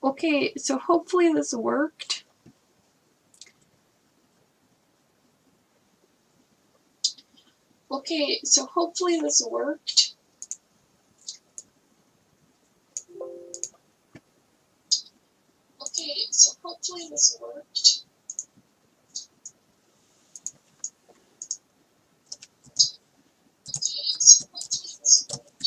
Okay, so hopefully this worked. Okay, so hopefully this worked. Okay, so hopefully this worked. Okay, so hopefully this worked.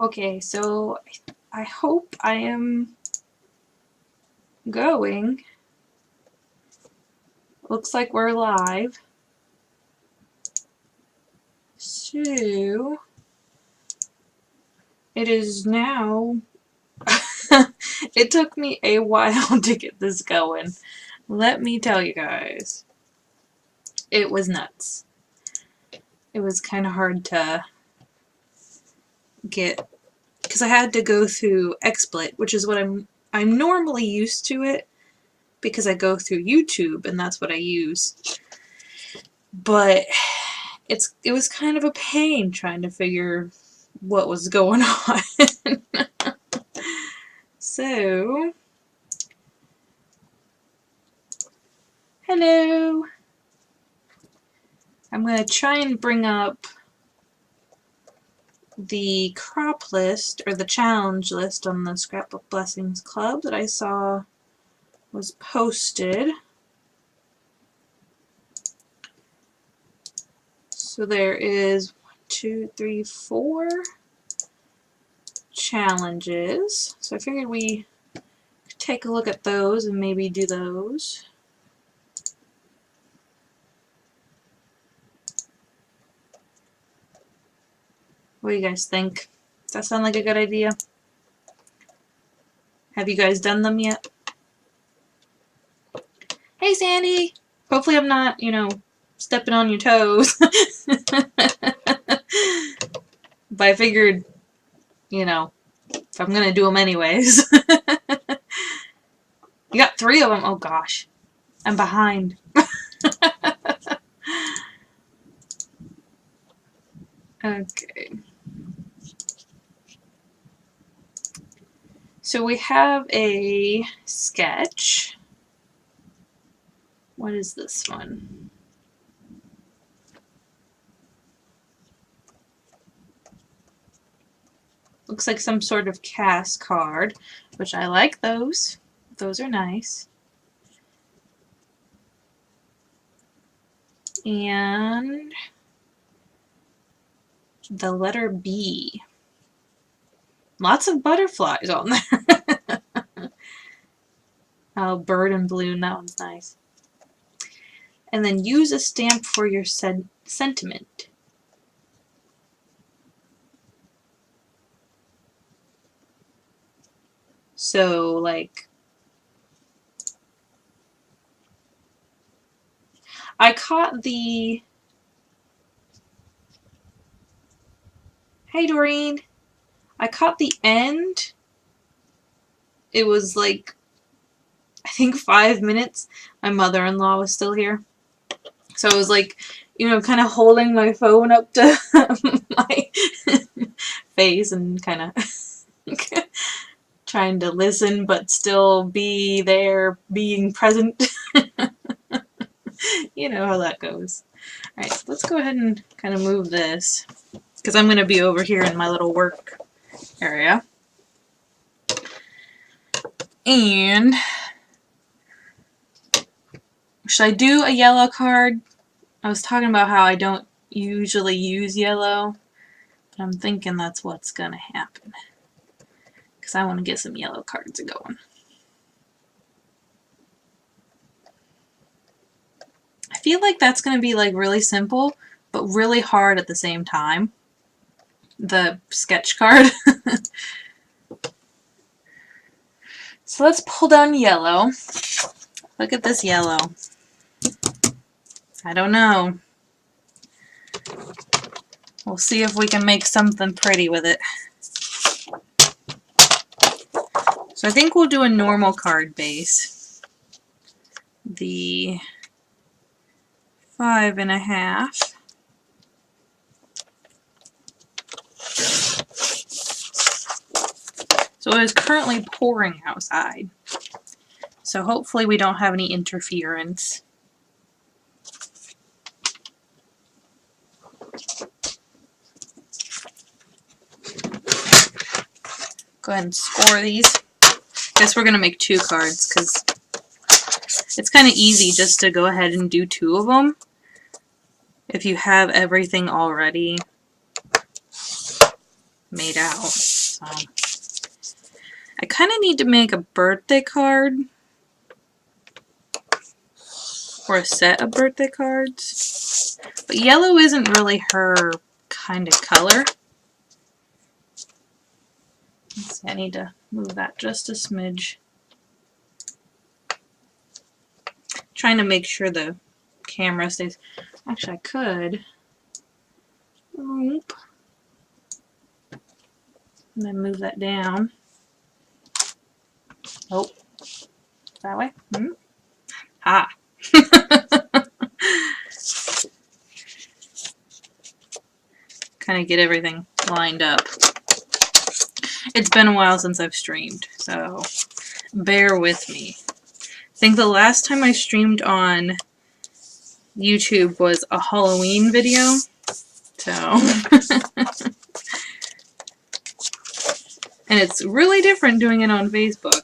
Okay, so I hope I am going. Looks like we're live. So it is now. It took me a while to get this going. Let me tell you guys. It was nuts. It was kind of hard to get, because I had to go through XSplit, which is what I'm normally used to it because I go through YouTube and that's what I use. But it was kind of a pain trying to figure what was going on. So, hello. I'm going to try and bring up the crop list, or the challenge list on the Scrapbook Blessings Club that I saw was posted. So there is 1, 2, 3, 4 challenges. So I figured we could take a look at those and maybe do those. What do you guys think? Does that sound like a good idea? Have you guys done them yet? Hey, Sandy! Hopefully I'm not, stepping on your toes. But I figured, if I'm gonna do them anyways. You got 3 of them? Oh gosh. I'm behind. Okay. So we have a sketch. What is this one? Looks like some sort of cast card, which I like those. Those are nice. And the letter B. Lots of butterflies on there. Oh, bird and balloon, that one's nice. And then use a stamp for your sentiment. So, like, I caught the... Hey, Doreen. I caught the end. It was like, I think 5 minutes. My mother-in-law was still here. So I was like, kind of holding my phone up to my face and kind of trying to listen but still be there, being present. You know how that goes. Alright, let's go ahead and kind of move this, because I'm going to be over here in my little work area. And should I do a yellow card? I was talking about how I don't usually use yellow, but I'm thinking that's what's going to happen. Because I want to get some yellow cards going. I feel like that's going to be like really simple, but really hard at the same time. The sketch card. So let's pull down yellow. Look at this yellow. I don't know. We'll see if we can make something pretty with it. So I think we'll do a normal card base. The 5.5. So it is currently pouring outside. So hopefully we don't have any interference. Go ahead and score these. Guess we're going to make 2 cards because it's kind of easy just to go ahead and do 2 of them if you have everything already made out. So I kind of need to make a birthday card or a set of birthday cards. But yellow isn't really her kind of color. Let's see, I need to move that just a smidge. Trying to make sure the camera stays. Actually, I could. Oop. And then move that down. Oh. That way? Hmm? Ah. Kind of get everything lined up. It's been a while since I've streamed, so bear with me. I think the last time I streamed on YouTube was a Halloween video, so and it's really different doing it on Facebook.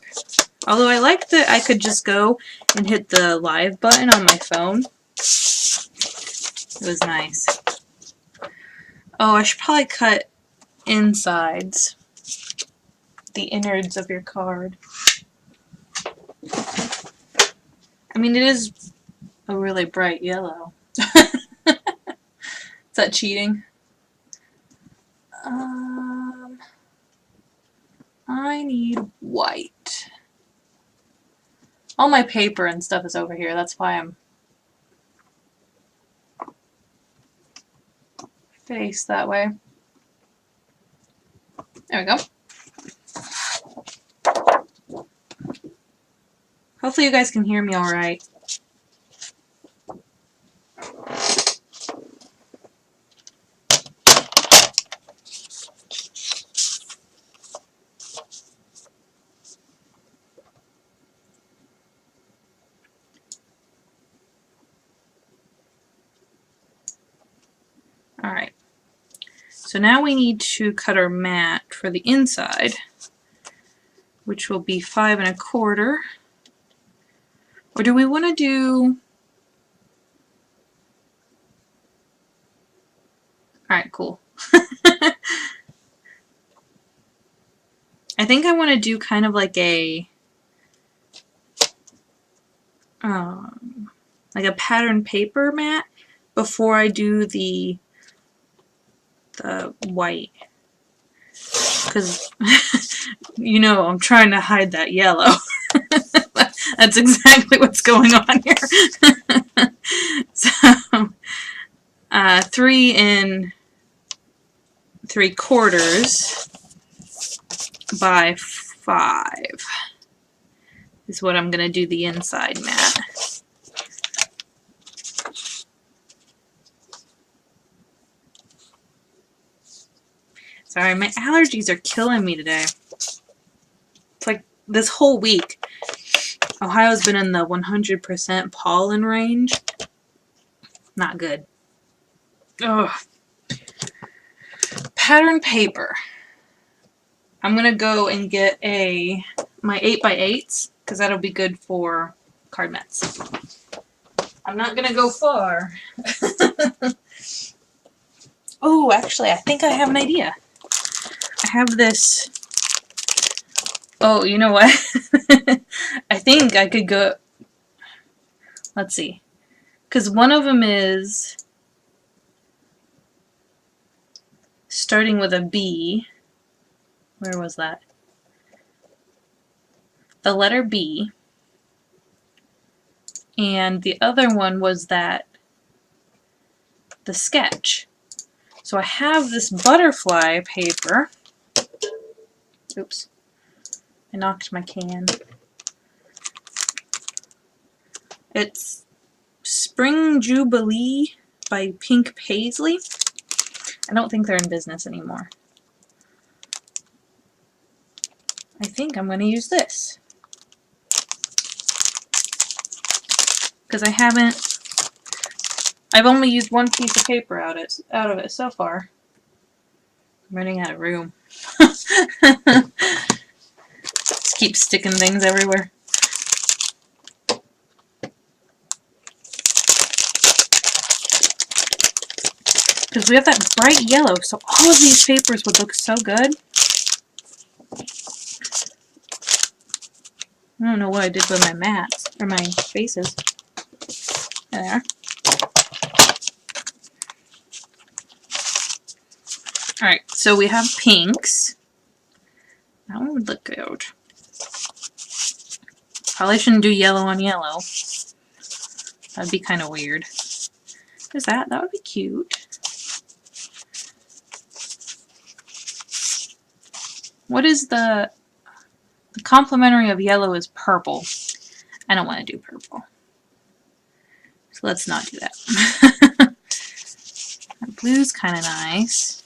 Although I liked that I could just go and hit the live button on my phone. It was nice. Oh, I should probably cut insides, the innards of your card. I mean, it is a really bright yellow. Is that cheating? I need white. All my paper and stuff is over here. That's why I'm faced that way. There we go. Hopefully you guys can hear me all right. Alright, so now we need to cut our mat for the inside, which will be 5.25. Or do we want to do... Alright, cool. I think I want to do kind of like a pattern paper mat before I do the white, because you know I'm trying to hide that yellow. That's exactly what's going on here. So 3 3/4 by 5 is what I'm going to do the inside mat. Sorry, my allergies are killing me today. It's like this whole week, Ohio's been in the 100% pollen range. Not good. Ugh. Pattern paper. I'm going to go and get my 8x8s, because that'll be good for card mats. I'm not going to go far. Oh, actually, I think I have an idea. I have this. Oh, you know what? I think I could go. Let's see. Because one of them is starting with a B. Where was that? The letter B. And the other one was the sketch. So I have this butterfly paper. Oops. I knocked my can. It's Spring Jubilee by Pink Paisley. I don't think they're in business anymore. I think I'm going to use this. Because I've only used one piece of paper out of it so far. I'm running out of room. Just keep sticking things everywhere. Because we have that bright yellow, so all of these papers would look so good. I don't know what I did with my mats, or my faces. There. Alright, so we have pinks. That one would look good. Probably shouldn't do yellow on yellow. That'd be kind of weird. There's that. That would be cute. What is the complementary of yellow is purple. I don't want to do purple. So let's not do that. Blue's kind of nice.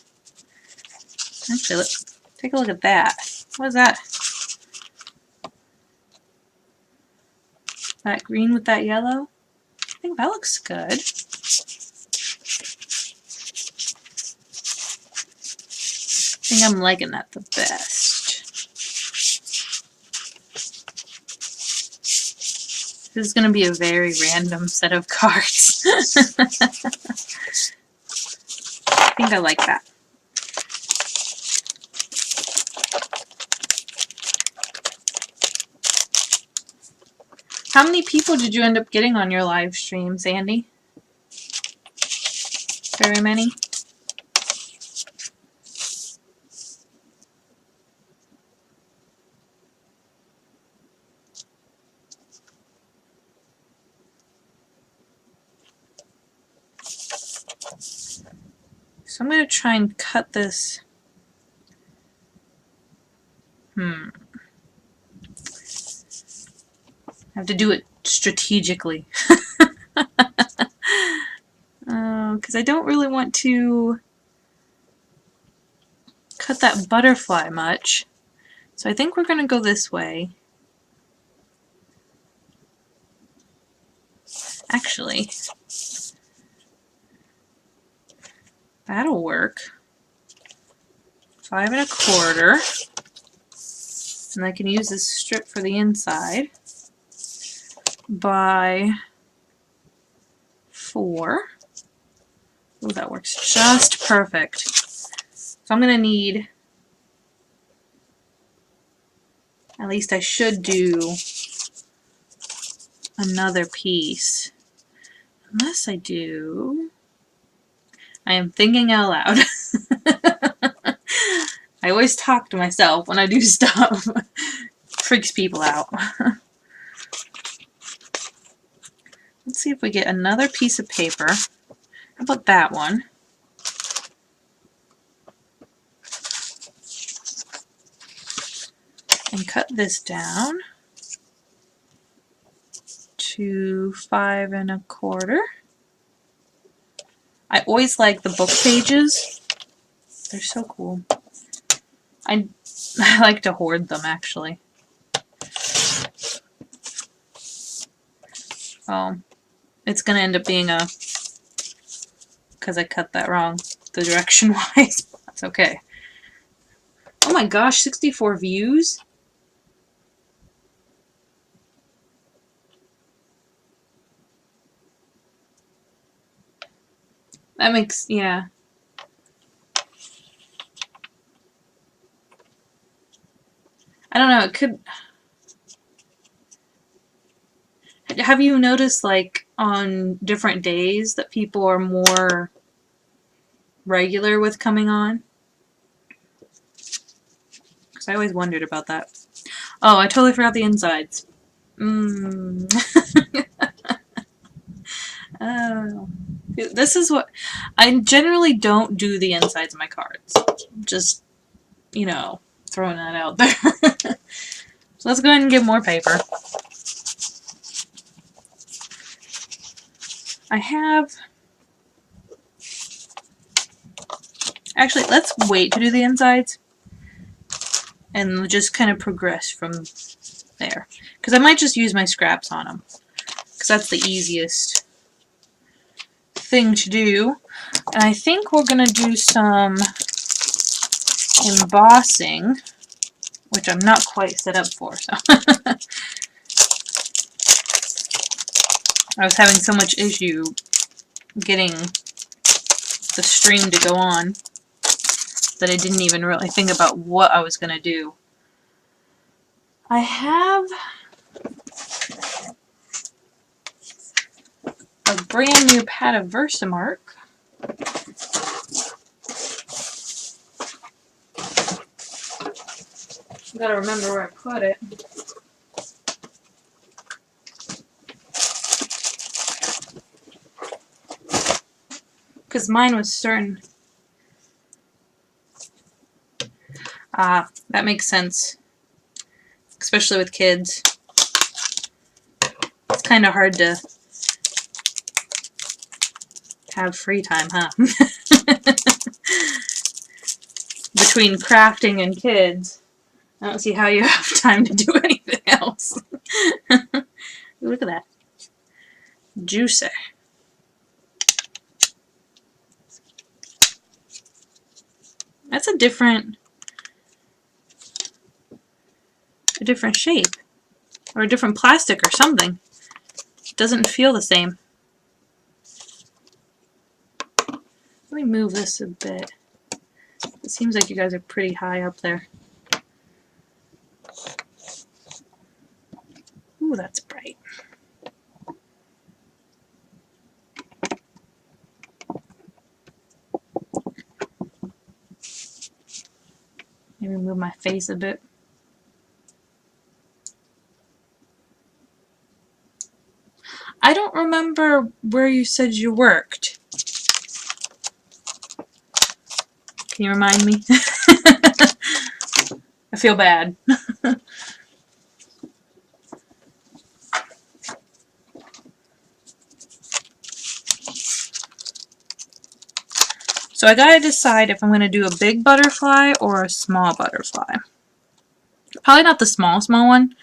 Actually, let's take a look at that. What is that? That green with that yellow? I think that looks good. I think I'm liking that the best. This is going to be a very random set of cards. I think I like that. How many people did you end up getting on your live stream, Sandy? Very many? So I'm going to try and cut this. I have to do it strategically. Because I don't really want to cut that butterfly much. So I think we're going to go this way. Actually, that'll work. 5 1/4. And I can use this strip for the inside. By 4. Oh, that works just perfect. So I'm going to need, at least I should do another piece. Unless I do, I am thinking out loud. I always talk to myself when I do stuff. Freaks people out. Let's see if we get another piece of paper. How about that one? And cut this down to 5 1/4. I always like the book pages. They're so cool. I like to hoard them, actually. Oh, it's going to end up being a, because I cut that wrong, the direction-wise. That's okay. Oh my gosh, 64 views? That makes, yeah. know, it could... Have you noticed, like, on different days that people are more regular with coming on? Because I always wondered about that. Oh, I totally forgot the insides. Oh. This is what... I generally don't do the insides of my cards. Just, you know, throwing that out there. So let's go ahead and get more paper. I have... Actually, let's wait to do the insides. And just kind of progress from there. Because I might just use my scraps on them. Because that's the easiest thing to do. And I think we're going to do some embossing, which I'm not quite set up for. So I was having so much issue getting the stream to go on that I didn't even really think about what I was going to do. I have a brand new pad of Versamark. I gotta remember where I put it. Because mine was starting... Ah, that makes sense. Especially with kids. It's kind of hard to have free time, huh? Between crafting and kids, I don't see how you have time to do anything else. Look at that. Juicy. That's a different shape. Or a different plastic or something. It doesn't feel the same. Let me move this a bit. It seems like you guys are pretty high up there. Ooh, that's bright. Maybe move my face a bit. I don't remember where you said you worked. Can you remind me? I feel bad. So I gotta decide if I'm gonna do a big butterfly or a small butterfly. Probably not the small one.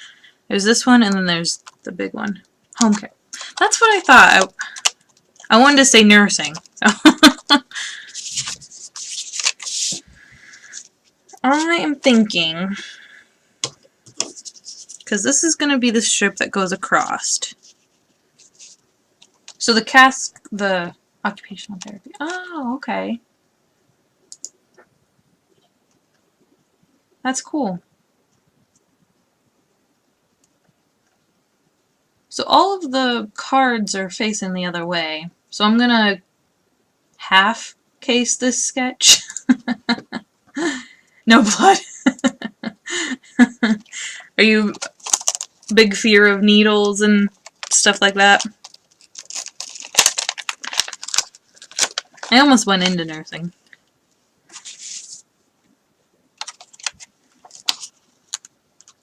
There's this one and then there's the big one. Home care. That's what I thought. I wanted to say nursing. I am thinking, because this is going to be the strip that goes across. So the occupational therapy. Oh, okay. That's cool. So all of the cards are facing the other way. So I'm going to half case this sketch. No blood. Are you big fear of needles and stuff like that? I almost went into nursing.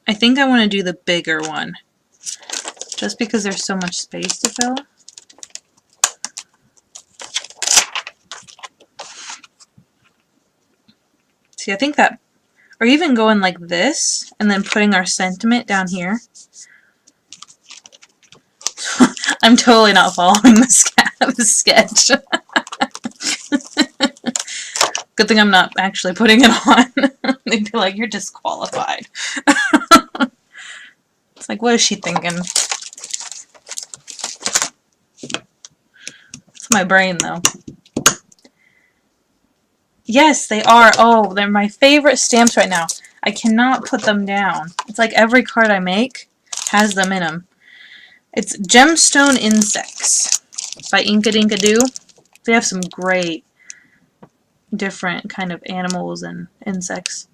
I think I want to do the bigger one. Just because there's so much space to fill. See, I think that, or even going like this, and then putting our sentiment down here. I'm totally not following the sketch. Good thing I'm not actually putting it on. They'd be like, you're disqualified. It's like, what is she thinking? It's my brain, though. Yes, they are. Oh, they're my favorite stamps right now. I cannot put them down. It's like every card I make has them in them. It's Gemstone Insects by Inkadinkadoo. They have some great different kind of animals and insects.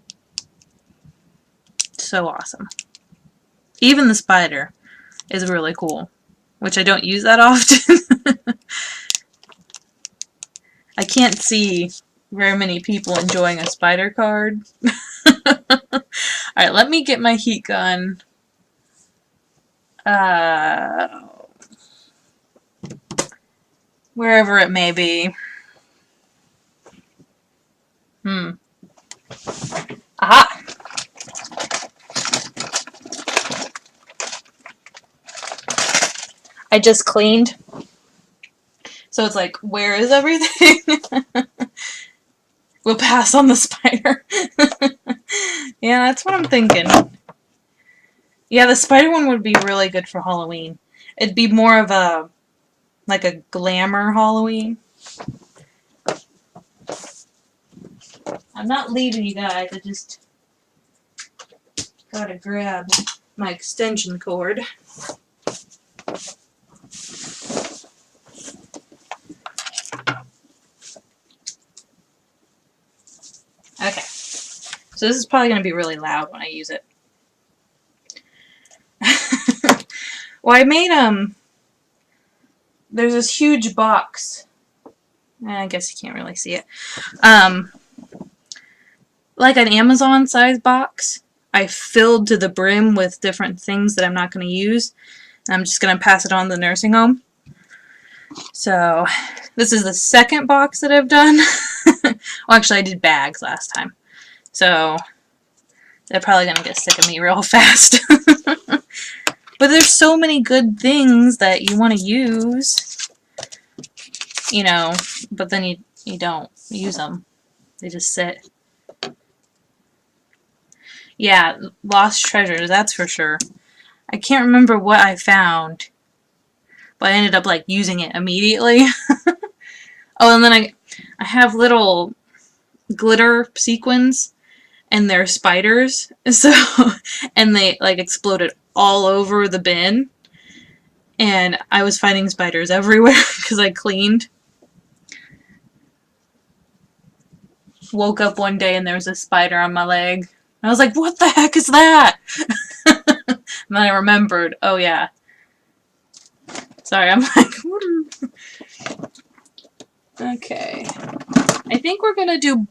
So awesome. Even the spider is really cool, which I don't use that often. I can't see very many people enjoying a spider card. Alright, let me get my heat gun. Wherever it may be. Aha! I just cleaned. So it's like, where is everything? We'll pass on the spider. Yeah, that's what I'm thinking. Yeah, the spider one would be really good for Halloween. It'd be more of a, like a glamour Halloween. I'm not leaving you guys, I just gotta grab my extension cord. Okay, so this is probably going to be really loud when I use it. Well, I made, there's this huge box. I guess you can't really see it. Like an Amazon size box. I filled to the brim with different things that I'm not going to use. I'm just going to pass it on to the nursing home. So, this is the second box that I've done. Well, actually, I did bags last time. So, they're probably going to get sick of me real fast. But there's so many good things that you want to use. You know, but then you don't use them. They just sit. Yeah, lost treasures, that's for sure. I can't remember what I found, but I ended up, like, using it immediately. Oh, and then I have little glitter sequins, and they're spiders, so, and they, like, exploded all over the bin, and I was finding spiders everywhere, because I cleaned. Woke up one day, and there was a spider on my leg. I was like, what the heck is that? And then I remembered, oh yeah. Sorry, I'm like, okay. I think we're gonna do,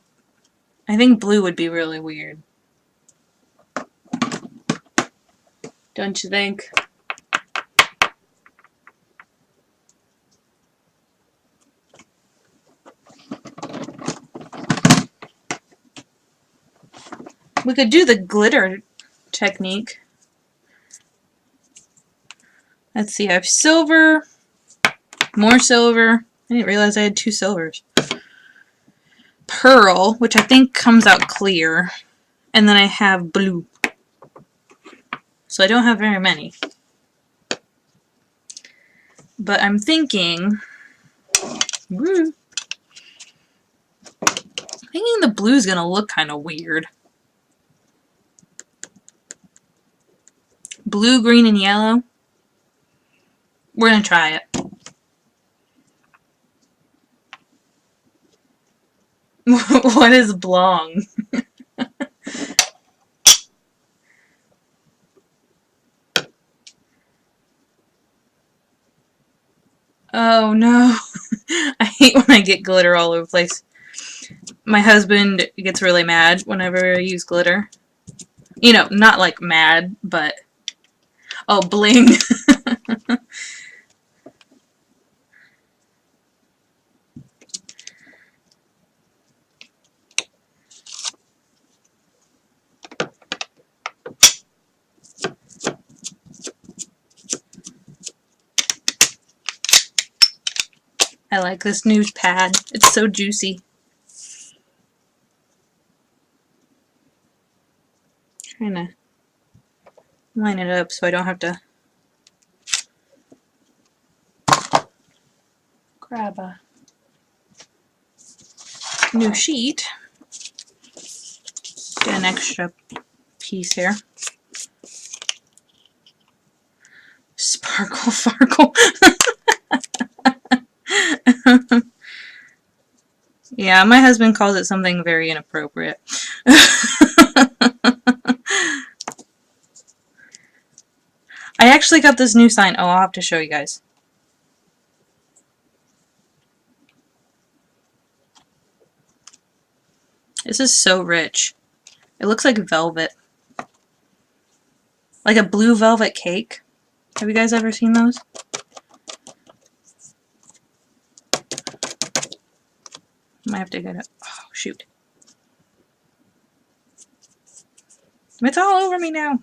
I think blue would be really weird. Don't you think? We could do the glitter technique. Let's see, I have silver, more silver. I didn't realize I had 2 silvers. Pearl, which I think comes out clear. And then I have blue. So I don't have very many. But I'm thinking, the blue's gonna look kind of weird. Blue, green, and yellow. We're gonna try it. What is blong? Oh no. I hate when I get glitter all over the place. My husband gets really mad whenever I use glitter. You know, not like mad, but... Oh, bling. I like this new pad. It's so juicy. Trying to line it up so I don't have to grab a new sheet. Get an extra piece here. Sparkle Farkle. Yeah, my husband calls it something very inappropriate. I actually got this new sign. Oh, I'll have to show you guys. This is so rich. It looks like velvet. Like a blue velvet cake. Have you guys ever seen those? Might have to get it. Oh, shoot. It's all over me now.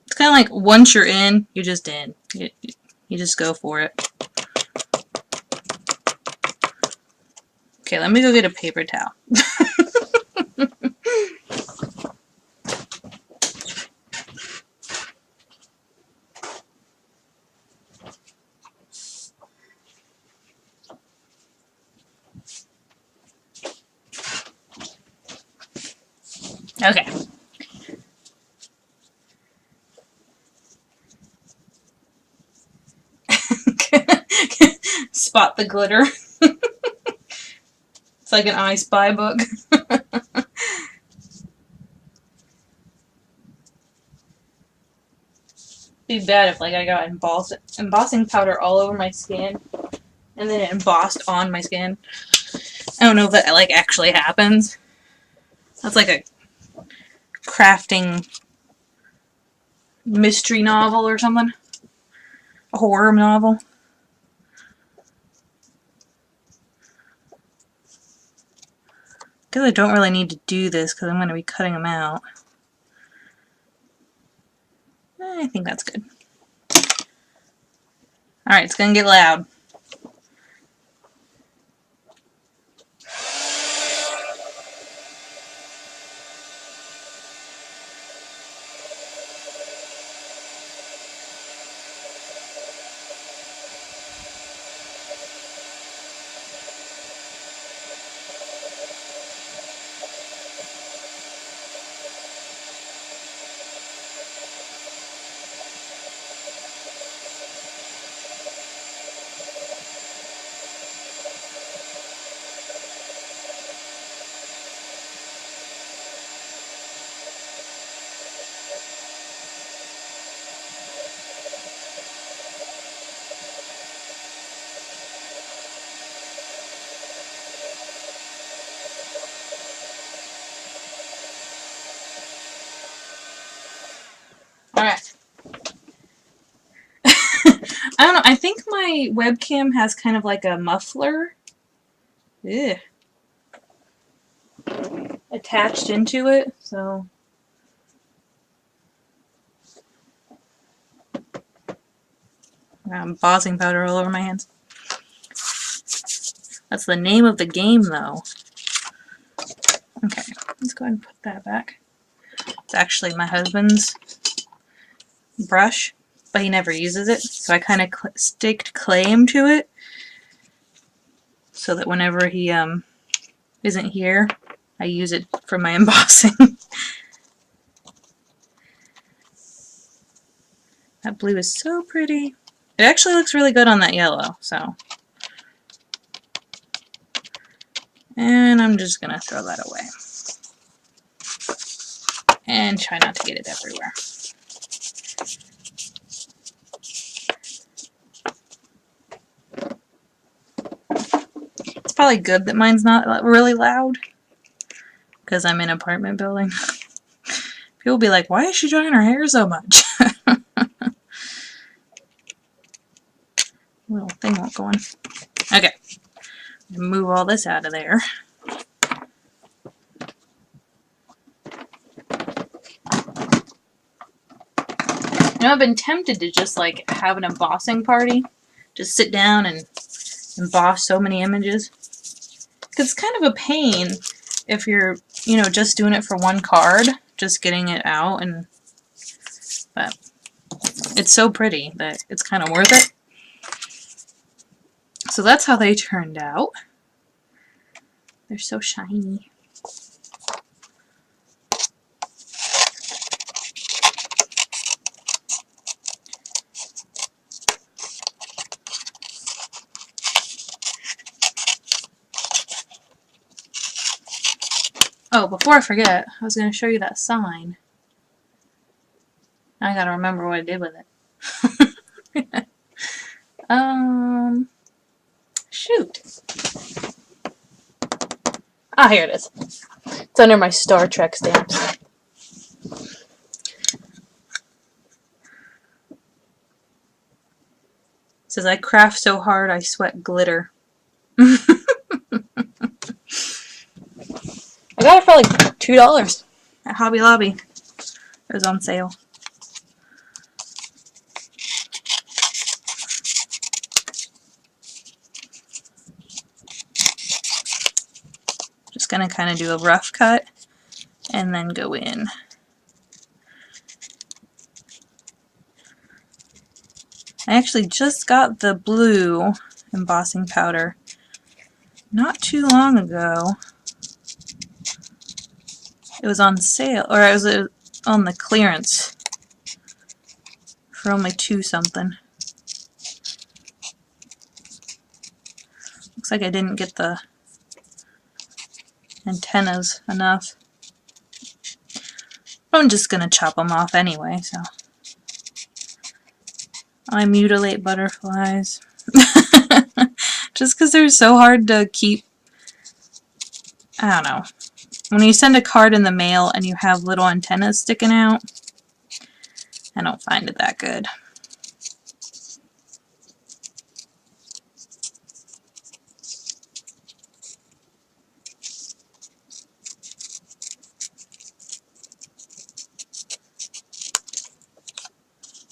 It's kind of like once you're in, you're just in. You just go for it. Okay, let me go get a paper towel. Okay. Spot the glitter. It's like an I Spy book. Be bad if like I got embossing powder all over my skin and then it embossed on my skin. I don't know if that like actually happens. That's like a crafting mystery novel or something. A horror novel. Because I don't really need to do this because I'm going to be cutting them out. I think that's good. Alright, it's going to get loud. Alright. I don't know, I think my webcam has kind of like a muffler attached into it, so I got embossing powder all over my hands. That's the name of the game, though. Okay, let's go ahead and put that back. It's actually my husband's brush, but he never uses it, so I kind of staked claim to it so that whenever he isn't here, I use it for my embossing. That blue is so pretty. It actually looks really good on that yellow, so. And I'm just gonna throw that away. And try not to get it everywhere. It's probably good that mine's not really loud, because I'm in an apartment building. People will be like, why is she drying her hair so much? Little thing won't go on. Okay. Move all this out of there. You know, I've been tempted to just like have an embossing party. Just sit down and emboss so many images. Because it's kind of a pain if you're, you know, just doing it for one card, just getting it out, and but it's so pretty that it's kind of worth it. So that's how they turned out. They're so shiny. Oh, before I forget, I was going to show you that sign. I gotta remember what I did with it. Shoot. Ah, here it is. It's under my Star Trek stamps. It says, I craft so hard I sweat glitter. I got it for like $2 at Hobby Lobby. It was on sale. Just gonna kind of do a rough cut and then go in. I actually just got the blue embossing powder not too long ago. It was on sale, or it was on the clearance for only $2 something. Looks like I didn't get the antennas enough. I'm just gonna chop them off anyway, so. I mutilate butterflies. Just because they're so hard to keep. I don't know. When you send a card in the mail and you have little antennas sticking out, I don't find it that good.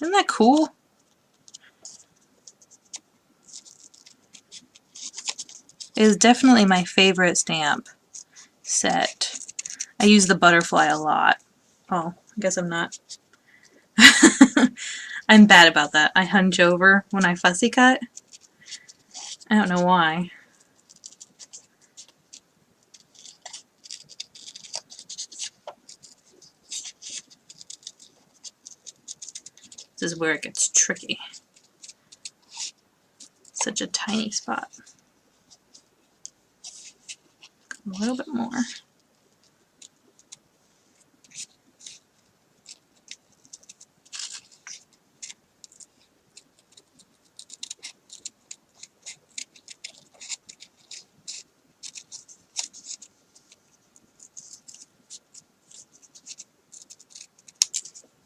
Isn't that cool? It is definitely my favorite stamp set. I use the butterfly a lot. Oh, I guess I'm not. I'm bad about that. I hunch over when I fussy cut. I don't know why. This is where it gets tricky. Such a tiny spot. A little bit more.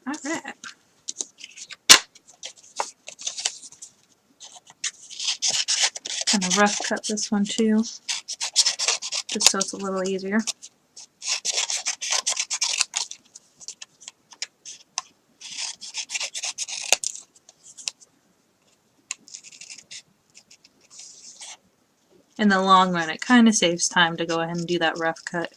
Alright. Kind of rough cut this one too, just so it's a little easier. In the long run, it kind of saves time to go ahead and do that rough cut.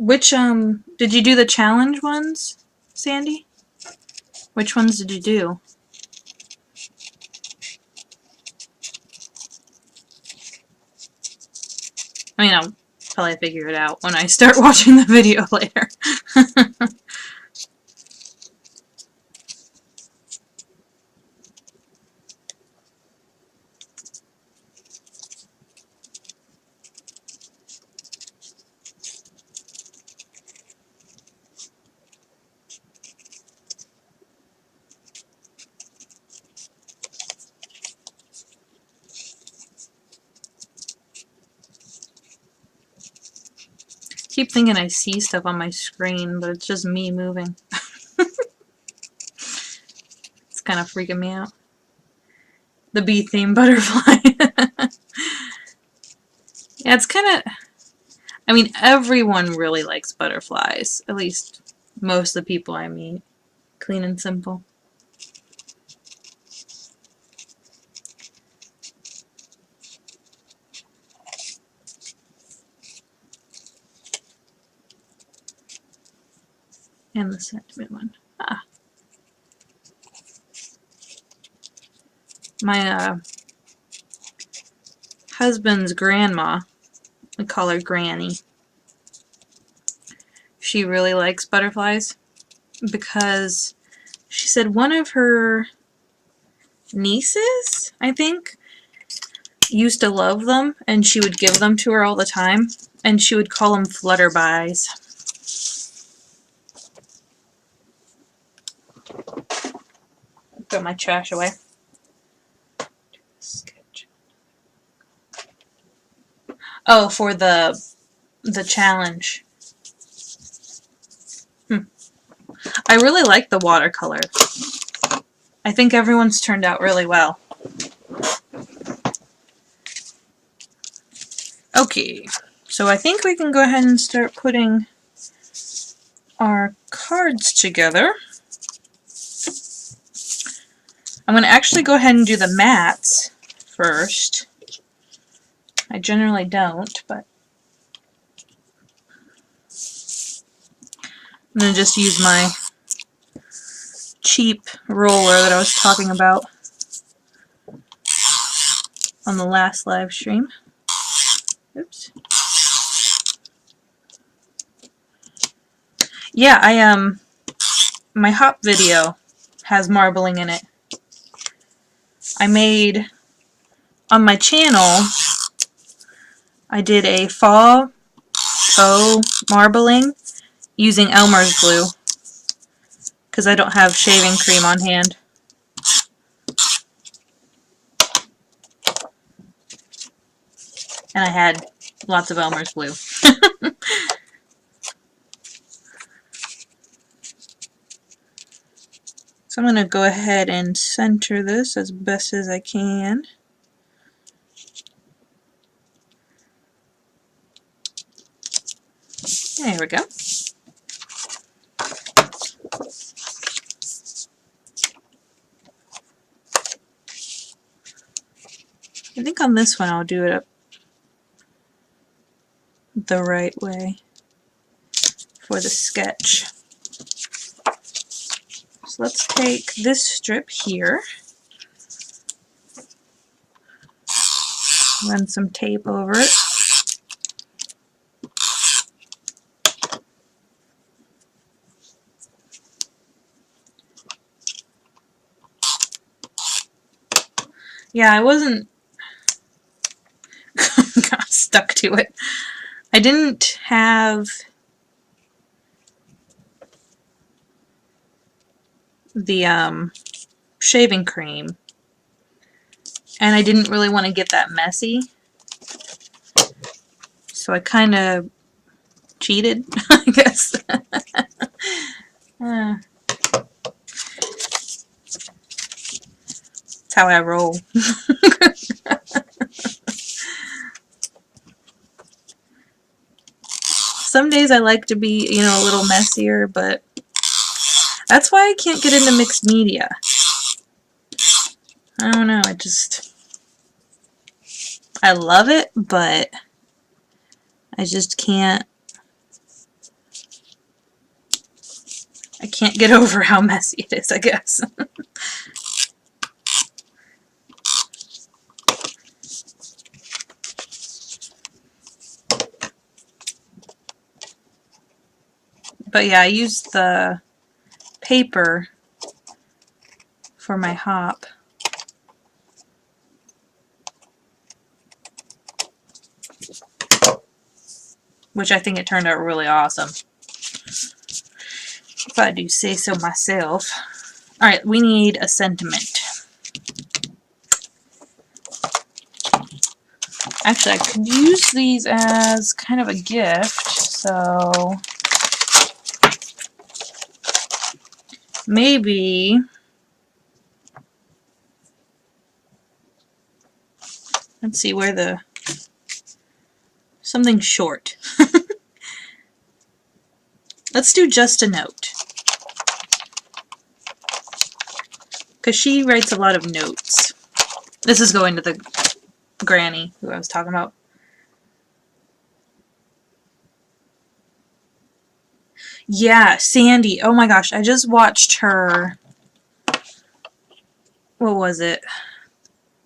Which, did you do the challenge ones, Sandy? Which ones did you do? I mean, I'll probably figure it out when I start watching the video later. Keep thinking I see stuff on my screen, but it's just me moving. It's kind of freaking me out. The bee-themed butterfly. Yeah, it's kind of... I mean, everyone really likes butterflies. At least most of the people I meet. Clean and simple. And the sentiment one. Ah. My husband's grandma, we call her Granny. She really likes butterflies because she said one of her nieces, I think, used to love them, and she would give them to her all the time, and she would call them flutterbys. Put my trash away. Oh, for the challenge. I really like the watercolor. I think everyone's turned out really well. Okay, so I think we can go ahead and start putting our cards together. I'm going to actually go ahead and do the mats first. I generally don't, but I'm going to just use my cheap roller that I was talking about on the last live stream. Oops. Yeah, my hop video has marbling in it. I made, on my channel, I did a faux marbling using Elmer's glue because I don't have shaving cream on hand. And I had lots of Elmer's glue. So I'm going to go ahead and center this as best as I can. There we go. I think on this one I'll do it up the right way for the sketch. So let's take this strip here, run some tape over it. Yeah, I wasn't got stuck to it. I didn't have the shaving cream, and I didn't really want to get that messy, so I kind of cheated, I guess. That's how I roll. Some days I like to be, you know, a little messier, but that's why I can't get into mixed media. I don't know, I love it, but I just can't, I can't get over how messy it is, I guess. But yeah, I used the paper for my hop. Which I think it turned out really awesome, if I do say so myself. Alright, we need a sentiment. Actually, I could use these as kind of a gift, so maybe let's see where the Something short. Let's do just a note. Because she writes a lot of notes. This is going to the granny who I was talking about. Yeah, Sandy. Oh my gosh, I just watched her. What was it?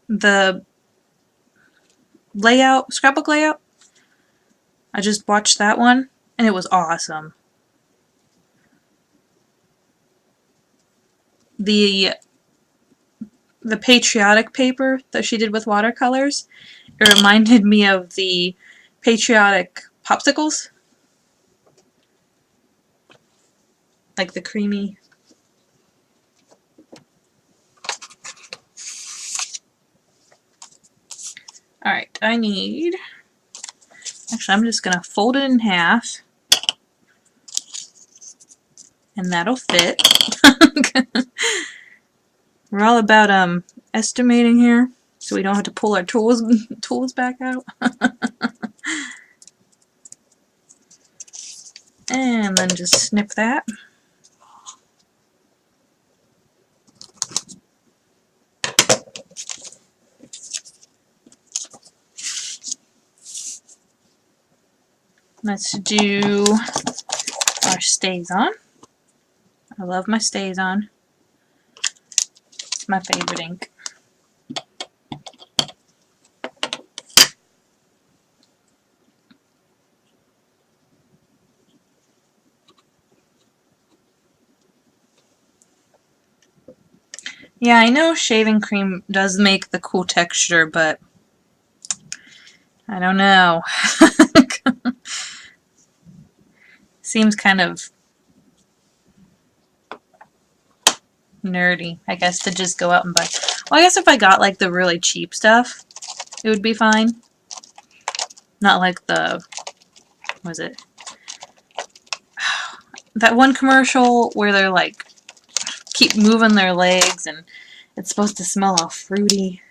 The layout, scrapbook layout? I just watched that one, and it was awesome. The patriotic paper that she did with watercolors, it reminded me of the patriotic popsicles. Like the creamy. Alright, I need... Actually, I'm just going to fold it in half. And that'll fit. We're all about estimating here, so we don't have to pull our tools back out. And then just snip that. Let's do our StazOn. I love my StazOn. It's my favorite ink. Yeah, I know shaving cream does make the cool texture, but I don't know. Seems kind of nerdy, I guess, to just go out and buy. Well, I guess if I got like the really cheap stuff, it would be fine. Not like the, what was it? That one commercial where they're like, keep moving their legs and it's supposed to smell all fruity.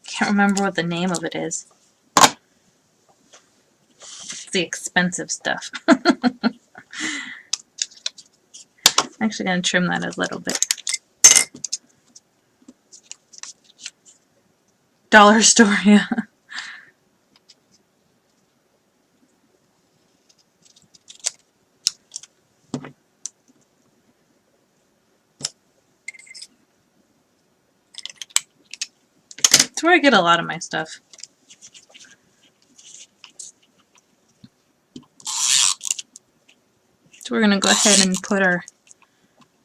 Can't remember what the name of it is. It's the expensive stuff. I'm actually going to trim that a little bit. Dollar store, yeah. It's where I get a lot of my stuff. So we're going to go ahead and put our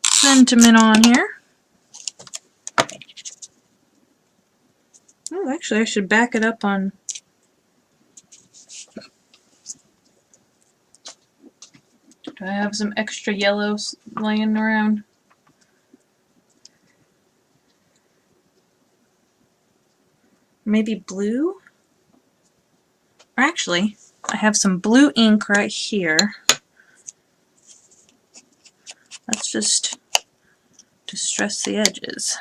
sentiment on here. Oh, actually I should back it up on... Do I have some extra yellows laying around? Maybe blue? Or actually, I have some blue ink right here. Let's just distress the edges.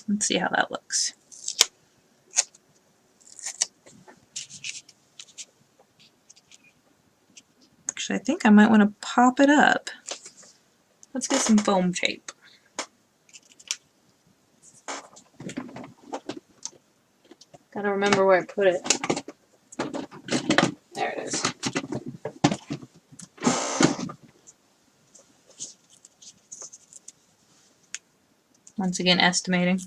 Let's see how that looks. Actually, I think I might want to pop it up. Let's get some foam tape. Gotta remember where I put it. There it is. Once again, estimating.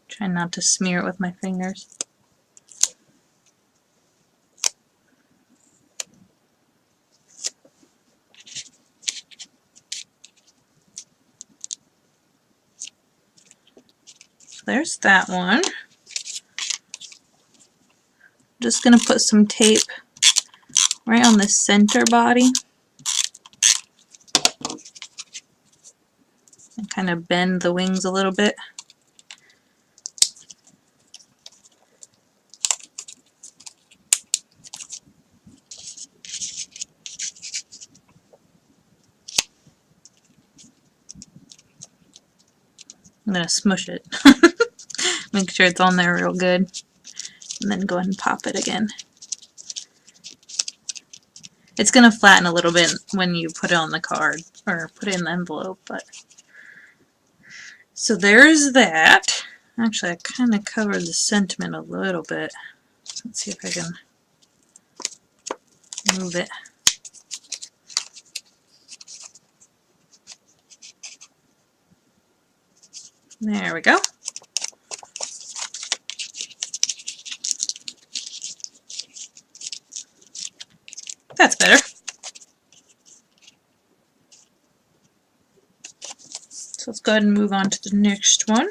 Try not to smear it with my fingers. So there's that one. Just going to put some tape right on the center body and kind of bend the wings a little bit. I'm going to smush it. Make sure it's on there real good. And then go ahead and pop it again. It's going to flatten a little bit when you put it on the card, or put it in the envelope. But so there's that. Actually, I kind of covered the sentiment a little bit. Let's see if I can move it. There we go. That's better. So let's go ahead and move on to the next one.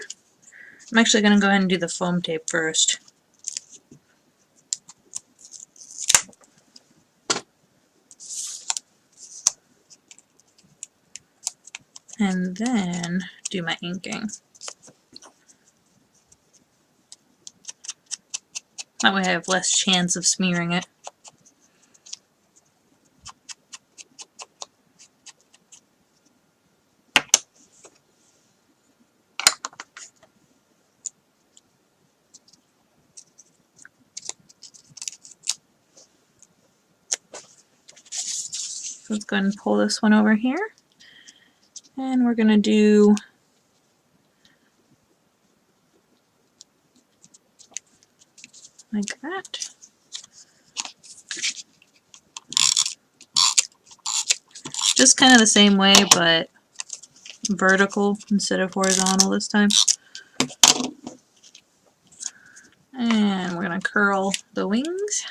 I'm actually going to go ahead and do the foam tape first. And then do my inking. That way I have less chance of smearing it. So let's go ahead and pull this one over here. And we're going to do like that. Just kind of the same way, but vertical instead of horizontal this time. And we're going to curl the wings.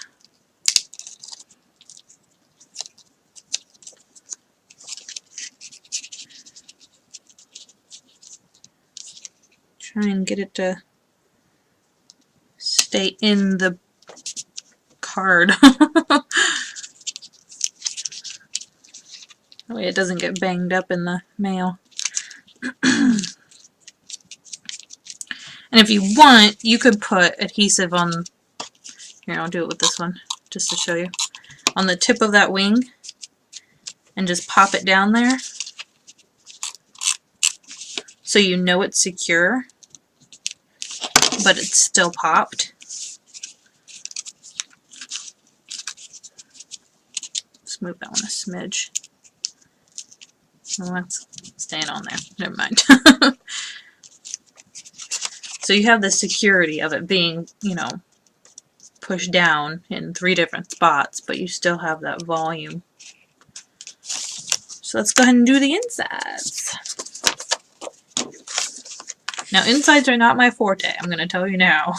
Try and get it to stay in the card. That way it doesn't get banged up in the mail. And if you want, you could put adhesive on, here, I'll do it with this one, just to show you, on the tip of that wing, and just pop it down there, so you know it's secure, but it's still popped. Let's move that one a smidge. Well, that's staying on there. Never mind. So you have the security of it being, you know, pushed down in 3 different spots, but you still have that volume. So let's go ahead and do the insides. Now, insides are not my forte, I'm going to tell you now.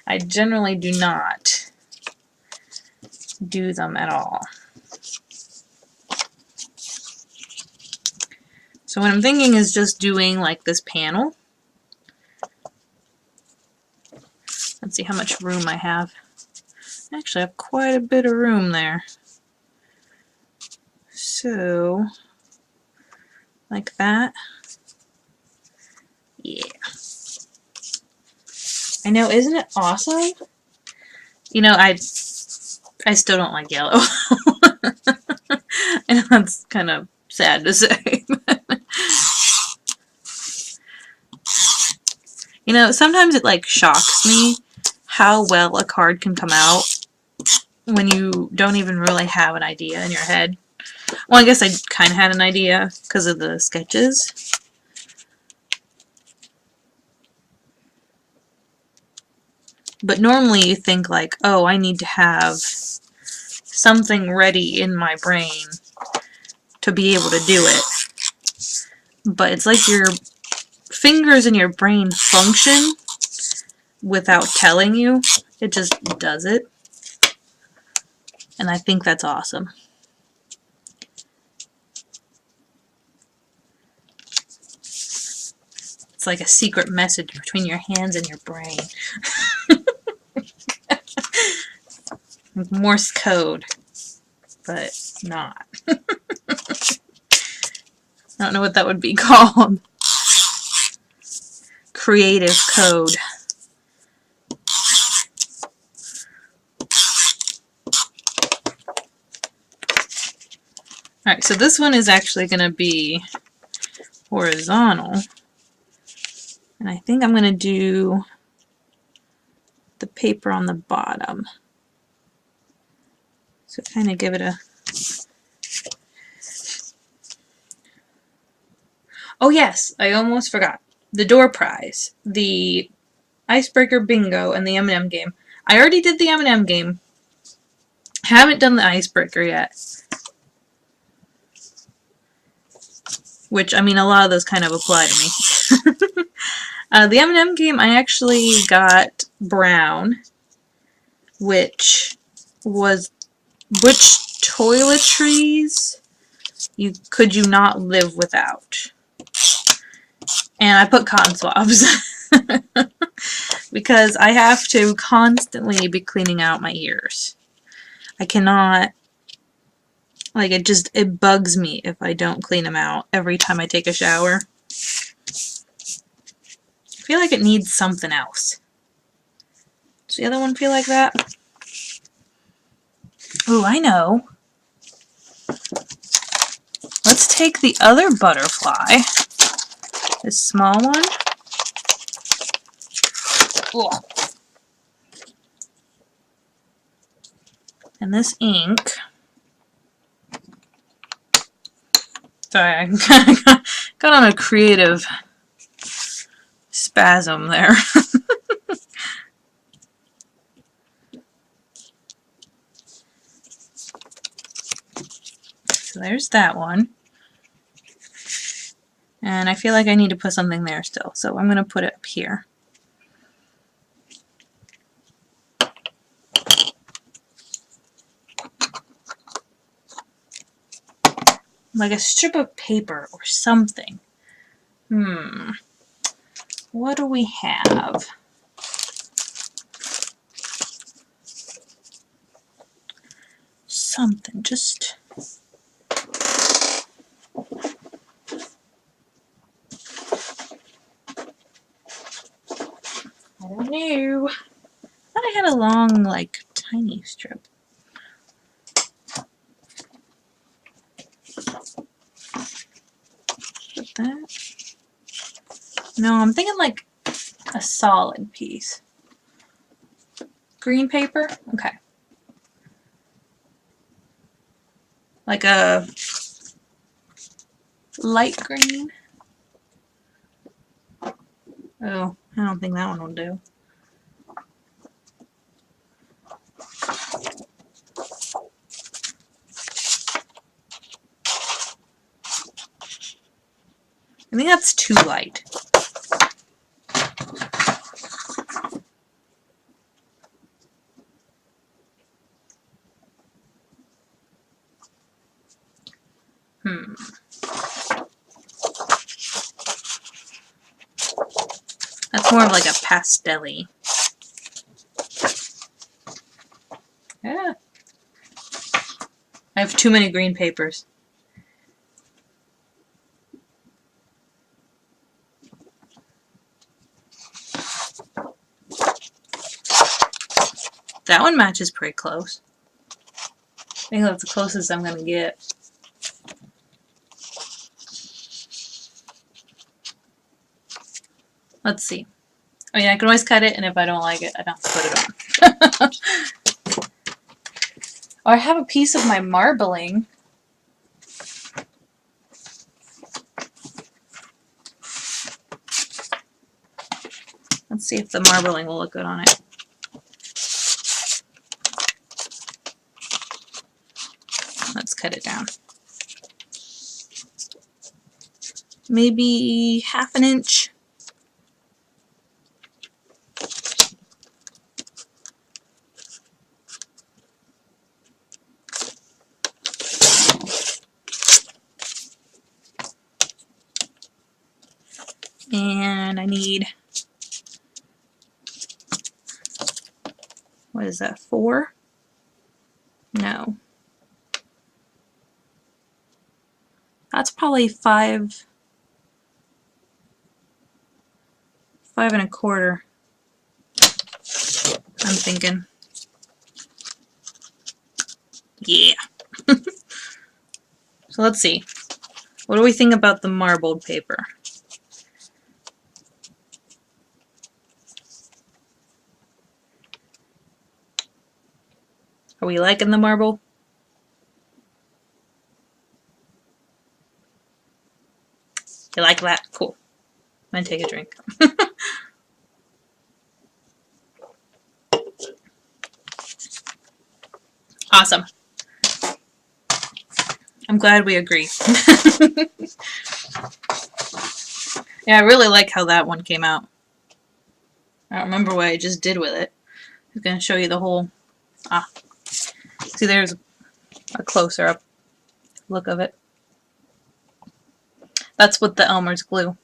I generally do not do them at all. So what I'm thinking is just doing like this panel. Let's see how much room I have. Actually, I have quite a bit of room there. So, like that. Yeah. I know, isn't it awesome? You know, I still don't like yellow. And that's kind of sad to say. You know, sometimes it like shocks me how well a card can come out when you don't even really have an idea in your head. Well, I guess I kind of had an idea because of the sketches. But normally you think like, oh, I need to have something ready in my brain to be able to do it. But it's like your fingers and your brain function without telling you. It just does it. And I think that's awesome. It's like a secret message between your hands and your brain. Like Morse code, but not. I don't know what that would be called. Creative code. Alright, so this one is actually going to be horizontal. And I think I'm going to do the paper on the bottom. So kind of give it a... Oh yes, I almost forgot. The door prize, the icebreaker bingo, and the M&M game. I already did the M&M game. Haven't done the icebreaker yet. Which, I mean, a lot of those kind of apply to me. The M&M game, I actually got brown, which was which toiletries could you not live without? And I put cotton swabs. Because I have to constantly be cleaning out my ears. I cannot, like, it bugs me if I don't clean them out every time I take a shower. I feel like it needs something else. Does the other one feel like that? Ooh, I know. Let's take the other butterfly, this small one. Ugh. And this ink. Sorry, I got on a creative spasm there. So there's that one. And I feel like I need to put something there still, so I'm going to put it up here. Like a strip of paper or something. What do we have? Something, just... I don't know. I thought I had a long, like, tiny strip. Put that. No, I'm thinking like a solid piece. Green paper? Okay. Like a light green? Oh, I don't think that one will do. I think that's too light. That's more of like a pastel-y. Yeah. I have too many green papers. That one matches pretty close. I think that's the closest I'm gonna get. Let's see. Oh yeah, I can always cut it, and if I don't like it, I don't put it on. Oh, I have a piece of my marbling. Let's see if the marbling will look good on it. Let's cut it down. Maybe ½ an inch. And I need, what is that, 4? No. That's probably 5.25. I'm thinking. Yeah. So let's see. What do we think about the marbled paper? Are we liking the marble? You like that? Cool. I'm gonna take a drink. Awesome. I'm glad we agree. Yeah, I really like how that one came out. I don't remember what I just did with it. I'm going to show you the whole... See, there's a closer up look of it. That's with the Elmer's glue.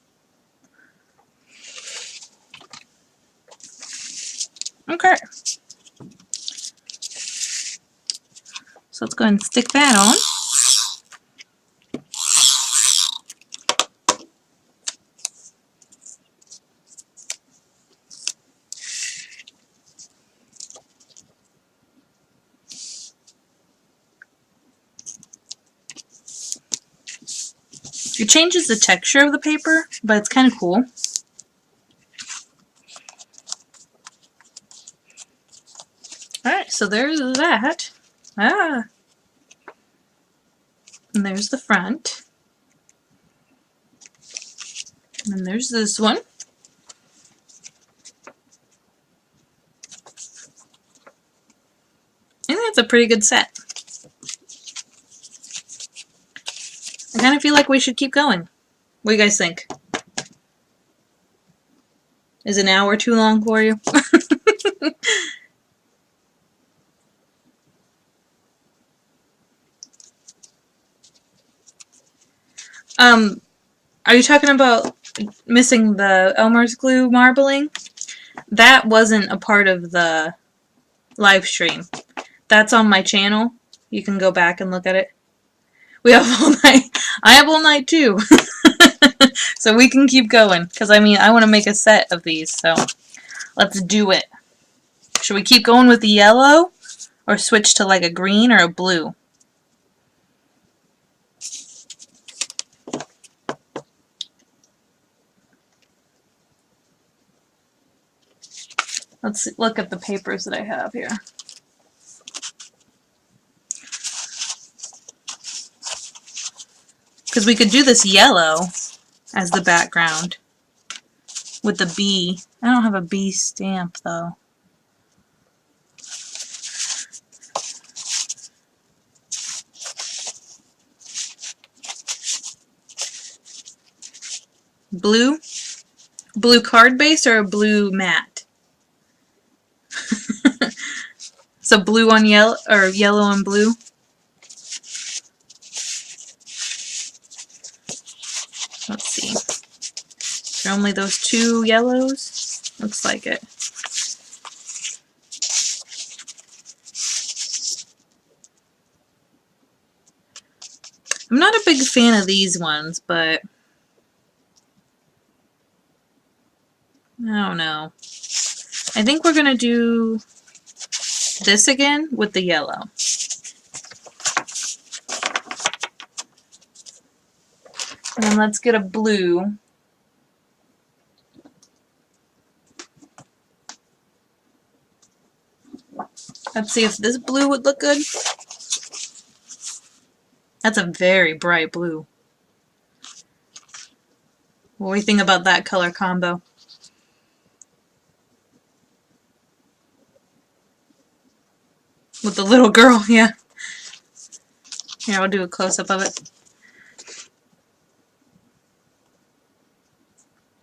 Okay. So let's go ahead and stick that on. It changes the texture of the paper, but it's kind of cool. Alright, so there's that. And there's the front. And then there's this one. I think that's a pretty good set. I kind of feel like we should keep going. What do you guys think? Is an hour too long for you? Are you talking about missing the Elmer's glue marbling? That wasn't a part of the live stream. That's on my channel. You can go back and look at it. We have all night. I have all night too. So we can keep going. Because, I mean, I want to make a set of these. So let's do it. Should we keep going with the yellow? Or switch to like a green or a blue? Let's look at the papers that I have here. Because we could do this yellow as the background with the bee. I don't have a bee stamp though. Blue? Blue card base or a blue matte? So blue on yellow, or yellow on blue? Let's see. Are only those two yellows? Looks like it. I'm not a big fan of these ones, but I don't know. I think we're going to do this again with the yellow. And then let's get a blue. Let's see if this blue would look good. That's a very bright blue. What do you think about that color combo? With the little girl, yeah. Here, I'll do a close-up of it.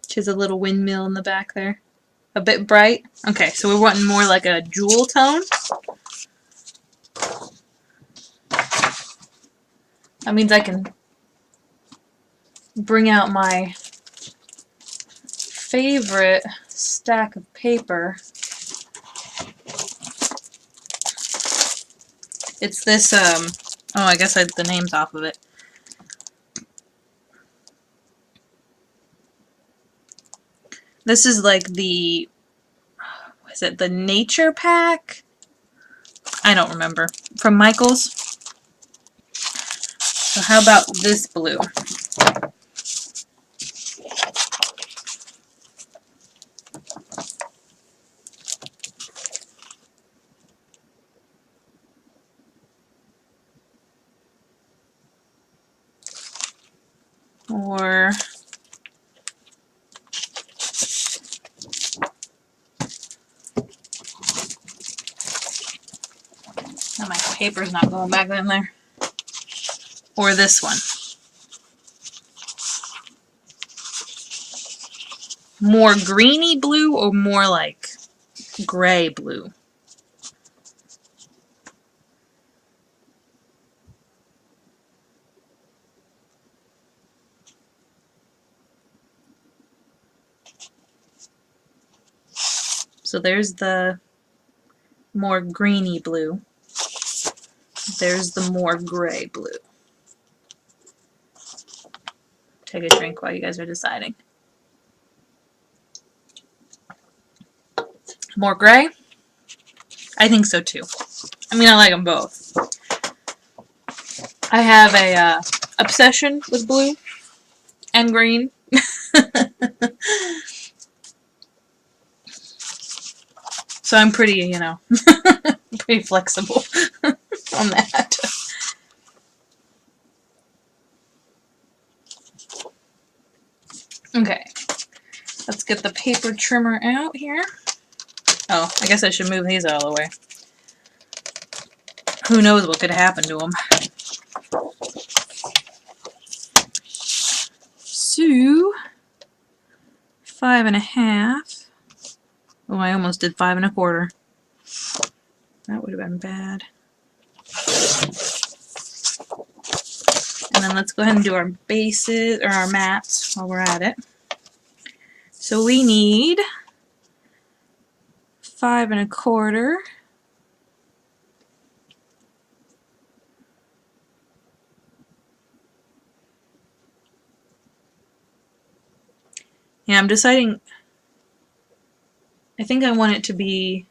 She has a little windmill in the back there. A bit bright. Okay, so we're wanting more like a jewel tone. That means I can bring out my favorite stack of paper. It's this, oh, I guess the name's off of it. This is like the, what is it, the Nature Pack? I don't remember. From Michaels. So how about this blue? Or oh, my paper's not going back in there. Or this one. More greeny blue or more like gray blue? So there's the more greeny blue. There's the more gray blue. Take a drink while you guys are deciding. More gray? I think so too. I mean, I like them both. I have a obsession with blue and green. So I'm pretty, you know, pretty flexible on that. Okay, let's get the paper trimmer out here. Oh, I guess I should move these out of the way. Who knows what could happen to them. So, 5.5. Oh, I almost did 5.25. That would have been bad. And then let's go ahead and do our bases, or our mats, while we're at it. So we need 5.25. Yeah, I'm deciding. I think I want it to be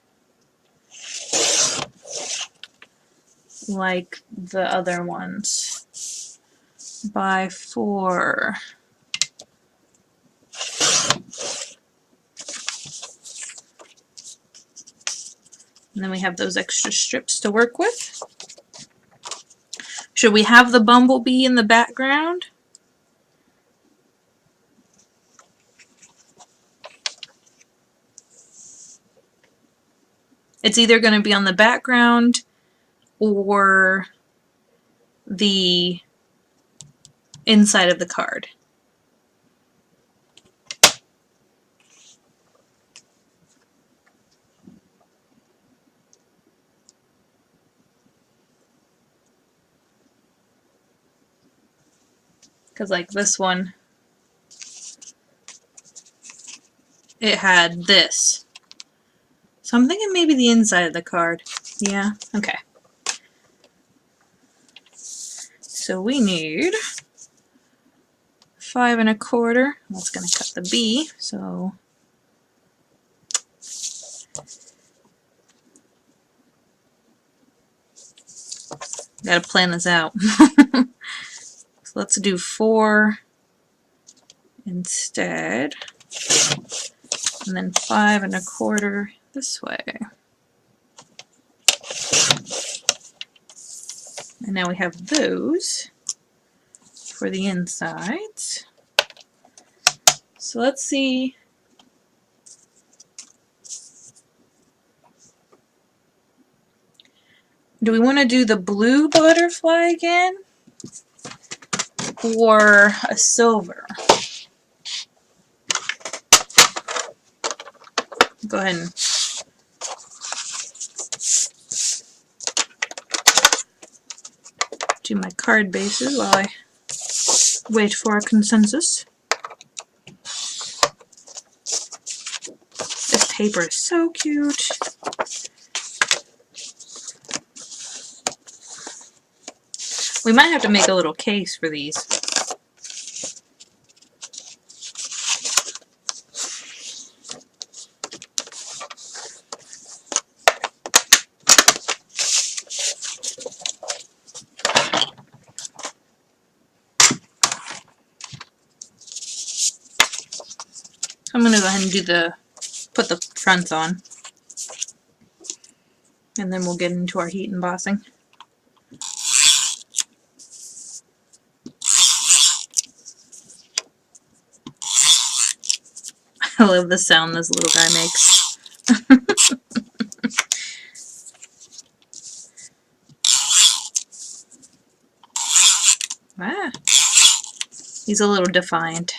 like the other ones. By 4. And then we have those extra strips to work with. Should we have the bumblebee in the background? It's either going to be on the background or the inside of the card. Because like this one, it had this. So I'm thinking maybe the inside of the card. Yeah, okay. So we need 5.25. That's going to cut the B, so gotta plan this out. So let's do 4 instead, and then 5.25 this way. And now we have those for the insides. So let's see. Do we want to do the blue butterfly again? Or a silver? Go ahead and do my card bases while I wait for a consensus. This paper is so cute. We might have to make a little case for these. So I'm going to go ahead and put the fronts on. And then we'll get into our heat embossing. I love the sound this little guy makes. Ah, he's a little defiant.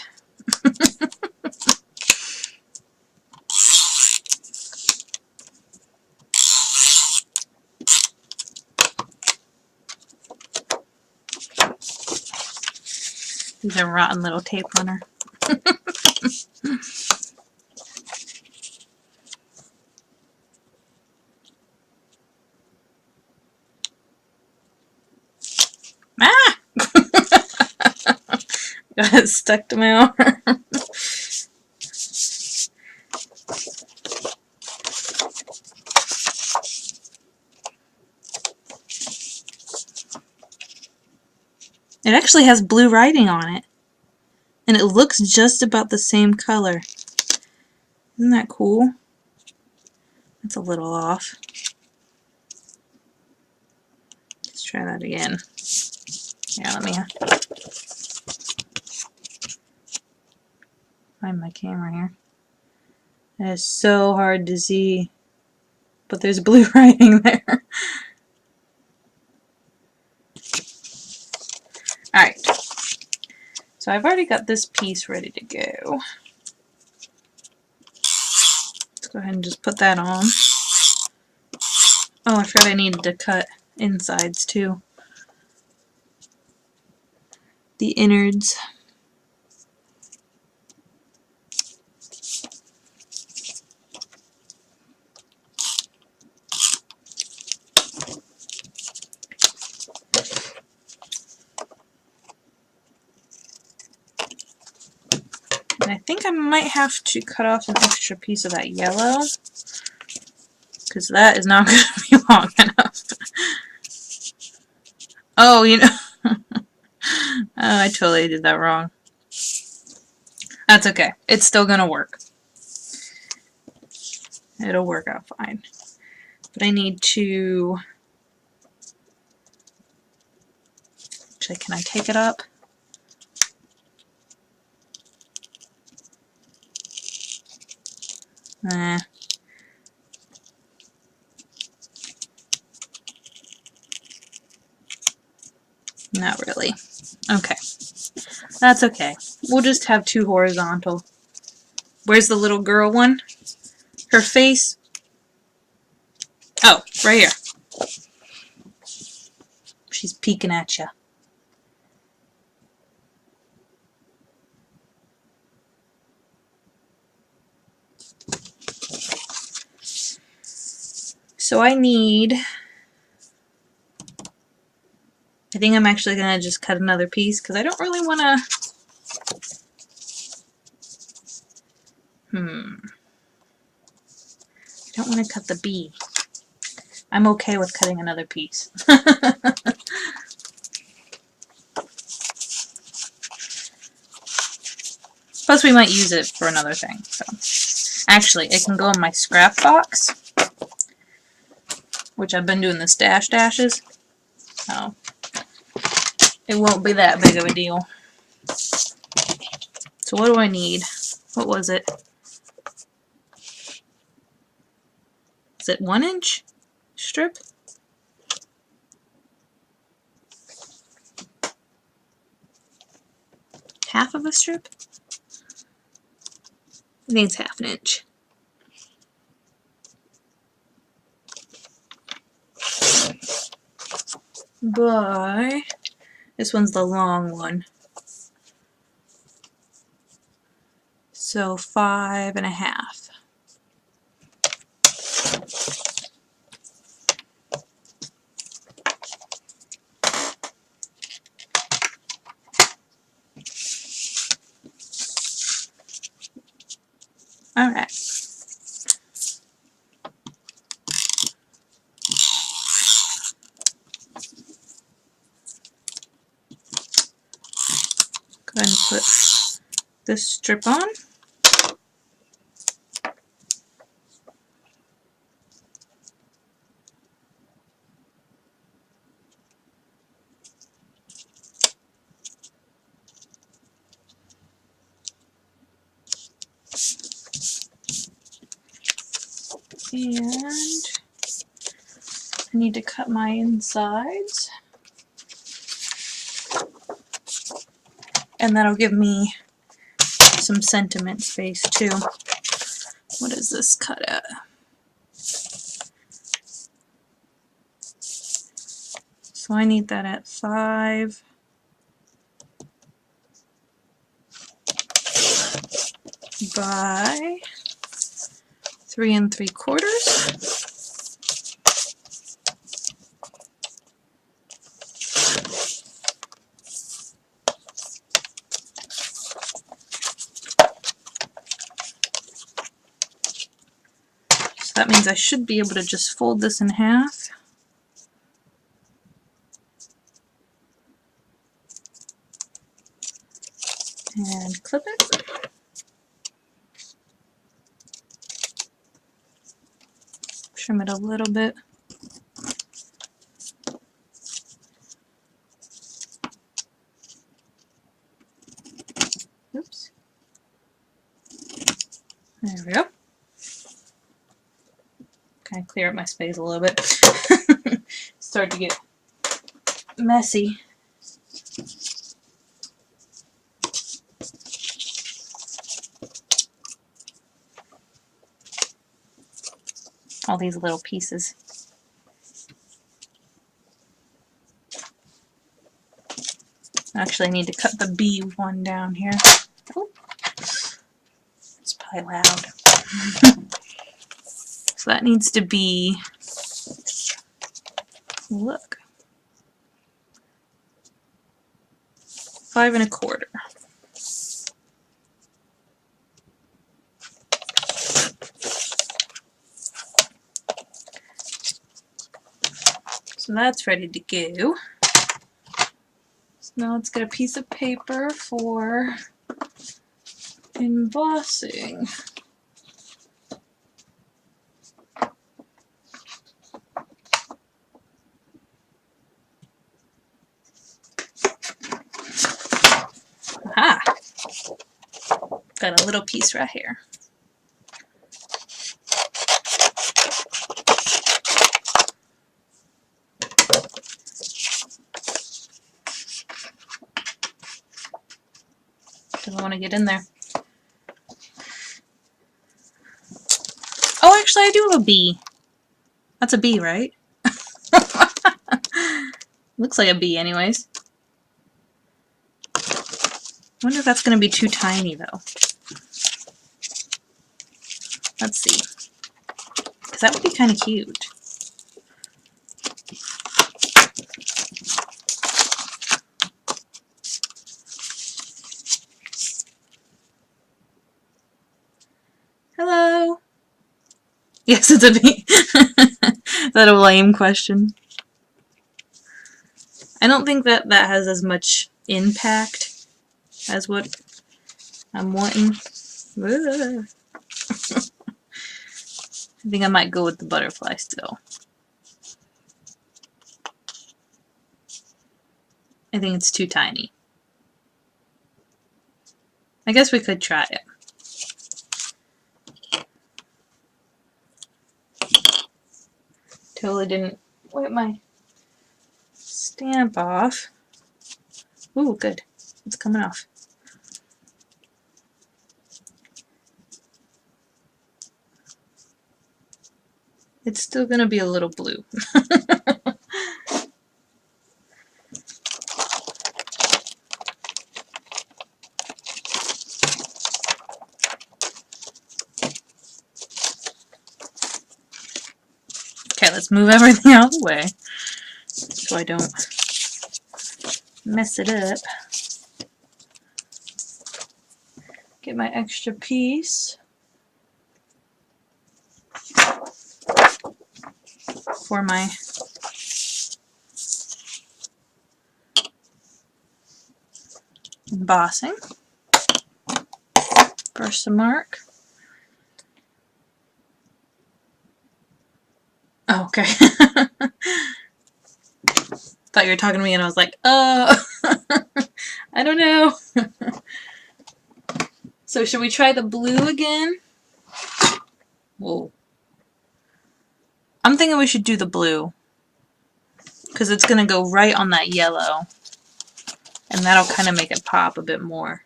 He's a rotten little tape runner. Ah! Got it stuck to my arm. It actually has blue writing on it. And it looks just about the same color. Isn't that cool? That's a little off. Let's try that again. Yeah, let me find my camera here. It is so hard to see, but there's blue writing there. Alright, so I've already got this piece ready to go. Let's go ahead and just put that on. Oh, I forgot I needed to cut insides too. The innards. And I think I might have to cut off an extra piece of that yellow, because that is not going to be long enough. Oh, you know. Oh, I totally did that wrong. That's okay. It's still going to work. It'll work out fine. But I need to... Actually, can I take it up? Nah. Not really. Okay. That's okay. We'll just have two horizontal. Where's the little girl one? Her face... Oh, right here. She's peeking at you. So I need... I think I'm actually going to just cut another piece because I don't really want to... I don't want to cut the B. I'm okay with cutting another piece. Plus we might use it for another thing. So actually, it can go in my scrap box, which I've been doing the stash dashes. So it won't be that big of a deal. So what do I need? What was it? Is it 1 inch strip? Half of a strip? I think it's half an inch. But this one's the long one. So 5.5. Alright. Go ahead and put this strip on. And I need to cut my insides. And that'll give me some sentiment space too. What is this cut at? So I need that at 5 by 3 3/4. So that means I should be able to just fold this in half. And clip it. Trim it a little bit. Oops. There we go. Kind of clear up my space a little bit. Start to get messy. All these little pieces. Actually, I need to cut the B one down here. Oh, it's probably loud. So that needs to be, look, 5 1/4. So that's ready to go. So now let's get a piece of paper for embossing. Aha! Got a little piece right here. Doesn't want to get in there. Oh, actually, I do have a B. That's a B, right? Looks like a B anyways. I wonder if that's going to be too tiny, though. Let's see. Because that would be kind of cute. Hello? Yes, it's a B. Is that a lame question? I don't think that that has as much impact as what I'm wanting. I think I might go with the butterfly still. I think it's too tiny. I guess we could try it. Totally didn't wipe my stamp off. Ooh, good. It's coming off. It's still gonna be a little blue. Okay, let's move everything out of the way so I don't mess it up. Get my extra piece for my embossing. First, a mark. Oh, okay. Thought you were talking to me and I was like, I don't know. So should we try the blue again? Whoa. I'm thinking we should do the blue, because it's going to go right on that yellow, and that'll kind of make it pop a bit more.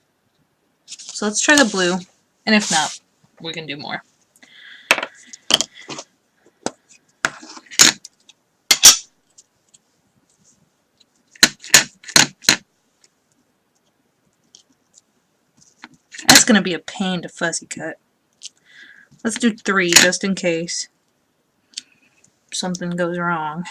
So let's try the blue, and if not, we can do more. That's going to be a pain to fussy cut. Let's do 3 just in case something goes wrong.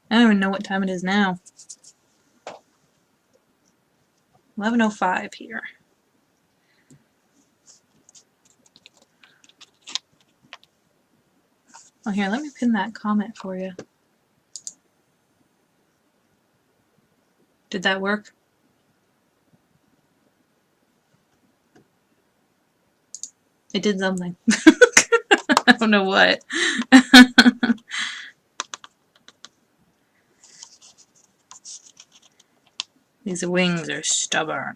I don't even know what time it is now. 11:05 here. Oh, here, let me pin that comment for you. Did that work? It did something. I don't know what. These wings are stubborn.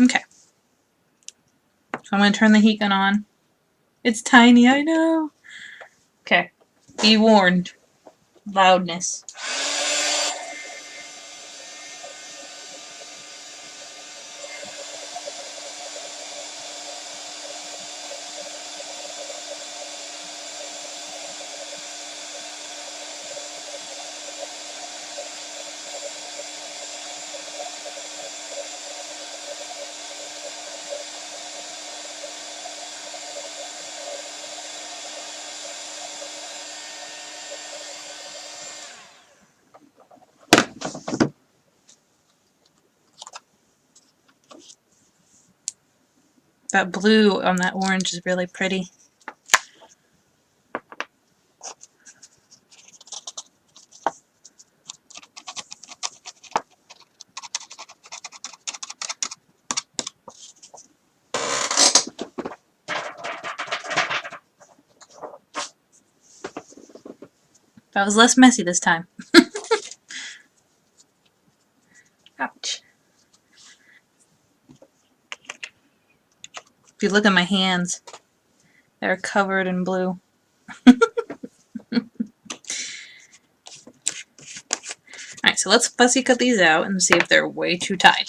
Okay. So I'm going to turn the heat gun on. It's tiny, I know. Okay. Be warned. Loudness. That blue on that orange is really pretty. That was less messy this time. Ouch. If you look at my hands, they're covered in blue. Alright, so let's fussy cut these out and see if they're way too tiny.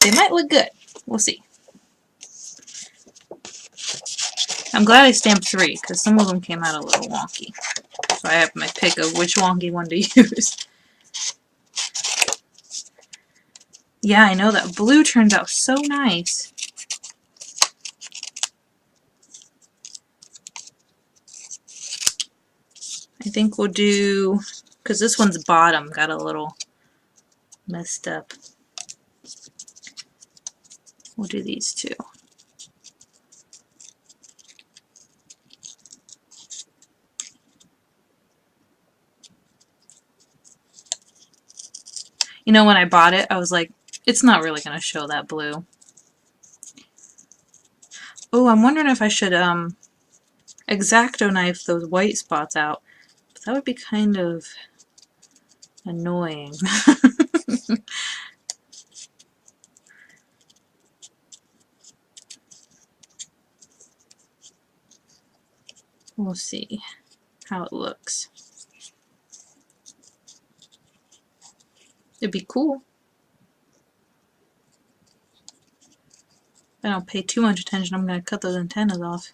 They might look good. We'll see. I'm glad I stamped 3, because some of them came out a little wonky. So I have my pick of which wonky one to use. Yeah, I know, that blue turns out so nice. I think we'll do, because this one's bottom got a little messed up. We'll do these 2. You know, when I bought it, I was like, it's not really going to show that blue. Oh, I'm wondering if I should X-Acto knife those white spots out. But that would be kind of annoying. We'll see how it looks. It'd be cool. If I don't pay too much attention, I'm going to cut those antennas off.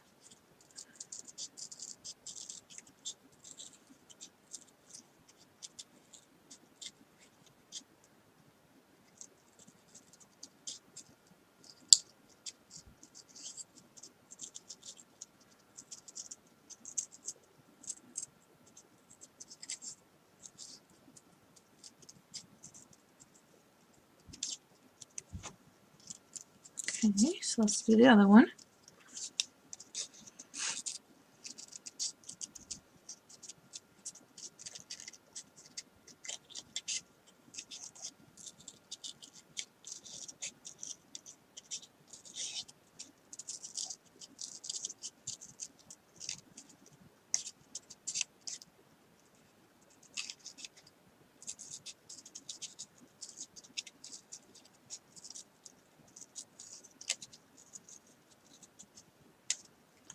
Okay, so let's do the other one.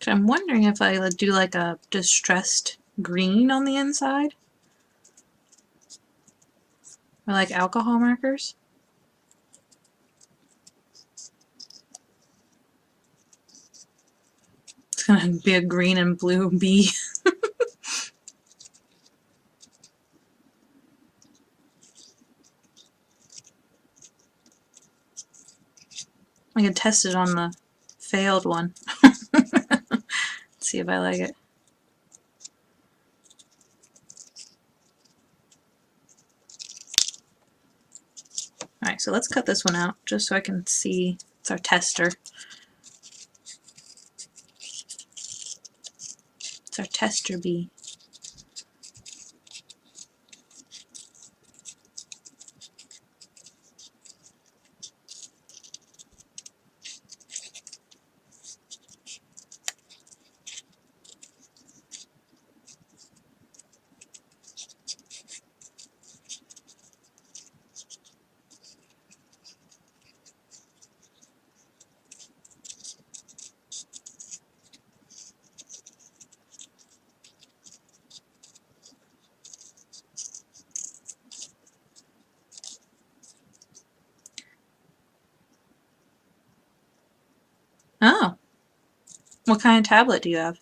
So I'm wondering if I would do like a distressed green on the inside. Or like alcohol markers. It's gonna be a green and blue bee. I can test it on the failed one. See if I like it. Alright, so let's cut this one out just so I can see. It's our tester. It's our tester bee. Oh. What kind of tablet do you have?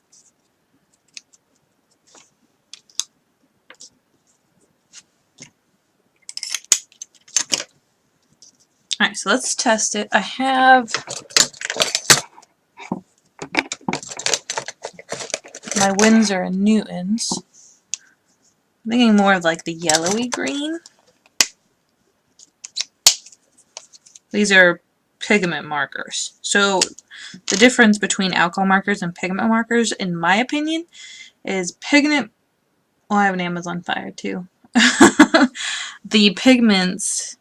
Alright, so let's test it. I have my Winsor & Newtons. I'm thinking more of like the yellowy green. These are pigment markers. So the difference between alcohol markers and pigment markers, in my opinion, is pigment. Well, I have an Amazon Fire too. The pigments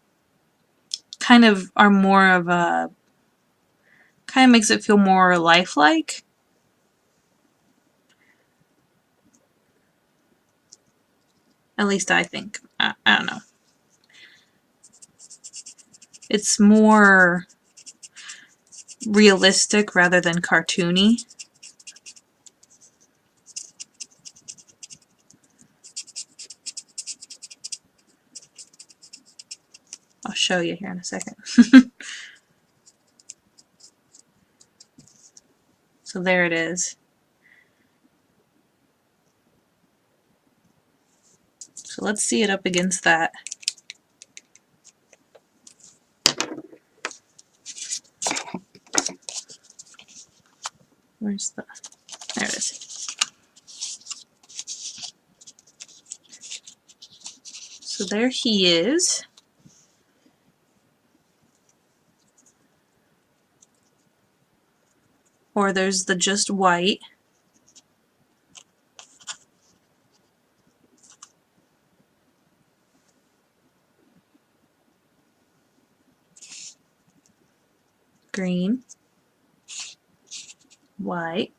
kind of are more of a, kind of makes it feel more lifelike. At least I think. I don't know. It's more realistic rather than cartoony. I'll show you here in a second. So there it is. So let's see it up against that. Where's the... There it is. So there he is. Or there's the just white. Green. White.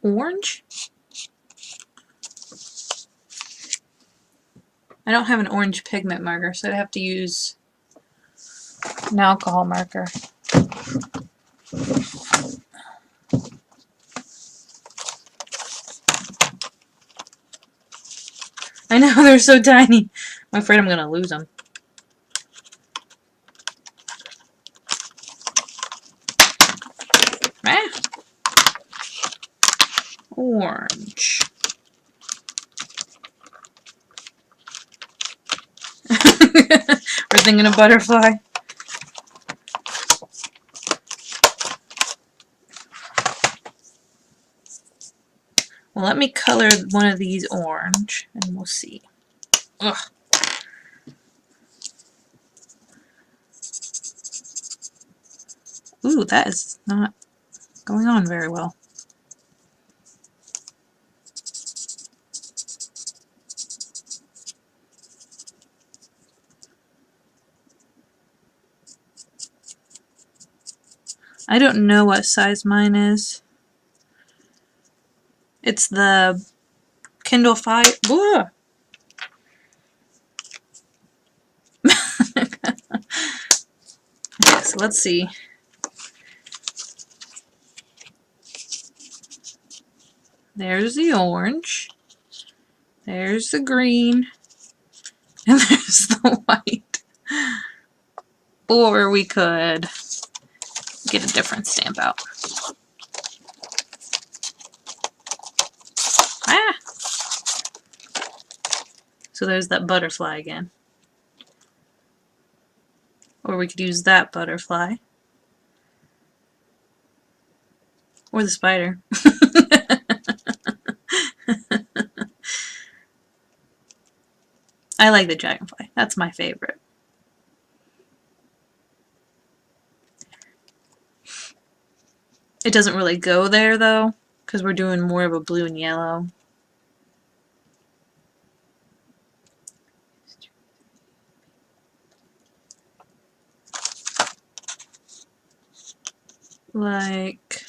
Orange. I don't have an orange pigment marker, so I'd have to use an alcohol marker. I know, they're so tiny. I'm afraid I'm going to lose them. Ah. Orange. We're thinking of butterfly. Well, Well, let me color one of these orange, and we'll see. Ugh. Ooh, that is not going on very well. I don't know what size mine is. It's the Kindle Fire. Okay, so let's see. There's the orange. There's the green. And there's the white. Or we could get a different stamp out. Ah! So there's that butterfly again. Or we could use that butterfly. Or the spider. I like the dragonfly. That's my favorite. It doesn't really go there though, because we're doing more of a blue and yellow. Like,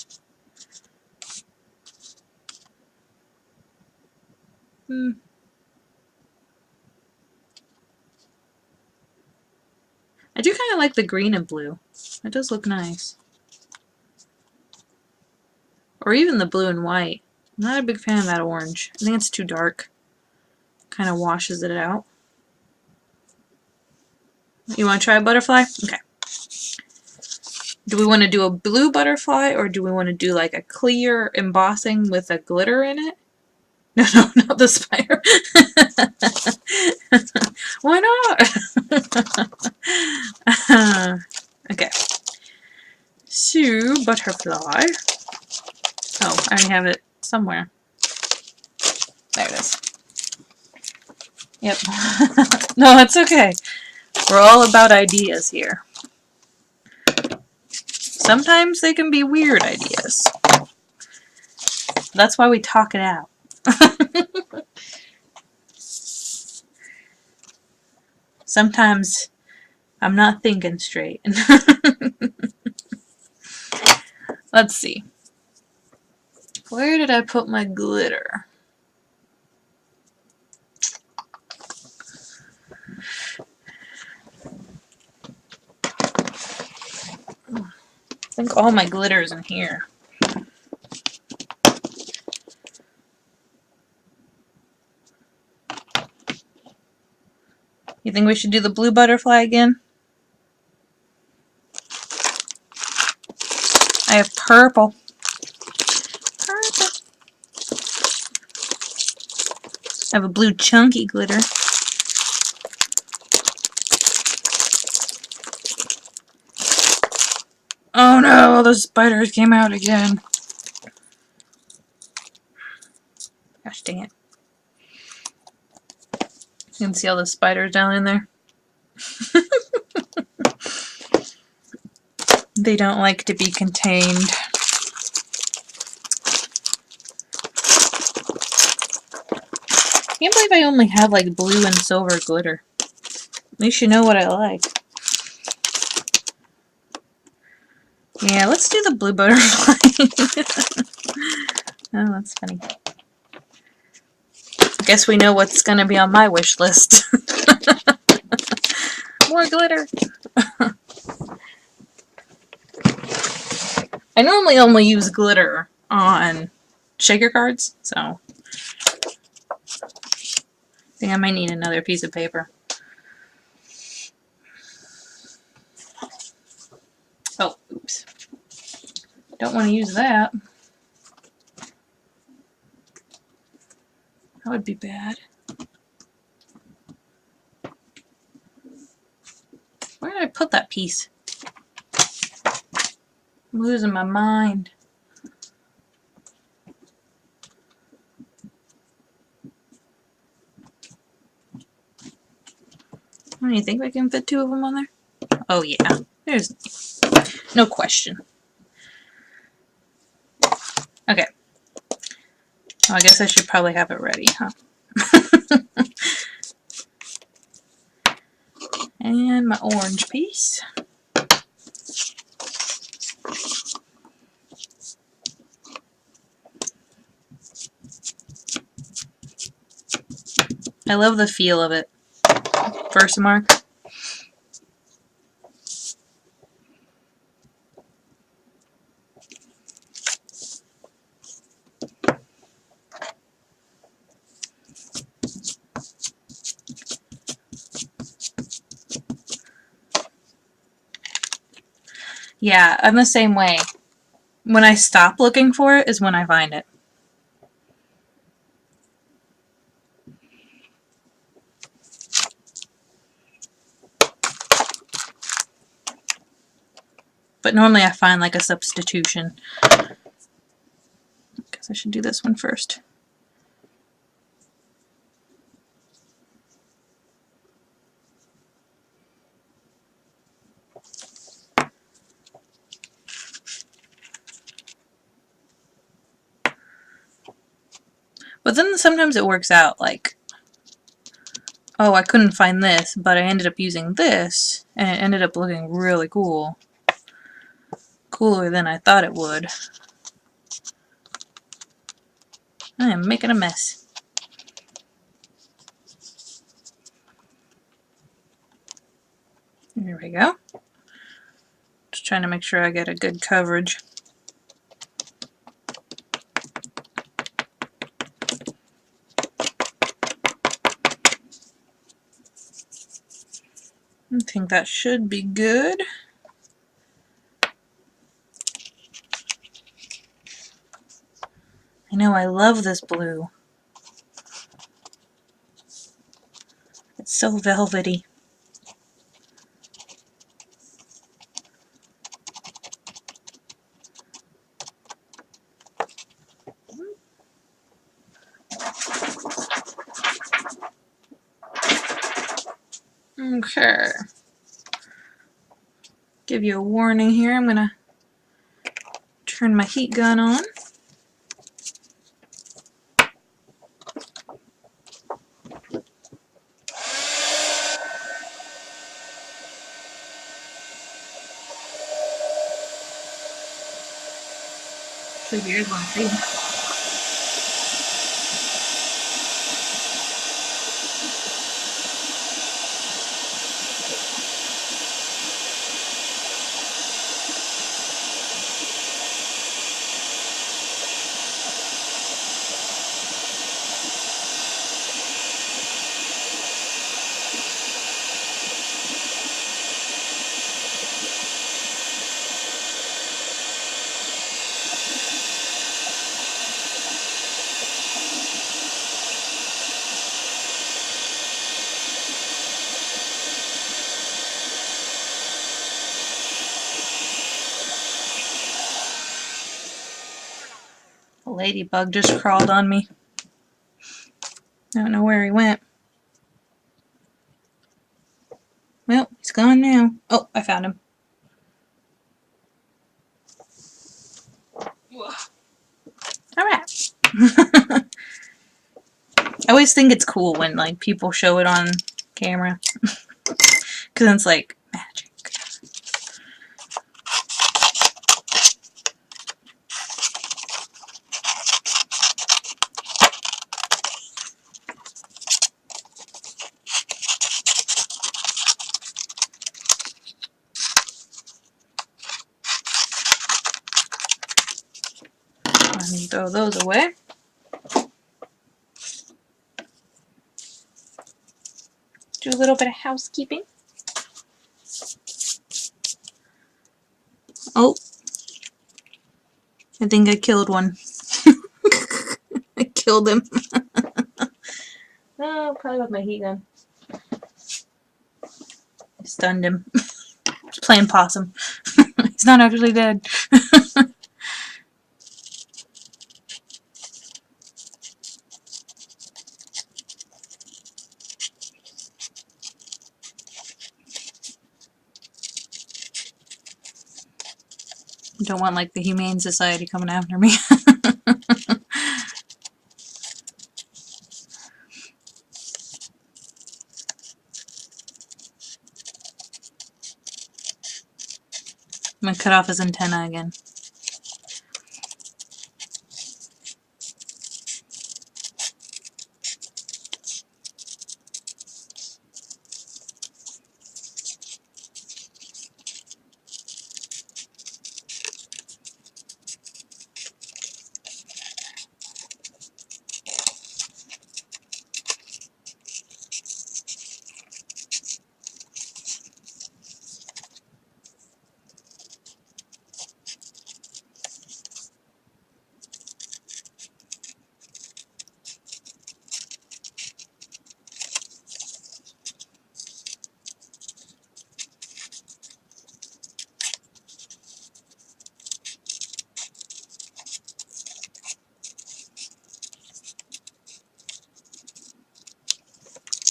I do kind of like the green and blue. It does look nice. Or even the blue and white. I'm not a big fan of that orange. I think it's too dark. Kind of washes it out. You want to try a butterfly? Okay. Do we want to do a blue butterfly or do we want to do like a clear embossing with a glitter in it? No, no, not the spider. Why not? Okay. So, butterfly. Oh, I already have it somewhere. There it is. Yep. No, it's okay. We're all about ideas here. Sometimes they can be weird ideas. That's why we talk it out. Sometimes I'm not thinking straight. Let's see. Where did I put my glitter? I think all my glitter is in here. You think we should do the blue butterfly again? I have purple. Purple. I have a blue chunky glitter. Oh no, the spiders came out again. Gosh dang it. You can see all the spiders down in there. They don't like to be contained. I can't believe I only have like blue and silver glitter. At least you know what I like. Yeah, let's do the blue butterfly. Oh, that's funny. I guess we know what's going to be on my wish list. More glitter. I normally only use glitter on shaker cards, so I think I might need another piece of paper. Oh, oops. Don't want to use that. That would be bad. Where did I put that piece? I'm losing my mind. Do you think we can fit 2 of them on there? Oh yeah, there's no question. Okay. Well, I guess I should probably have it ready, huh? And my orange piece. I love the feel of it. Versamark. Yeah, I'm the same way. When I stop looking for it is when I find it. But normally I find like a substitution. Guess I should do this one first. But then sometimes it works out, like, oh, I couldn't find this, but I ended up using this, and it ended up looking really cool. Cooler than I thought it would. I am making a mess. There we go. Just trying to make sure I get a good coverage. I think that should be good. I know, I love this blue. It's so velvety. Okay. Give you a warning here. I'm gonna turn my heat gun on. So here's one for you. A ladybug just crawled on me. I don't know where he went. Well, he's gone now. Oh, I found him. Alright. I always think it's cool when like people show it on camera. Because it's like magic. Let me throw those away. Do a little bit of housekeeping. Oh, I think I killed one. I killed him. Oh, probably with my heat gun. I stunned him. He's playing possum. He's not actually dead. Don't want like the Humane Society coming after me. I'm gonna cut off his antenna again.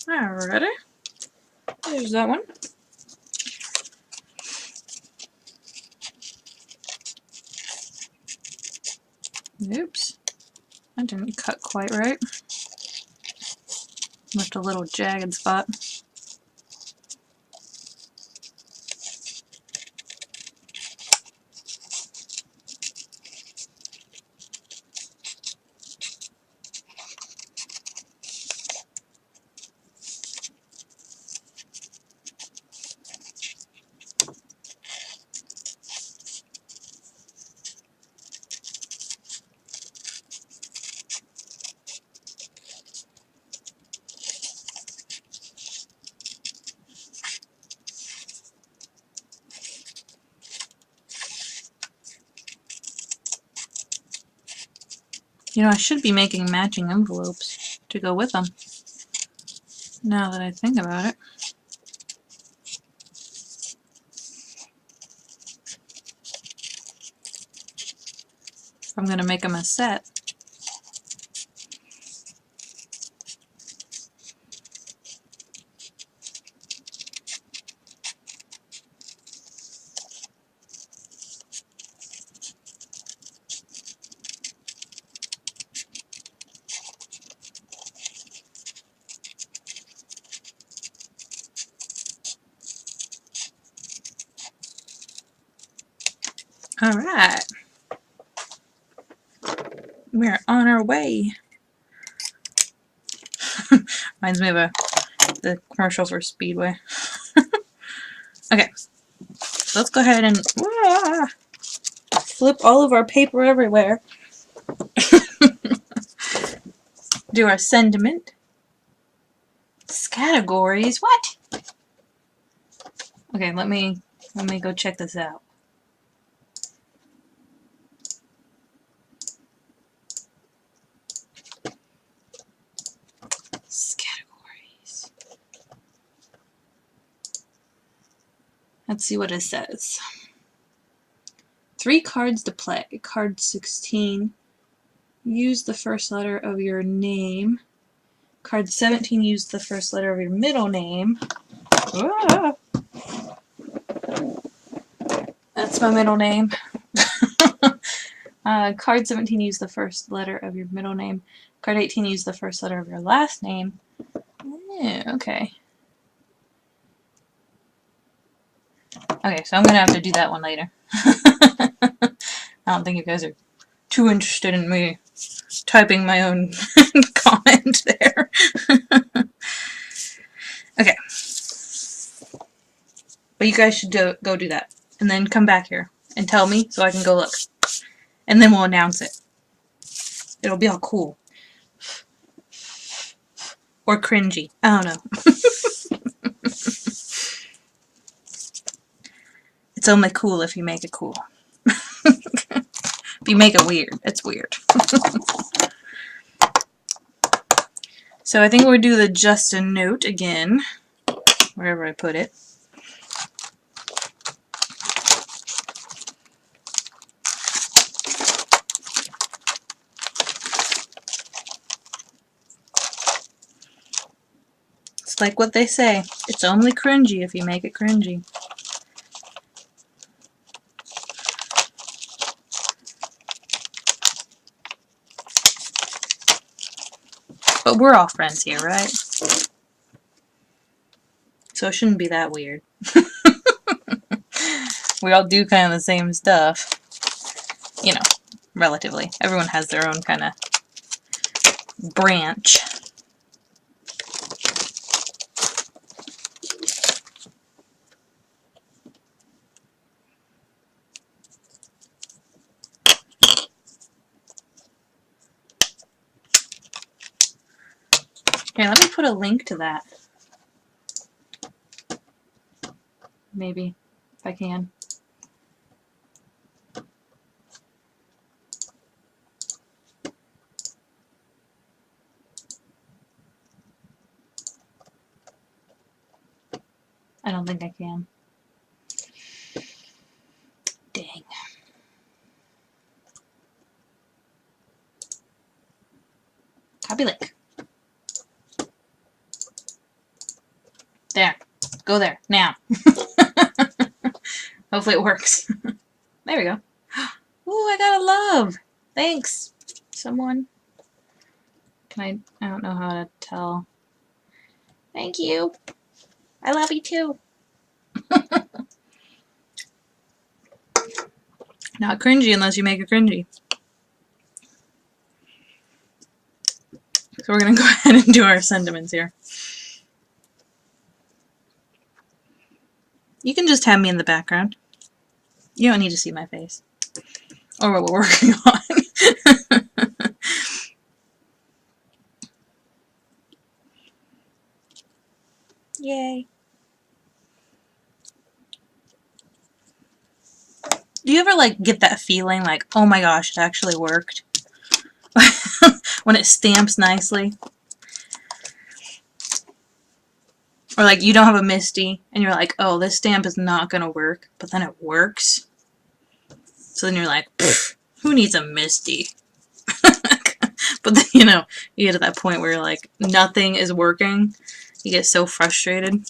Alrighty. There's that one. Oops. That didn't cut quite right. Left a little jagged spot. You know, I should be making matching envelopes to go with them, now that I think about it. If I'm gonna make them a set. Alright. We're on our way. Reminds me of the commercial for Speedway. Okay. So let's go ahead and flip all of our paper everywhere. Do our sentiment. Categories. What? Okay, let me go check this out. Categories. Let's see what it says. 3 cards to play. Card 16. Use the first letter of your name. Card 17. Use the first letter of your middle name. Ah! That's my middle name. Card 17, use the first letter of your middle name. Card 18, use the first letter of your last name. Yeah, okay. Okay, so I'm going to have to do that one later. I don't think you guys are too interested in me typing my own comment there. Okay. But you guys should go do that. And then come back here and tell me so I can go look. And then we'll announce it. It'll be all cool. Or cringy. I don't know. It's only cool if you make it cool. If you make it weird, it's weird. So I think we'll do the just a note again. Wherever I put it. It's like what they say. It's only cringy if you make it cringy. But we're all friends here, right? So it shouldn't be that weird. We all do kind of the same stuff. You know, relatively. Everyone has their own kind of branch. Here, let me put a link to that. Maybe, if I can. I don't think I can. Dang. Copy link. There. Go there. Now. Hopefully it works. There we go. Ooh, I got a love. Thanks, someone. I don't know how to tell. Thank you. I love you too. Not cringy unless you make it cringy. So we're going to go ahead and do our sentiments here. You can just have me in the background. You don't need to see my face. Or what we're working on. Yay. Do you ever, like, get that feeling like, oh my gosh, it actually worked? When it stamps nicely? Or, like, you don't have a Misty, and you're like, oh, this stamp is not gonna work, but then it works. So then you're like, who needs a Misty? But then, you know, you get to that point where, like, nothing is working. You get so frustrated.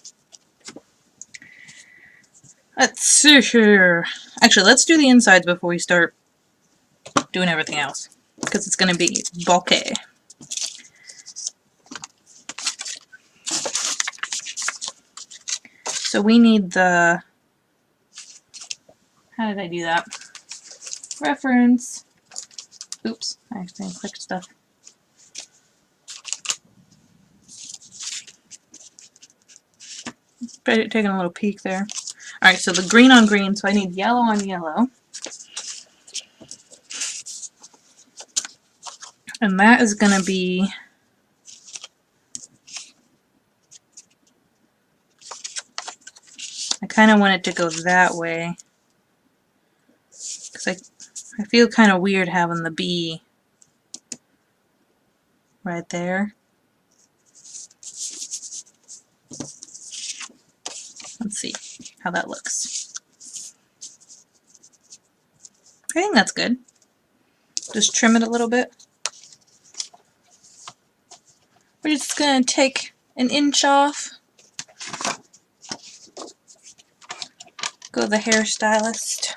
Let's see here. Actually, let's do the insides before we start doing everything else, because it's going to be bulky. So we need the... How did I do that? Reference. Oops, I accidentally clicked stuff. Taking a little peek there. Alright, so the green on green, so I need yellow on yellow. And that is going to be... I kind of want it to go that way. Because I feel kind of weird having the B right there. Let's see how that looks. I think that's good. Just trim it a little bit. We're just going to take an inch off. Go to the hairstylist.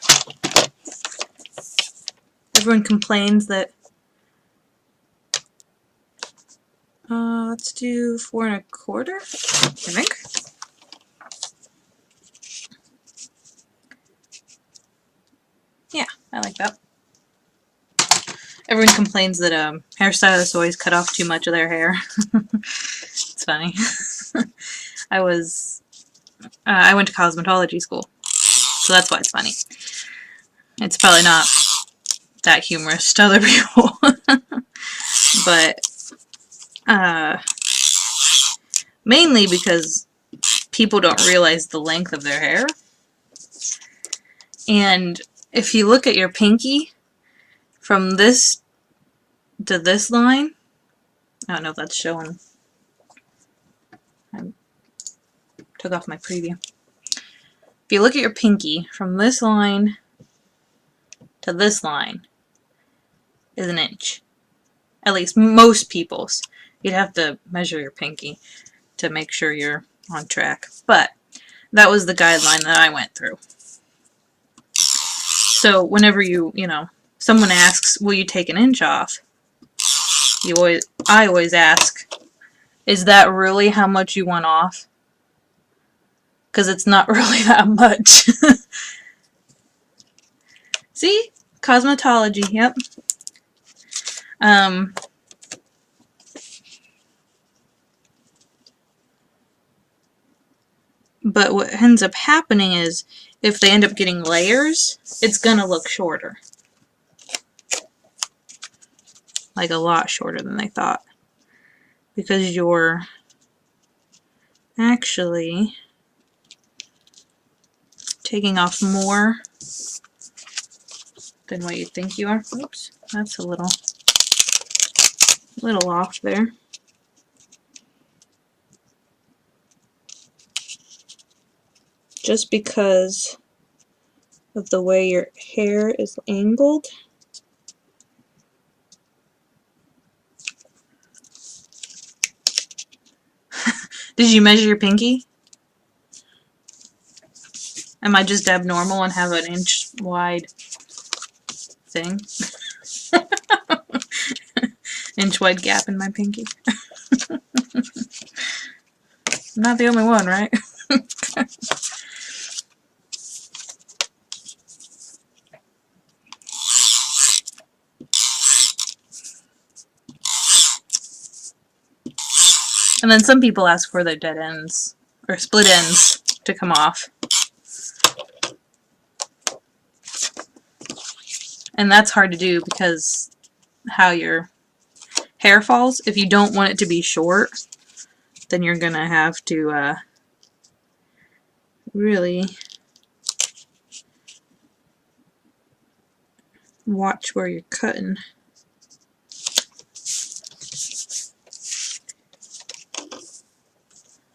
Everyone complains that let's do 4 1/4, I think. Yeah, I like that. Everyone complains that hairstylists always cut off too much of their hair. It's funny. I went to cosmetology school, so that's why it's funny. It's probably not that humorous to other people. But mainly because people don't realize the length of their hair. And if you look at your pinky from this to this line, I don't know if that's showing. I took off my preview. If you look at your pinky from this line to this line is an inch. At least most people's. You'd have to measure your pinky to make sure you're on track. But that was the guideline that I went through. So whenever you know, someone asks, will you take an inch off? I always ask, Is that really how much you want off? Because it's not really that much. See? Cosmetology, yep. But what ends up happening is, if they end up getting layers, it's gonna look shorter. Like a lot shorter than they thought. Because you're actually taking off more than what you think you are. Oops, that's a little off there. Just because of the way your hair is angled. Did you measure your pinky? Am I just abnormal and have an inch wide thing? Inch wide gap in my pinky. I'm not the only one, right? And then some people ask for their dead ends or split ends to come off. And that's hard to do because how your hair falls. If you don't want it to be short, then you're gonna have to really watch where you're cutting.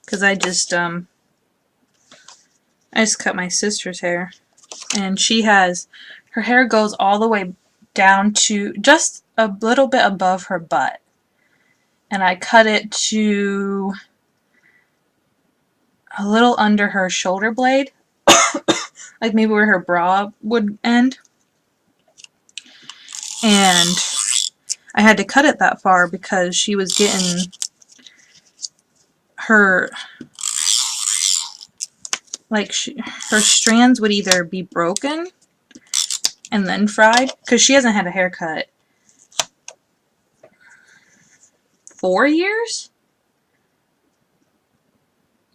Because I just cut my sister's hair, and she has, her hair goes all the way down to just a little bit above her butt, and I cut it to a little under her shoulder blade, like maybe where her bra would end, and I had to cut it that far because she was getting her, like, her strands would either be broken and then fried, because she hasn't had a haircut 4 years?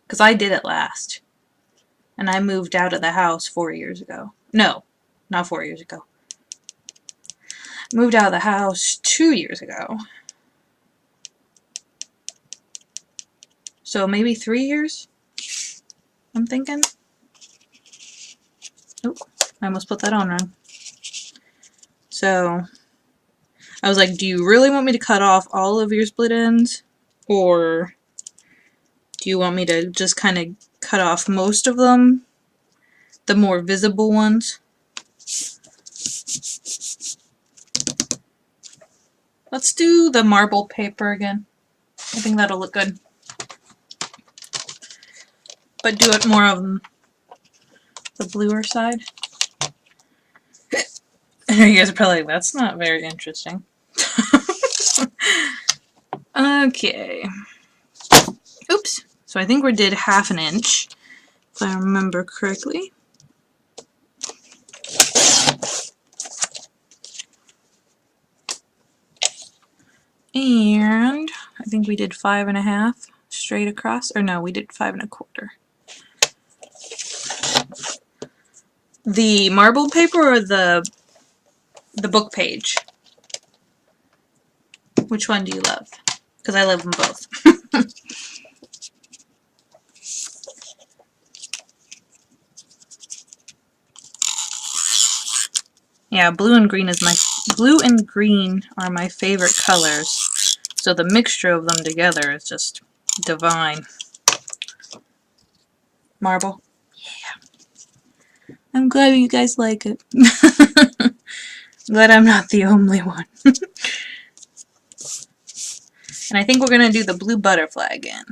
Because I did it last. And I moved out of the house 4 years ago. No, not 4 years ago. Moved out of the house 2 years ago. So maybe 3 years? I'm thinking. Oop, I almost put that on wrong. So I was like, do you really want me to cut off all of your split ends? Or do you want me to just kind of cut off most of them? The more visible ones? Let's do the marble paper again. I think that'll look good. But do it more on the bluer side. You guys are probably like, that's not very interesting. Okay. Oops. So I think we did 1/2 inch, if I remember correctly. And I think we did 5 1/2 straight across. Or no, we did 5 1/4. The marbled paper or the book page? Which one do you love? Because I love them both. Yeah, blue and green are my favorite colors. So the mixture of them together is just divine. Marble. Yeah. I'm glad you guys like it. Glad I'm not the only one. And I think we're going to do the blue butterfly again.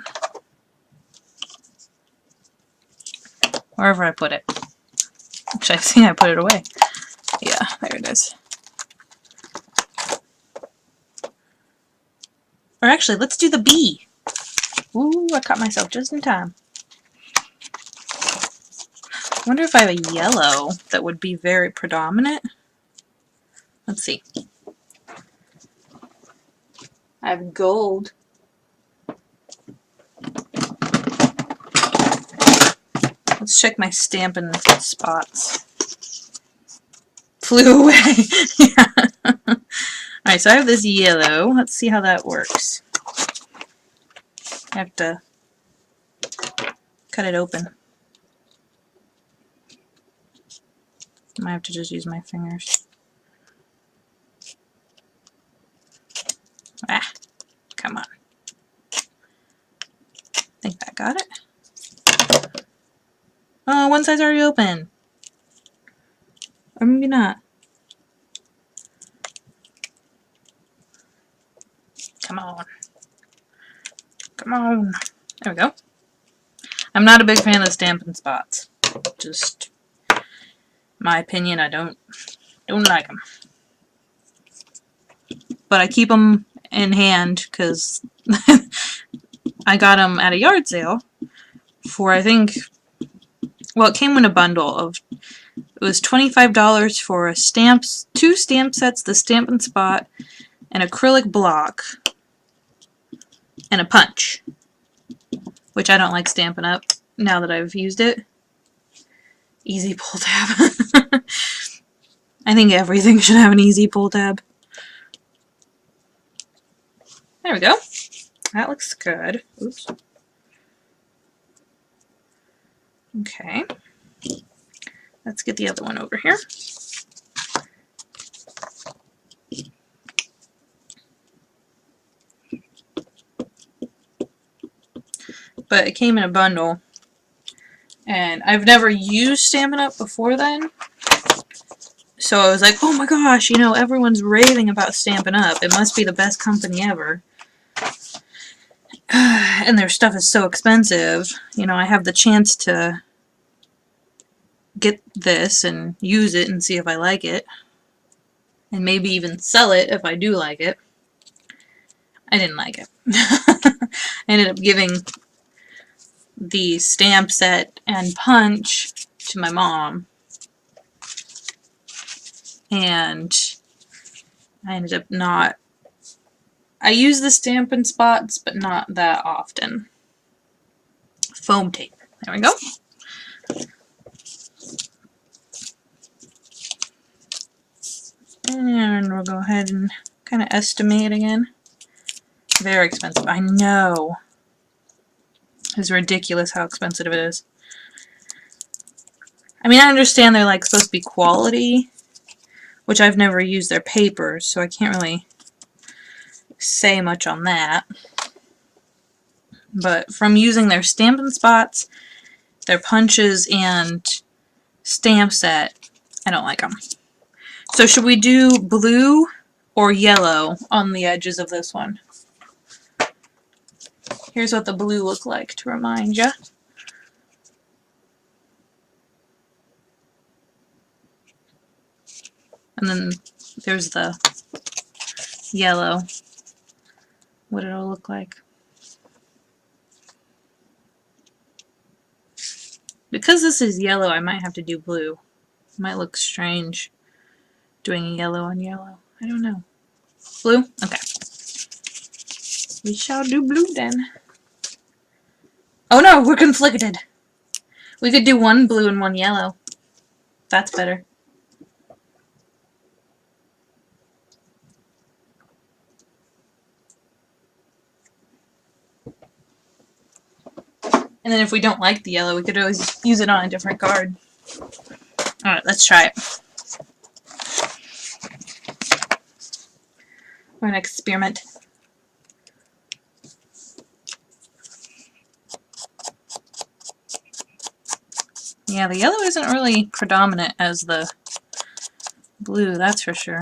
Wherever I put it. Actually, I think I put it away. Yeah, there it is. Or actually, let's do the bee. Ooh, I caught myself just in time. I wonder if I have a yellow that would be very predominant. Let's see. I have gold. Let's check my Stampin' Spots. Flew away. Yeah. Alright, so I have this yellow. Let's see how that works. I have to cut it open. I might have to just use my fingers. Ah, come on. I think that got it. Oh, one side's already open. Or maybe not. Come on. Come on. There we go. I'm not a big fan of Stampin' Spots. Just my opinion, I don't like them. But I keep them in hand because I got them at a yard sale for, I think, well, it came in a bundle of, it was $25 for a stamps, 2 stamp sets, the Stampin' Spot, an acrylic block, and a punch, which I don't like Stampin' Up now that I've used it. Easy pull tab. I think everything should have an easy pull tab. There we go. That looks good. Oops. Okay. Let's get the other one over here. But it came in a bundle, and I've never used Stampin' Up before then, so I was like, oh my gosh, you know, everyone's raving about Stampin' Up. It must be the best company ever. And their stuff is so expensive. You know, I have the chance to get this and use it and see if I like it, and maybe even sell it if I do like it. I didn't like it. I ended up giving the stamp set and punch to my mom, and I ended up not, I use the Stampin' Spots, but not that often. Foam tape. There we go. And we'll go ahead and kind of estimate again. Very expensive. I know. It's ridiculous how expensive it is. I mean, I understand they're like supposed to be quality, which I've never used their papers, so I can't really say much on that. But from using their Stampin' Spots, their punches, and stamp set, I don't like them. So should we do blue or yellow on the edges of this one? Here's what the blue looked like to remind you. And then there's the yellow, what it'll look like. Because this is yellow, I might have to do blue. It might look strange doing yellow on yellow. I don't know. Blue? Okay. We shall do blue then. Oh no, we're conflicted. We could do one blue and one yellow. That's better. And then if we don't like the yellow, we could always use it on a different card. Alright, let's try it. We're gonna experiment. Yeah, the yellow isn't really predominant as the blue, that's for sure.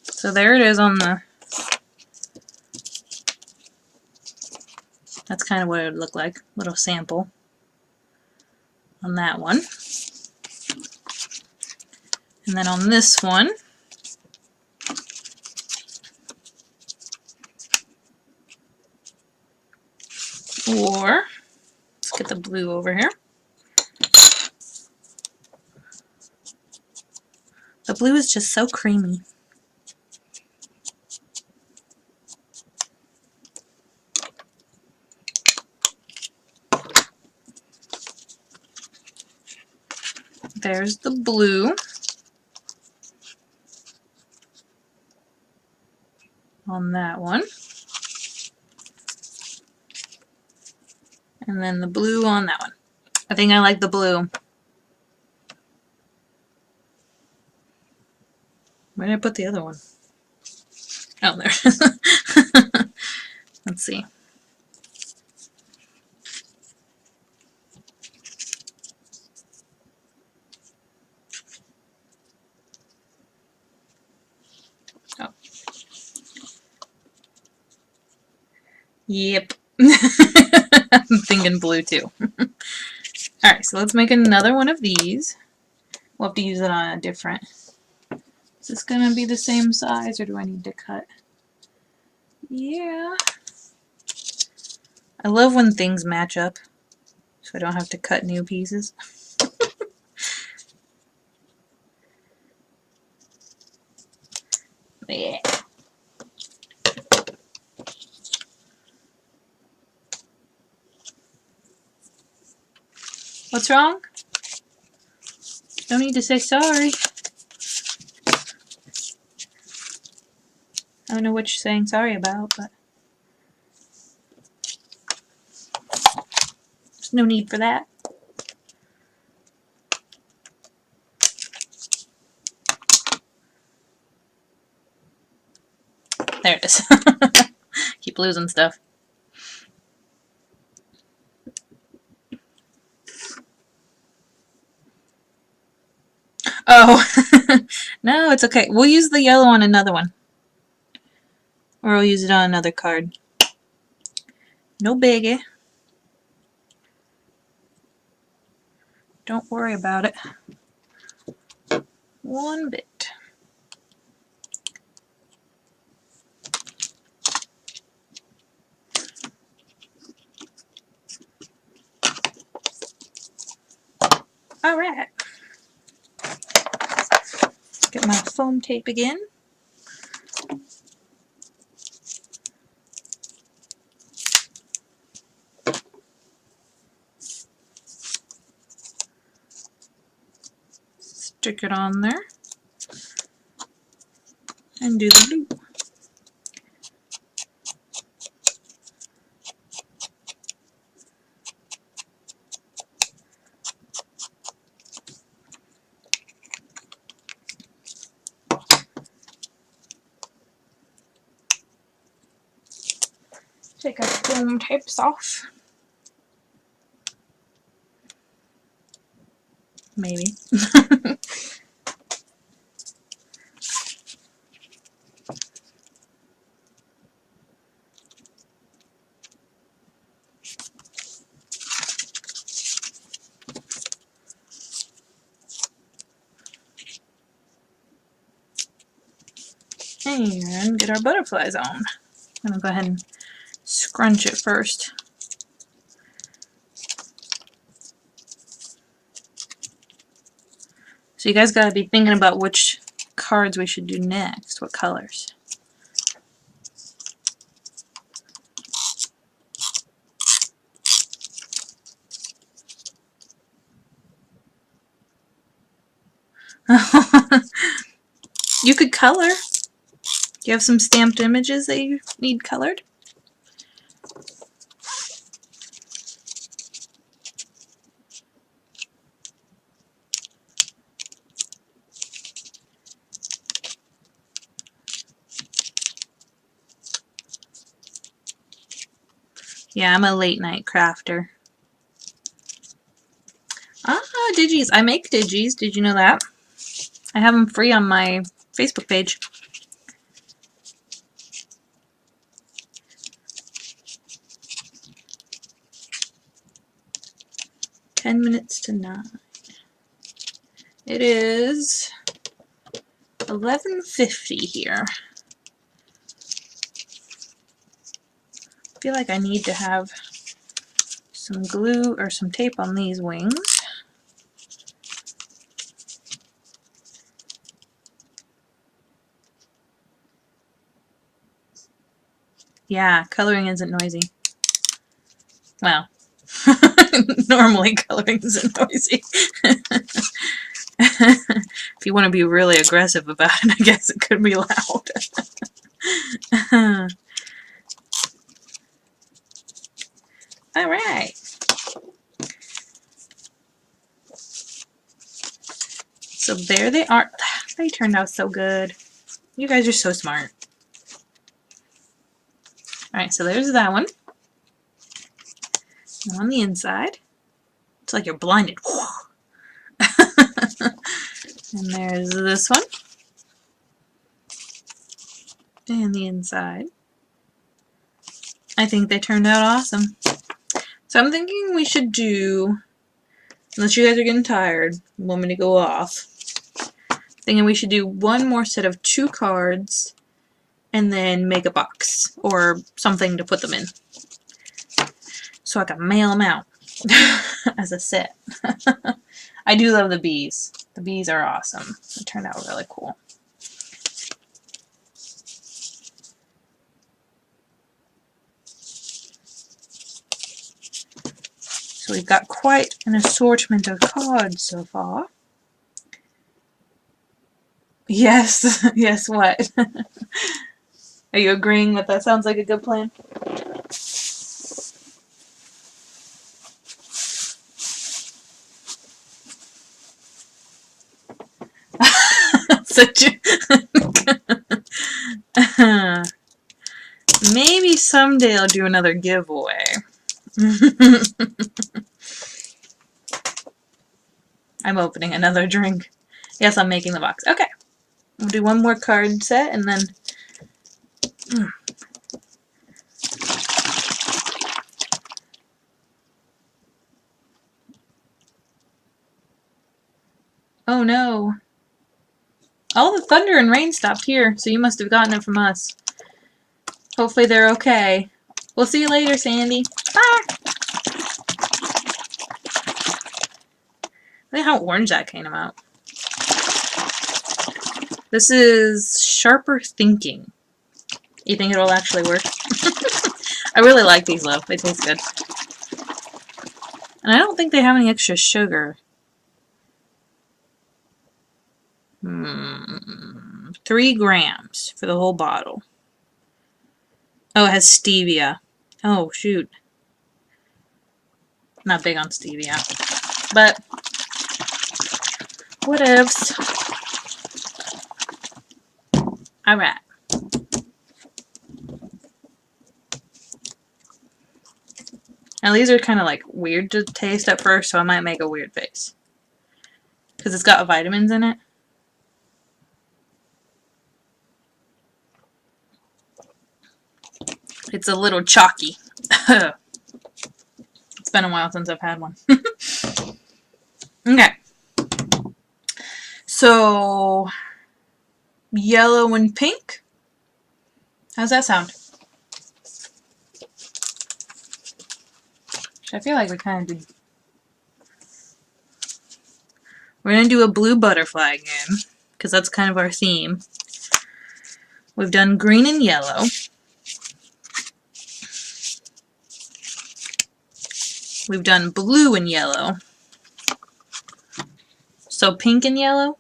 So there it is on the, that's kind of what it would look like, little sample on that one. And then on this one, or let's get the blue over here. The blue is just so creamy. There's the blue on that one. And then the blue on that one. I think I like the blue. Where did I put the other one? Oh, there. Let's see. Oh. Yep. I'm thinking blue too. Alright, so let's make another one of these. We'll have to use it on a different. Is this going to be the same size or do I need to cut? Yeah. I love when things match up so I don't have to cut new pieces. Yeah. What's wrong? Don't need to say sorry. I don't know what you're saying sorry about, but there's no need for that. There it is. Keep losing stuff. Oh. No, it's okay. We'll use the yellow on another one. Or I'll use it on another card. No biggie. Don't worry about it. One bit. Alright. Get my foam tape again. Stick it on there. And do the blue. Take our foam tapes off. Maybe. And get our butterflies on. I'm going to go ahead and scrunch it first. So you guys got to be thinking about which cards we should do next, what colors. You could color. Do you have some stamped images that you need colored? Yeah, I'm a late night crafter. Ah, digis. I make digis. Did you know that? I have them free on my Facebook page. "10 minutes to 9. It is 11:50 here. I feel like I need to have some glue or some tape on these wings. Yeah, coloring isn't noisy. Well, normally coloring isn't noisy. If you want to be really aggressive about it, I guess it could be loud. Alright. So there they are. They turned out so good. You guys are so smart. Alright, so there's that one. And on the inside, it's like you're blinded. And there's this one. And the inside. I think they turned out awesome. So I'm thinking we should do, unless you guys are getting tired, want me to go off, thinking we should do one more set of 2 cards and then make a box or something to put them in. So I can mail them out as a set. I do love the bees. The bees are awesome. They turned out really cool. So we've got quite an assortment of cards so far. Yes, yes, what? Are you agreeing that that sounds like a good plan? Maybe someday I'll do another giveaway. I'm opening another drink. Yes, I'm making the box. Okay. We'll do one more card set and then... Oh no. All the thunder and rain stopped here, so you must have gotten it from us. Hopefully they're okay. We'll see you later, Sandy. Bye! Look at how orange that came out. This is Sharper Thinking. You think it'll actually work? I really like these, though. They taste good. And I don't think they have any extra sugar. 3 grams for the whole bottle. Oh, it has stevia. Oh, shoot. Not big on stevia. But, whatevs. Alright. Now these are kind of like weird to taste at first, so I might make a weird face. Because it's got vitamins in it. It's a little chalky. It's been a while since I've had one. Okay. So, yellow and pink. How's that sound? I feel like we kind of did. We're going to do a blue butterfly again, because that's kind of our theme. We've done green and yellow. We've done blue and yellow. So pink and yellow.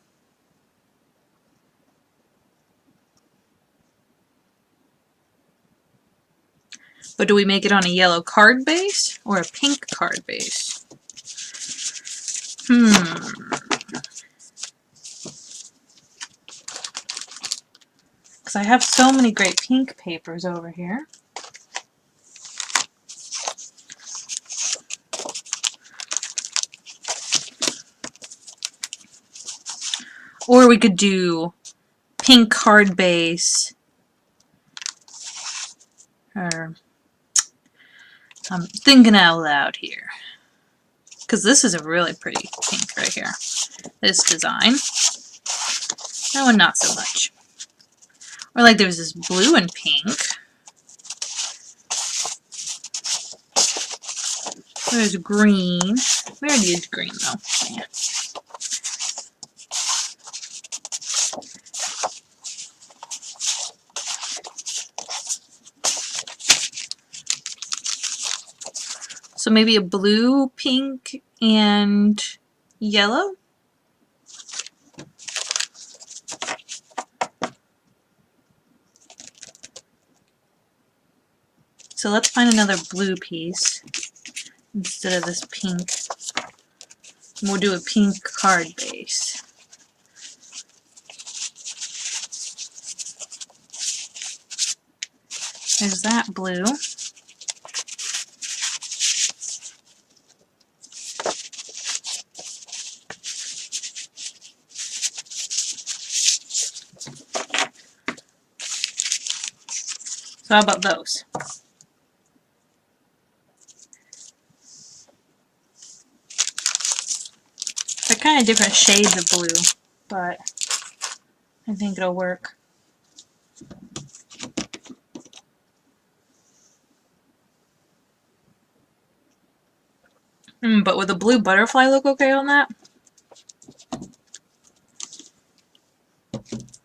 But do we make it on a yellow card base or a pink card base? Because I have so many great pink papers over here. Or we could do pink card base. Or I'm thinking out loud here. Because this is a really pretty pink right here. This design. That one not so much. Or like there's this blue and pink. There's green. We already did green though. Yeah. So maybe a blue, pink, and yellow? So let's find another blue piece instead of this pink. And we'll do a pink card base. There's that blue. So how about those? They're kind of different shades of blue, but I think it'll work. But would the blue butterfly look okay on that?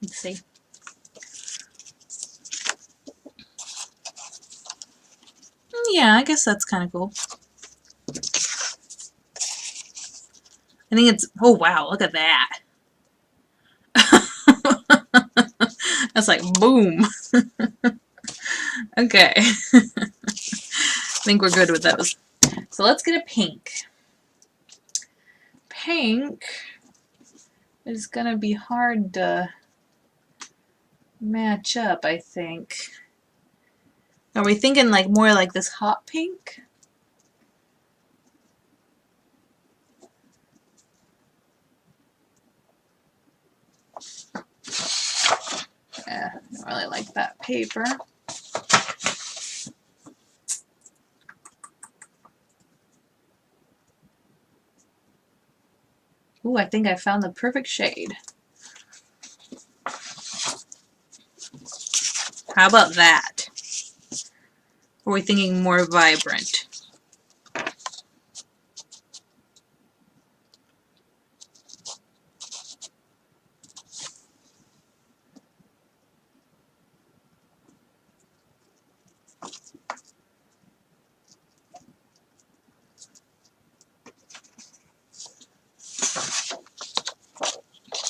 Let's see. Yeah, I guess that's kind of cool. I think it's... Oh, wow, look at that. That's like, boom. Okay. I think we're good with those. So let's get a pink. Pink is going to be hard to match up, I think. Are we thinking like more like this hot pink? Yeah, I don't really like that paper. Ooh, I think I found the perfect shade. How about that? Or are we thinking more vibrant?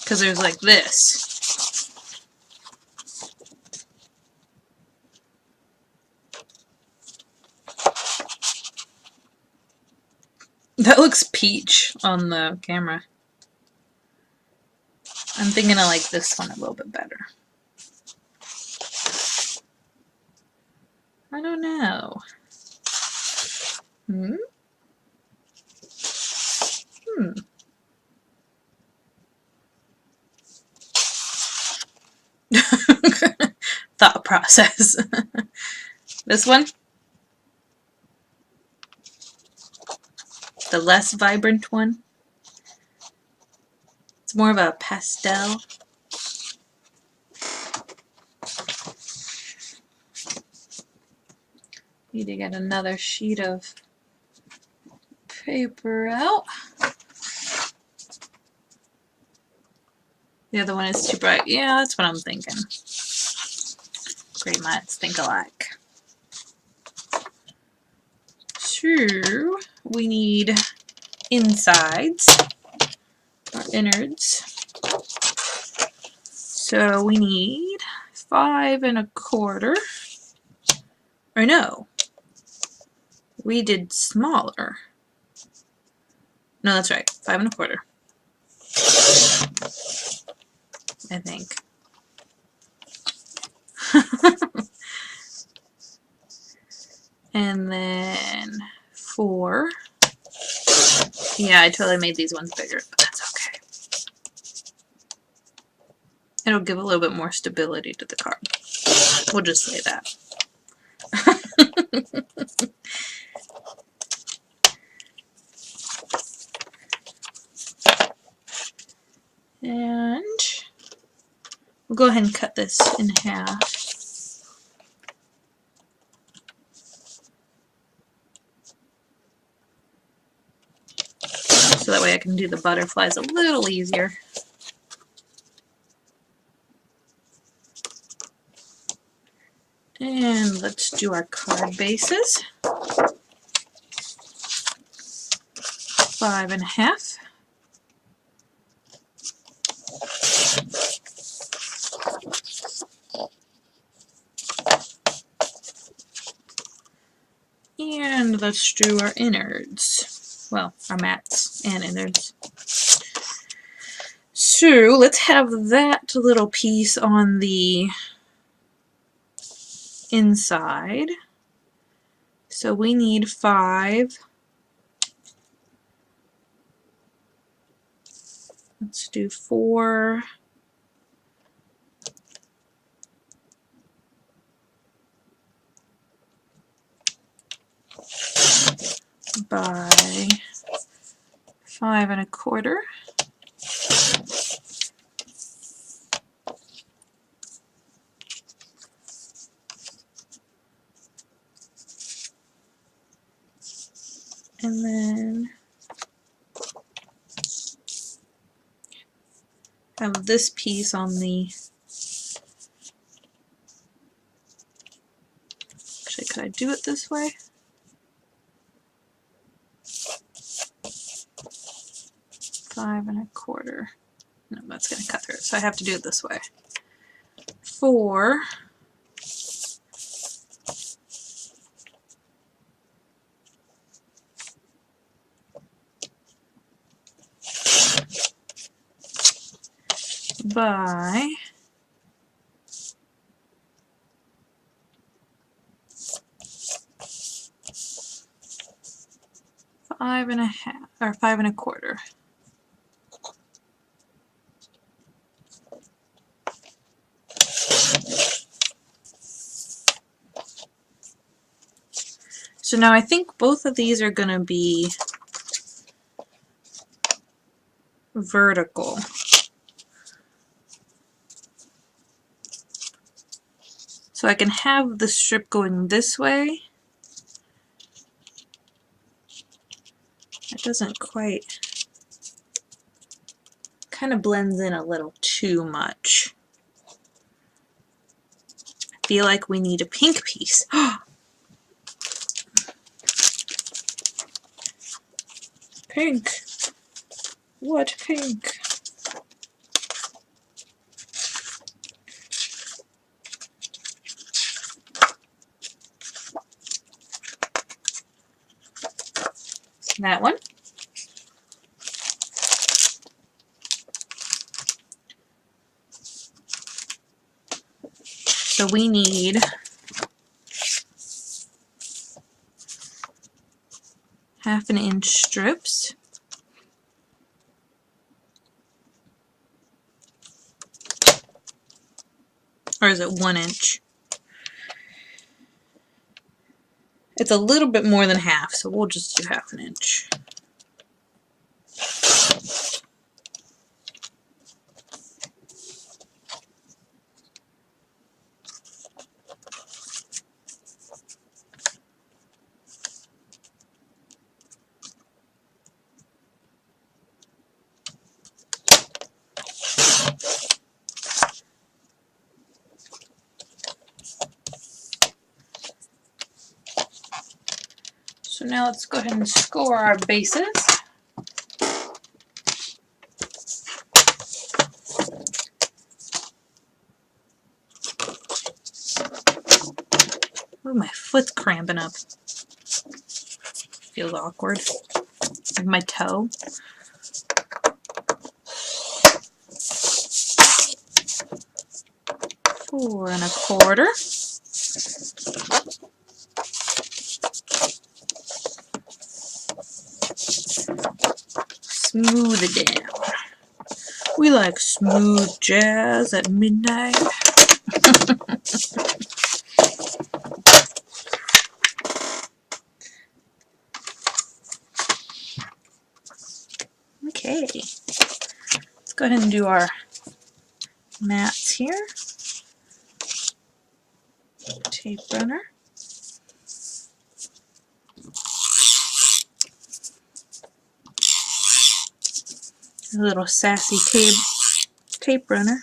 Because there's like this. That looks peach on the camera. I'm thinking I like this one a little bit better. I don't know. Hmm? Thought process. This one? The less vibrant one? It's more of a pastel. Need to get another sheet of paper out. The other one is too bright. Yeah, that's what I'm thinking. Great minds think alike. So, we need insides, or innards. So we need 5 1/4. Or no, we did smaller. No, that's right, 5 1/4. I think. And then 4. Yeah, I totally made these ones bigger, but that's okay. It'll give a little bit more stability to the card. We'll just say that. And We'll go ahead and cut this in half. So that way I can do the butterflies a little easier. And let's do our card bases. 5.5. And let's do our innards. Well, our mats and innards. So let's have that little piece on the inside. So we need 5. Let's do 4. By 5.25. And then have this piece on the, actually, could I do it this way? Five and a quarter. No, that's going to cut through it, so I have to do it this way. 4. By 5.5 or 5.25. So now I think both of these are going to be vertical. So I can have the strip going this way. It doesn't quite, kind of blends in a little too much. I feel like we need a pink piece. Pink. What pink? That one. So we need ½ inch strips. Or is it 1 inch? It's a little bit more than half, so we'll just do ½ inch. So now let's go ahead and score our bases. Oh, my foot's cramping up. Feels awkward. Like my toe. Four and a quarter. Smooth it down. We like smooth jazz at midnight. Okay. Let's go ahead and do our mats here. Tape runner. A little sassy tape runner.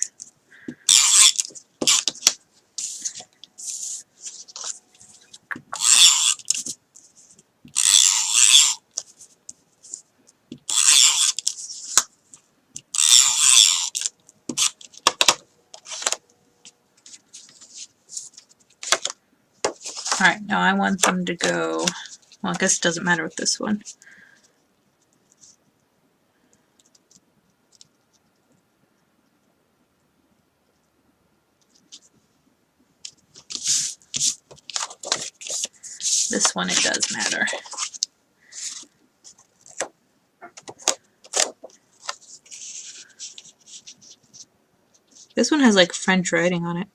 Alright, now I want them to go, well, I guess it doesn't matter with this one. This one, it does matter. This one has like French writing on it.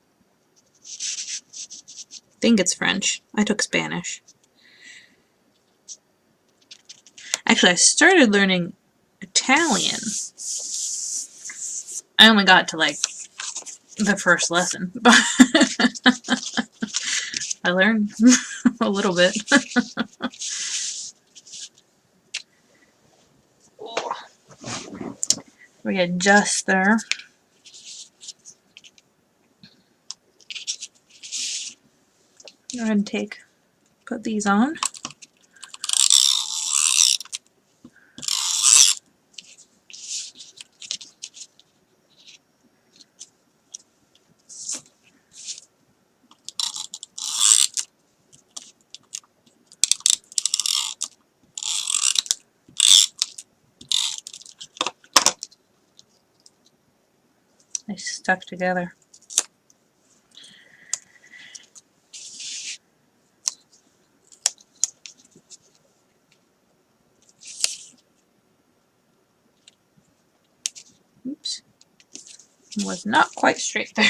I think it's French. I took Spanish. Actually, I started learning Italian. I only got to like the first lesson, but I learned a little bit. We adjust there. Go ahead and put these on. They stuck together. Oops. Was not quite straight there.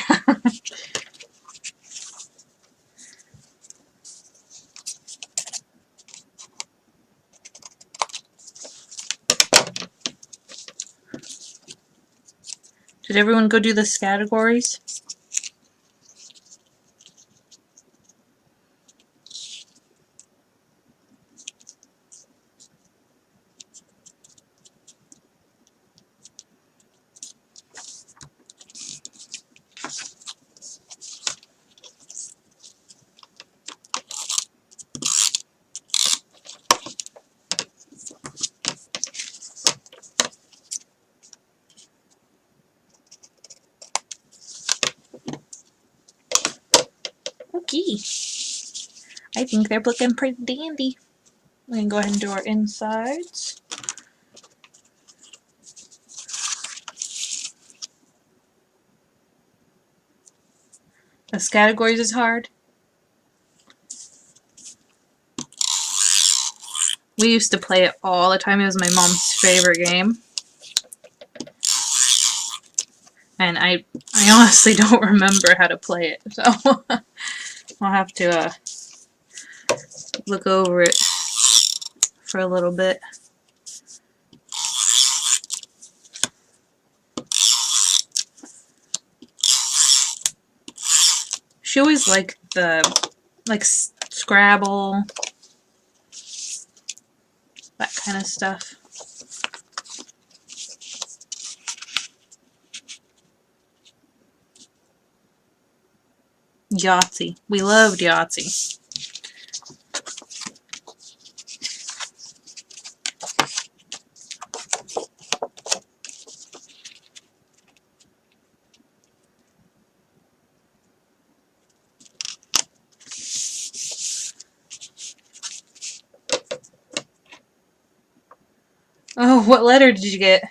Did everyone go do the categories? Okay. I think they're looking pretty dandy. We can go ahead and do our insides. The categories is hard. We used to play it all the time. It was my mom's favorite game. And I honestly don't remember how to play it, so I'll have to look over it for a little bit. She always liked the Scrabble, that kind of stuff. Yahtzee. We loved Yahtzee. Oh, what letter did you get?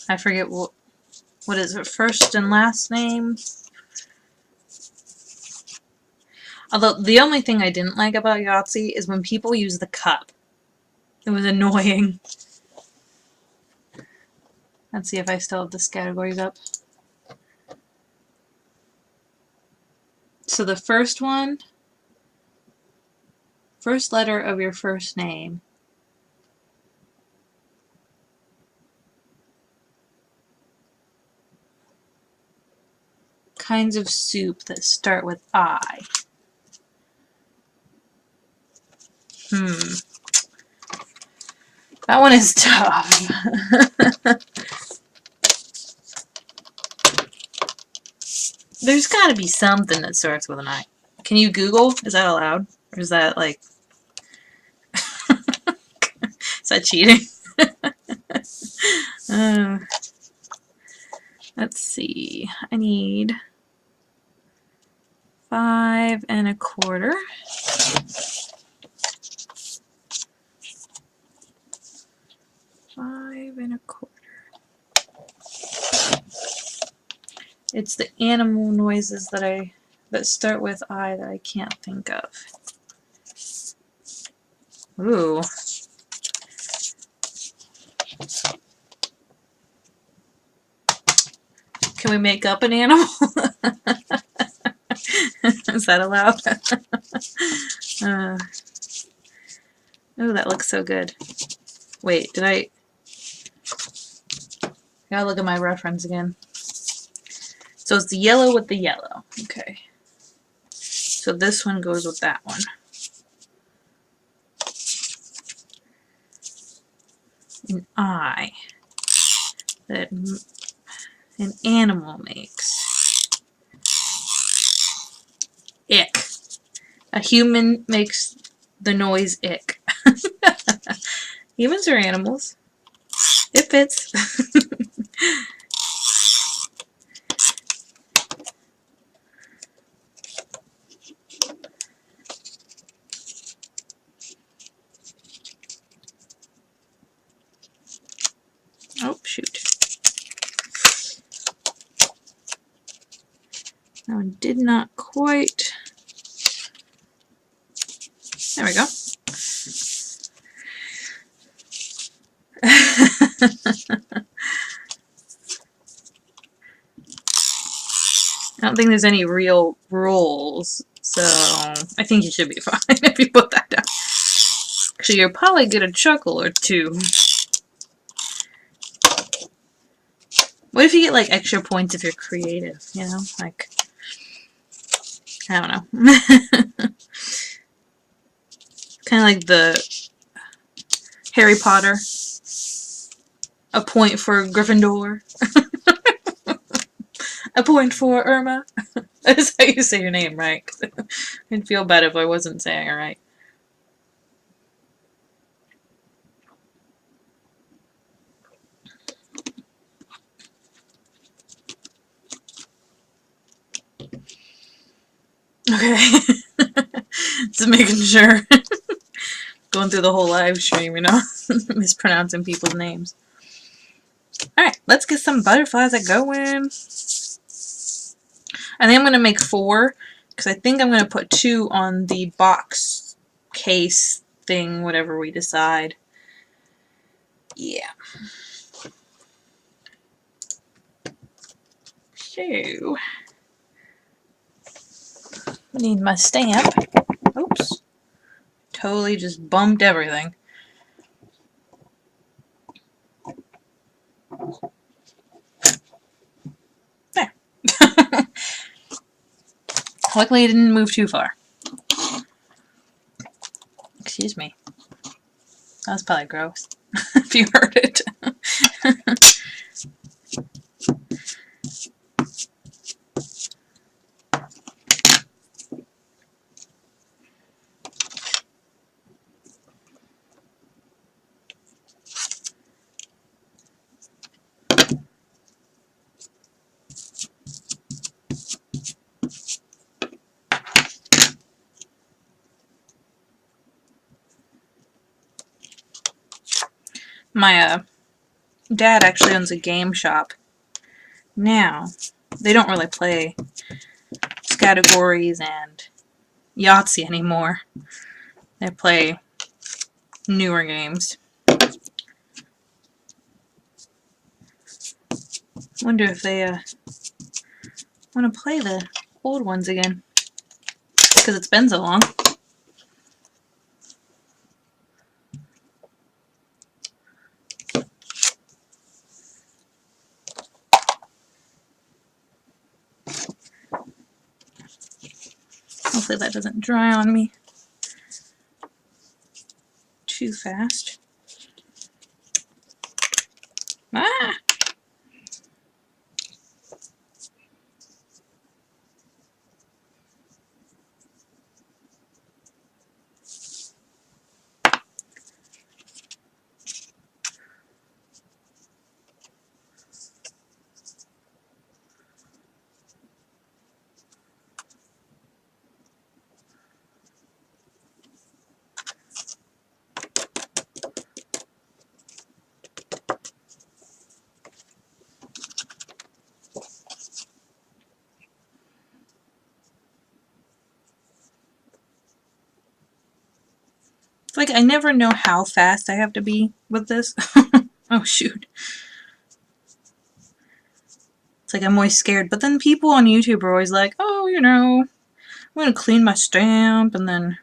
I forget what is it, first and last name? Although, the only thing I didn't like about Yahtzee is when people use the cup. It was annoying. Let's see if I still have this categories up. So the first one, first letter of your first name. kinds of soup that start with I. That one is tough. There's gotta be something that starts with an I. Can you Google? Is that allowed? Or is that like... is that cheating? Let's see. I need 5 1/4. 5 1/4. It's the animal noises that start with I that I can't think of. Ooh. Can we make up an animal? Is that allowed? Oh, that looks so good. Wait, did I gotta look at my reference again. So it's the yellow with the yellow. Okay. So this one goes with that one. An I that an animal makes. Ick. A human makes the noise ick. Humans are animals. It fits. Oh, shoot. That one did not quite. There we go. I don't think there's any real rules, so I think you should be fine if you put that down. Actually, you'll probably get a chuckle or two. What if you get like extra points if you're creative, you know? Like, I don't know. Kind of like the Harry Potter. A point for Gryffindor. A point for Irma. That's how you say your name, right? I'd feel bad if I wasn't saying it right. Okay. Just making sure. Going through the whole live stream, you know? Mispronouncing people's names. Alright, let's get some butterflies a going. I think I'm going to make 4, because I think I'm going to put 2 on the box case thing, whatever we decide. Yeah. So, need my stamp. Oops. Totally just bumped everything. There. Luckily it didn't move too far. Excuse me. That was probably gross. If you heard it. My dad actually owns a game shop. Now, they don't really play categories and Yahtzee anymore. They play newer games. Wonder if they want to play the old ones again. Because it's been so long. Hopefully that doesn't dry on me too fast. Ah! It's like I never know how fast I have to be with this. Oh shoot. It's like I'm always scared. But then people on YouTube are always like, oh, you know, I'm gonna clean my stamp and then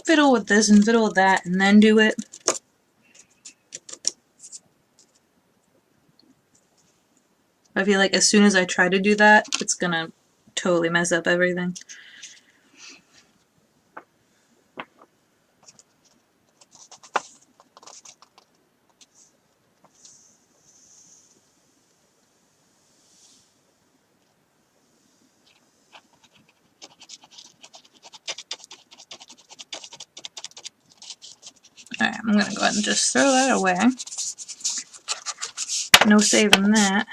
fiddle with this and fiddle with that and then do it. I feel like as soon as I try to do that, it's gonna totally mess up everything. Alright, I'm gonna go ahead and just throw that away. No saving that.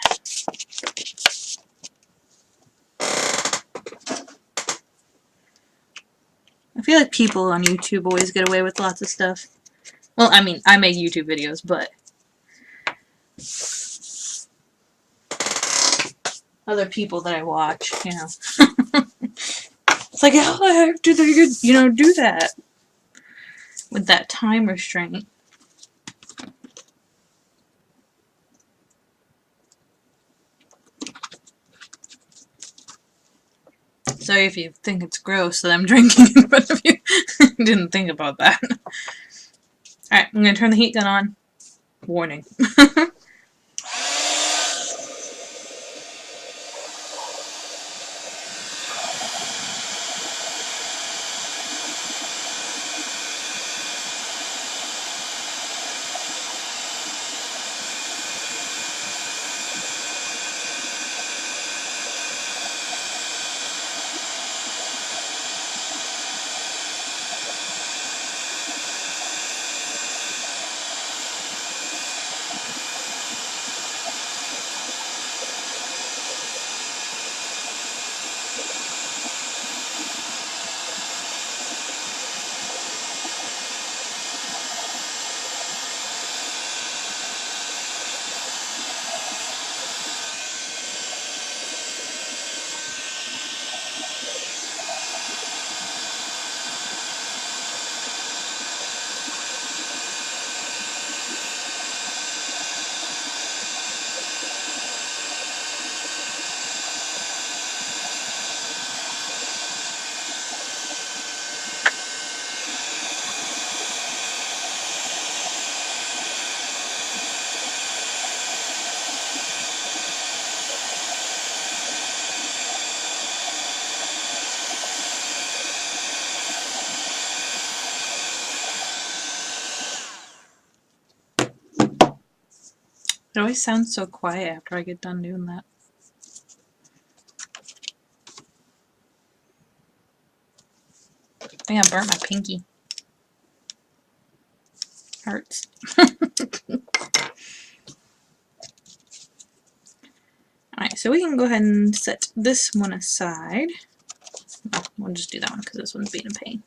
I feel like people on YouTube always get away with lots of stuff. Well, I mean, I make YouTube videos, but other people that I watch, you know. It's like, how the heck do they, you know, do that? With that time restraint. Sorry if you think it's gross that I'm drinking in front of you. Didn't think about that. Alright, I'm going to turn the heat gun on. Warning. It always sounds so quiet after I get done doing that. I think I burnt my pinky. Hurts. Alright, so we can go ahead and set this one aside. Oh, we'll just do that one because this one's being a pain.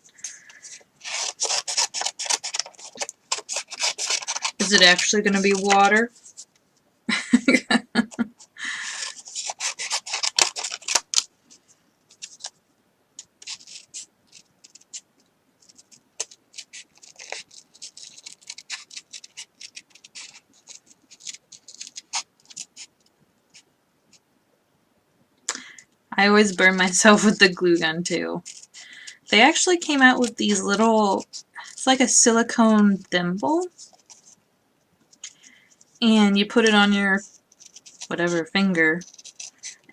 Is it actually going to be water? I always burn myself with the glue gun too. They actually came out with these little, it's like a silicone thimble. And you put it on your whatever finger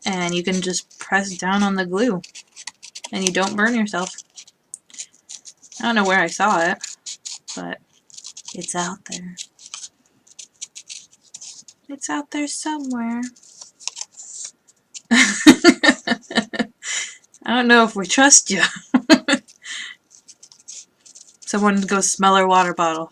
and you can just press down on the glue and you don't burn yourself. I don't know where I saw it, but it's out there. It's out there somewhere. I don't know if we trust you. Someone go smell our water bottle.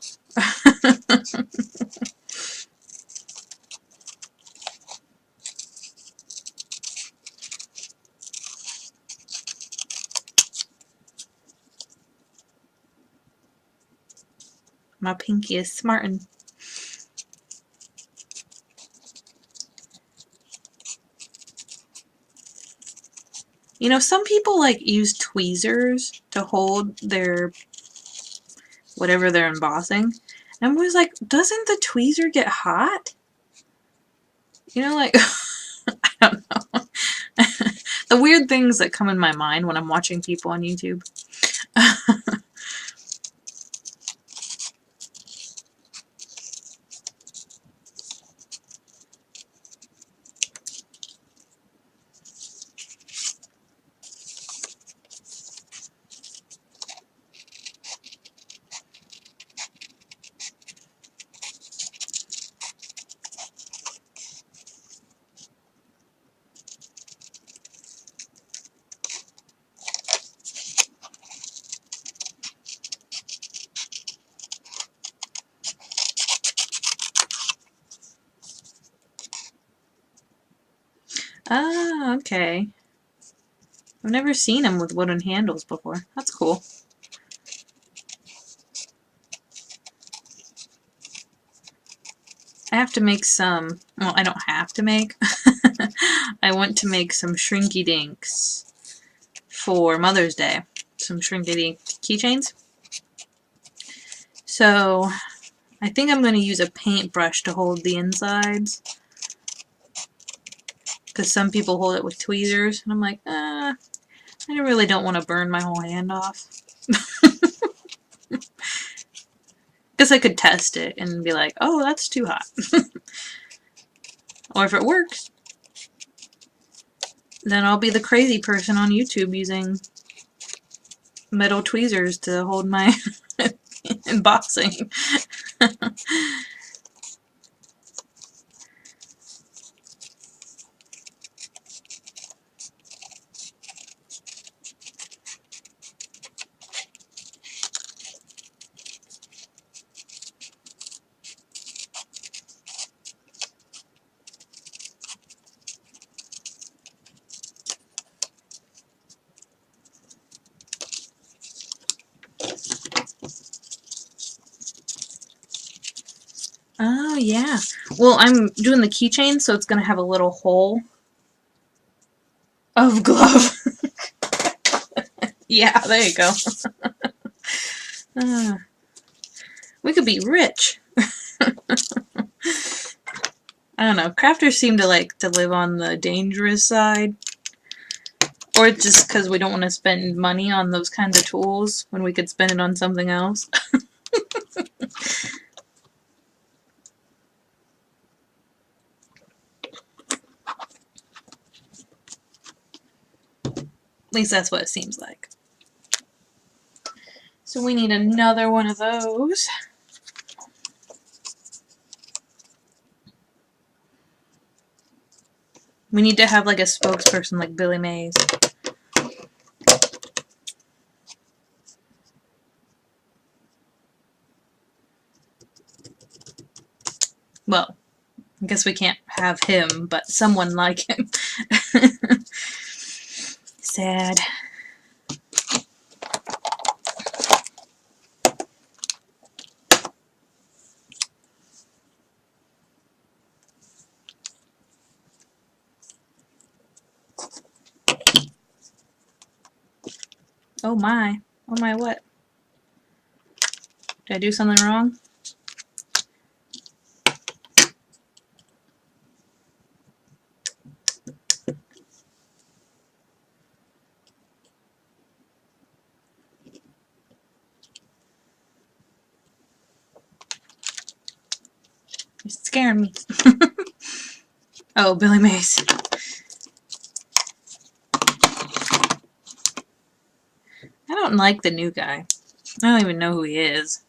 My pinky is smartin'. You know, some people like use tweezers to hold their whatever they're embossing. And I'm always like, doesn't the tweezer get hot? You know, like, I don't know. The weird things that come in my mind when I'm watching people on YouTube. Ah, okay. I've never seen them with wooden handles before. That's cool. I have to make some, well, I don't have to make. I want to make some shrinky dinks for Mother's Day. Some shrinky dink keychains. So, I think I'm going to use a paintbrush to hold the insides. Because some people hold it with tweezers. And I'm like, I really don't want to burn my whole hand off. Guess I could test it and be like, oh, that's too hot. Or if it works, then I'll be the crazy person on YouTube using metal tweezers to hold my embossing. Oh, yeah. Well, I'm doing the keychain, so it's going to have a little hole of glove. Yeah, there you go. We could be rich. I don't know. Crafters seem to like to live on the dangerous side. Or just because we don't want to spend money on those kinds of tools when we could spend it on something else. At least that's what it seems like. So we need another one of those. We need to have like a spokesperson like Billy Mays. Well, I guess we can't have him, but someone like him. Sad. Oh my. Oh my what? Did I do something wrong? You're scaring me. Oh, Billy Mays. don't like the new guy. I don't even know who he is.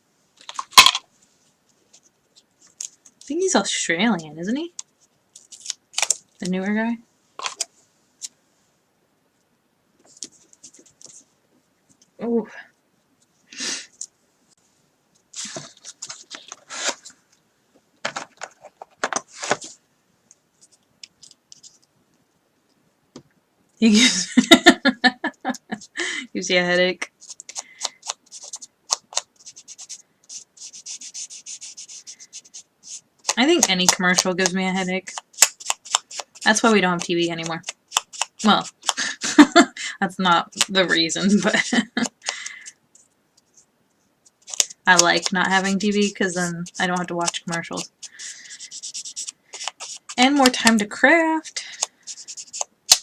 I think he's Australian, isn't he? The newer guy? Ooh. He gives, gives you a headache. I think any commercial gives me a headache. That's why we don't have TV anymore. Well, that's not the reason, but I like not having TV because then I don't have to watch commercials. And more time to craft.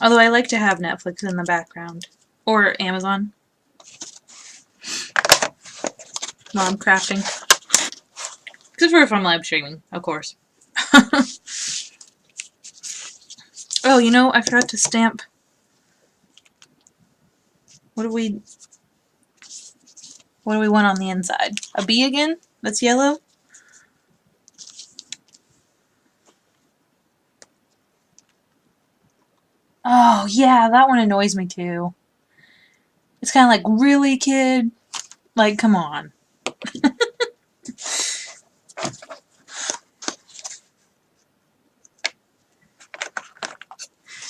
Although I like to have Netflix in the background. Or Amazon. While I'm crafting. Except for if I'm live streaming, of course. Oh, you know, I forgot to stamp. What do we want on the inside? A bee again? That's yellow? Oh, yeah, that one annoys me too. It's kind of like, really, kid? Like, come on.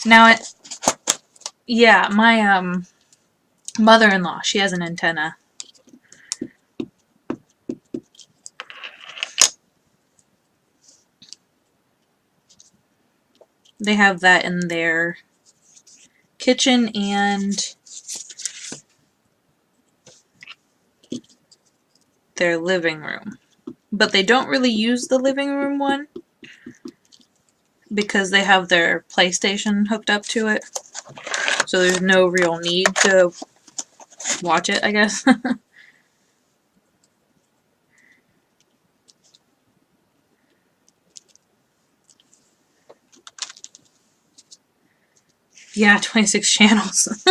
Now, yeah, my, mother-in-law, she has an antenna. They have that in their kitchen and their living room. But they don't really use the living room one because they have their PlayStation hooked up to it. So there's no real need to watch it, I guess. Yeah, 26 channels.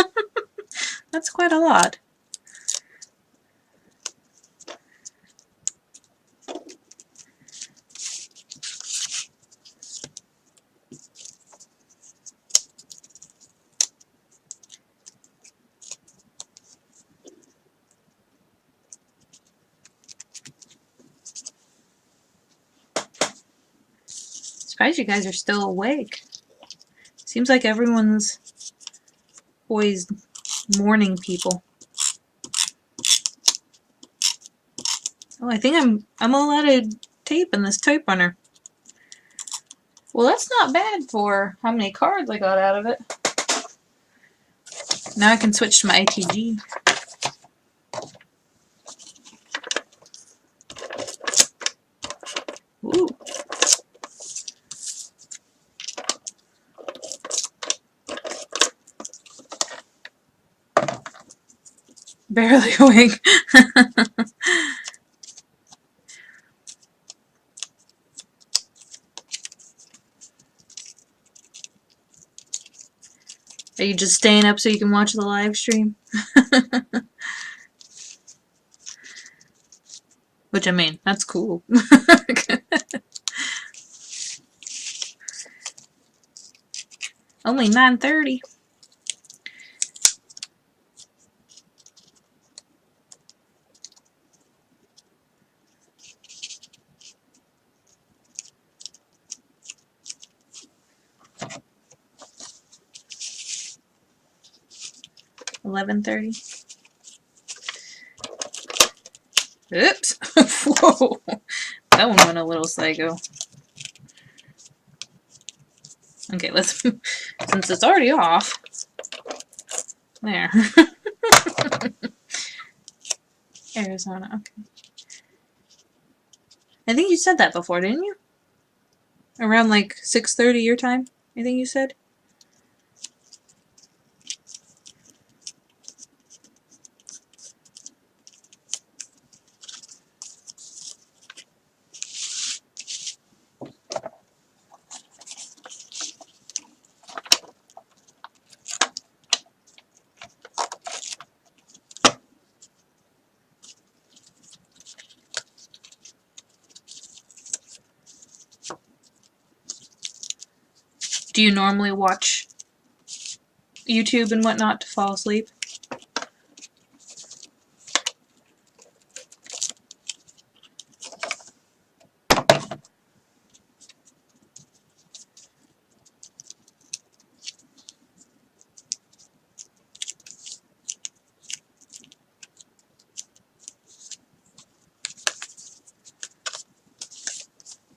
That's quite a lot. Surprised you guys are still awake. Seems like everyone's always morning people. Oh, I think I'm all out of tape in this tape runner. Well, that's not bad for how many cards I got out of it. Now I can switch to my ATG. Ooh. Barely awake. Are you just staying up so you can watch the live stream? Which, I mean, that's cool. Only 9:30. $11:30. Oops. Whoa. That one went a little psycho. Okay, let's, since it's already off. There. Arizona, okay. I think you said that before, didn't you? Around like 6:30 your time, I think you said. Do you normally watch YouTube and whatnot to fall asleep?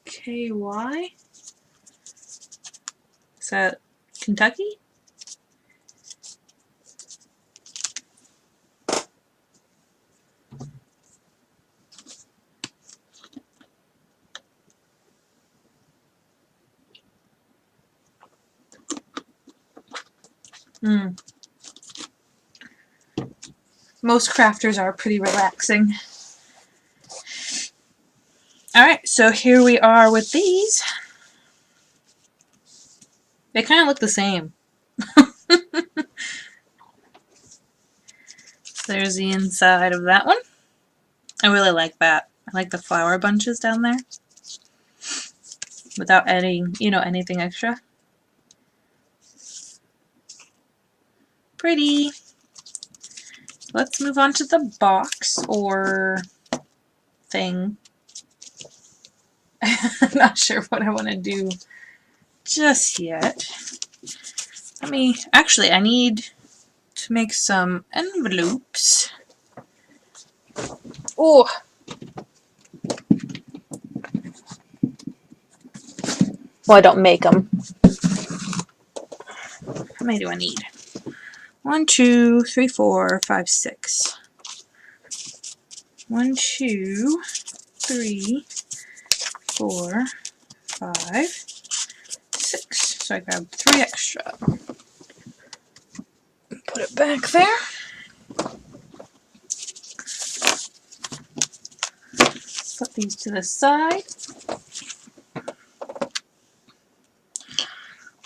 KY? Is that Kentucky? Hmm. Most crafters are pretty relaxing. Alright, so here we are with these. They kind of look the same. There's the inside of that one. I really like that. I like the flower bunches down there. Without adding, anything extra. Pretty. Let's move on to the box or thing. I'm not sure what I want to do just yet. Actually, I need to make some envelopes. Oh! Well, I don't make them. How many do I need? 1, 2, 3, 4, 5, 6. 1, 2, 3, 4, 5, 6. So I grabbed 3 extra. Put it back there. Put these to the side.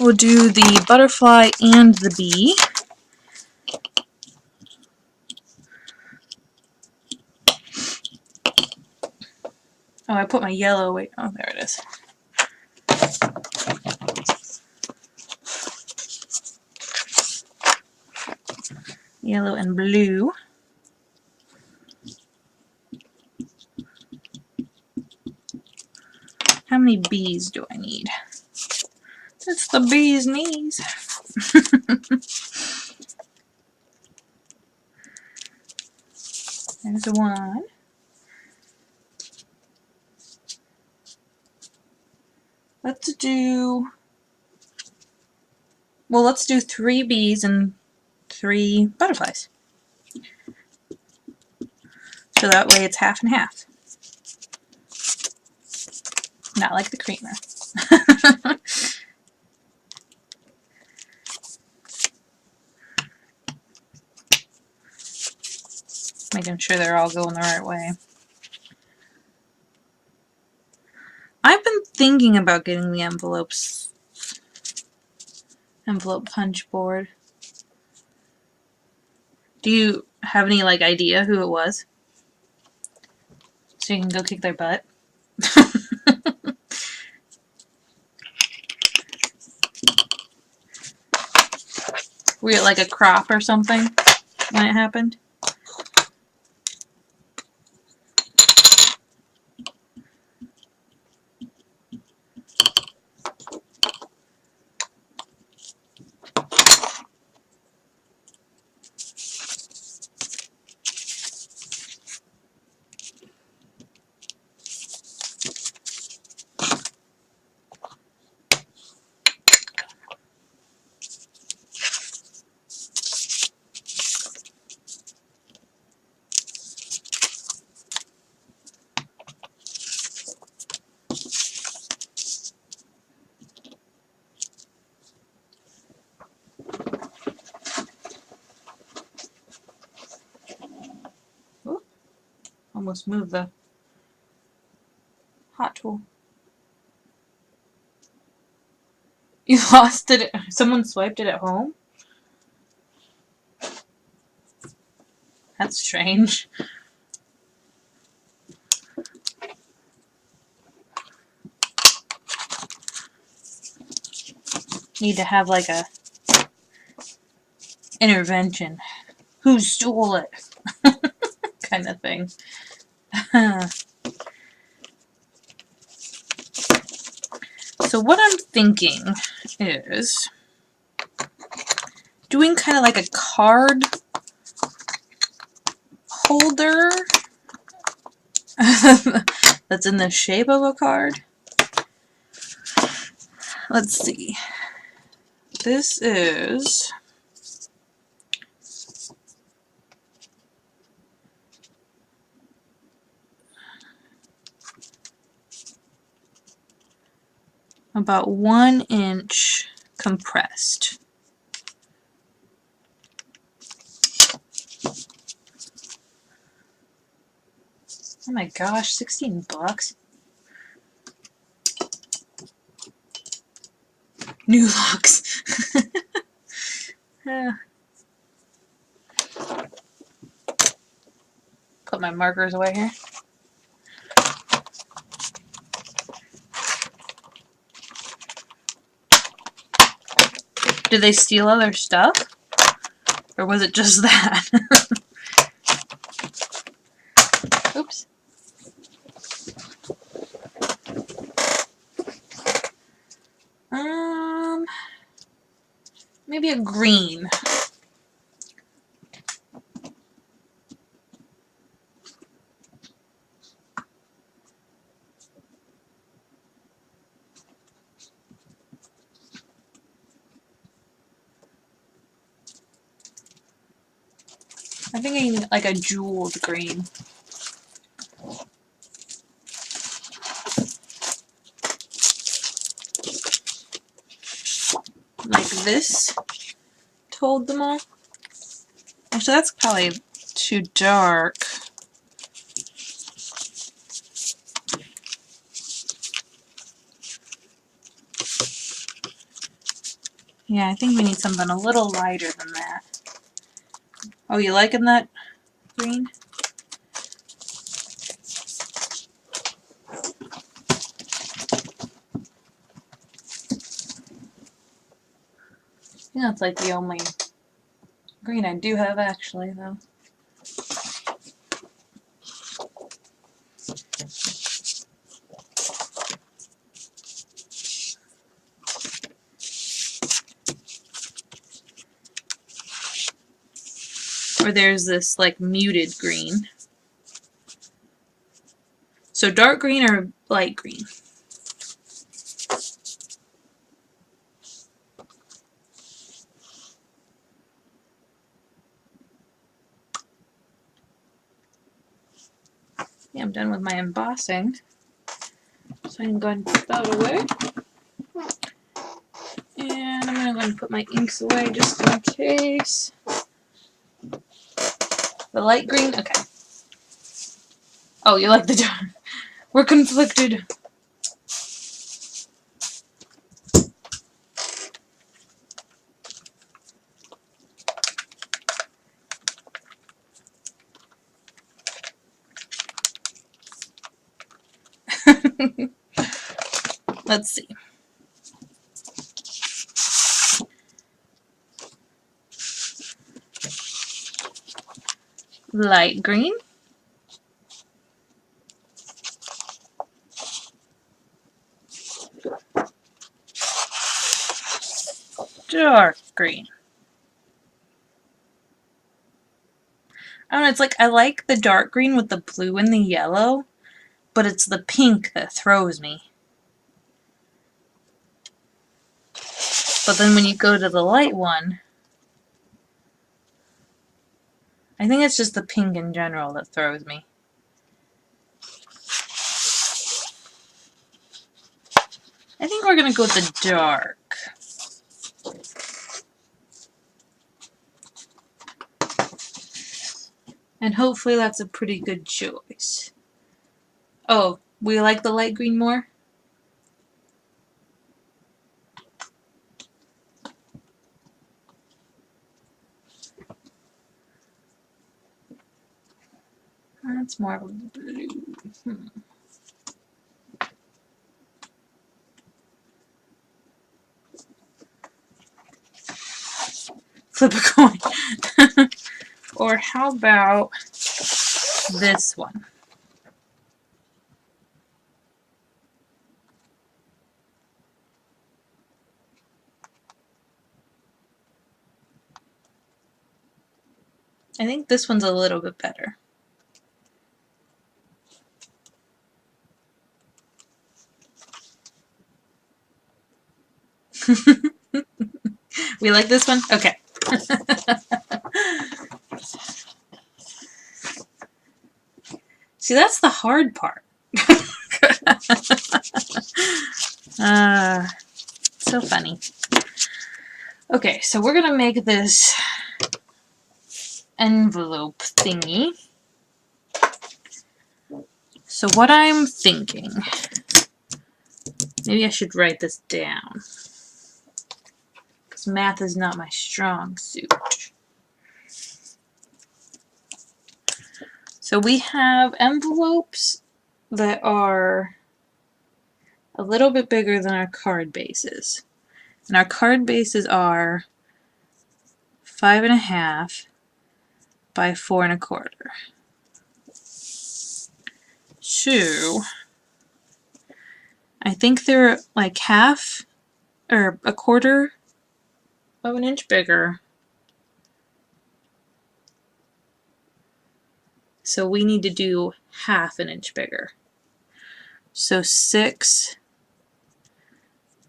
We'll do the butterfly and the bee. Oh, I put my yellow away. Oh, there it is. Yellow and blue. How many bees do I need? It's the bee's knees. There's one. Let's do 3 bees and 3 butterflies. So that way it's half and half. Not like the creamer. Making sure they're all going the right way. I've been thinking about getting the envelope punch board. Do you have any idea who it was? So you can go kick their butt? Were you at a crop or something when it happened? Ooh, almost moved the hot tool. You lost it. Someone swiped it at home? That's strange. Need to have like a intervention. Who stole it? Kind of thing. So what I'm thinking is doing kind of like a card holder that's in the shape of a card. Let's see. This is about 1 inch compressed. Oh my gosh, 16 bucks. New locks. Put my markers away here. Did they steal other stuff? Or was it just that? Oops. Maybe a green. I think I need like a jeweled green. Like this told them all. Actually, that's probably too dark. Yeah, I think we need something a little lighter than that. Oh, you liking that green? I think that's like the only green I do have actually, though. Or there's this like muted green. So dark green or light green? Yeah, I'm done with my embossing. So I can go ahead and put that away. And I'm going to go ahead and put my inks away just in case. The light green? Okay. Oh, you like the dark. We're conflicted. Let's see. Light green. Dark green. I don't know, it's like I like the dark green with the blue and the yellow, but it's the pink that throws me. But then when you go to the light one, I think it's just the pink in general that throws me. I think we're going to go with the dark. And hopefully that's a pretty good choice. Oh, we like the light green more? That's more of a blue. flip a coin. Or how about this one? I think this one's a little bit better. We like this one? Okay. See, that's the hard part. So funny. Okay, so we're gonna make this envelope thingy. So what I'm thinking, maybe I should write this down, because math is not my strong suit. So we have envelopes that are a little bit bigger than our card bases. And our card bases are 5.5 by 4 1/4. So I think they're like half or a quarter of an inch bigger. So we need to do half an inch bigger. So 6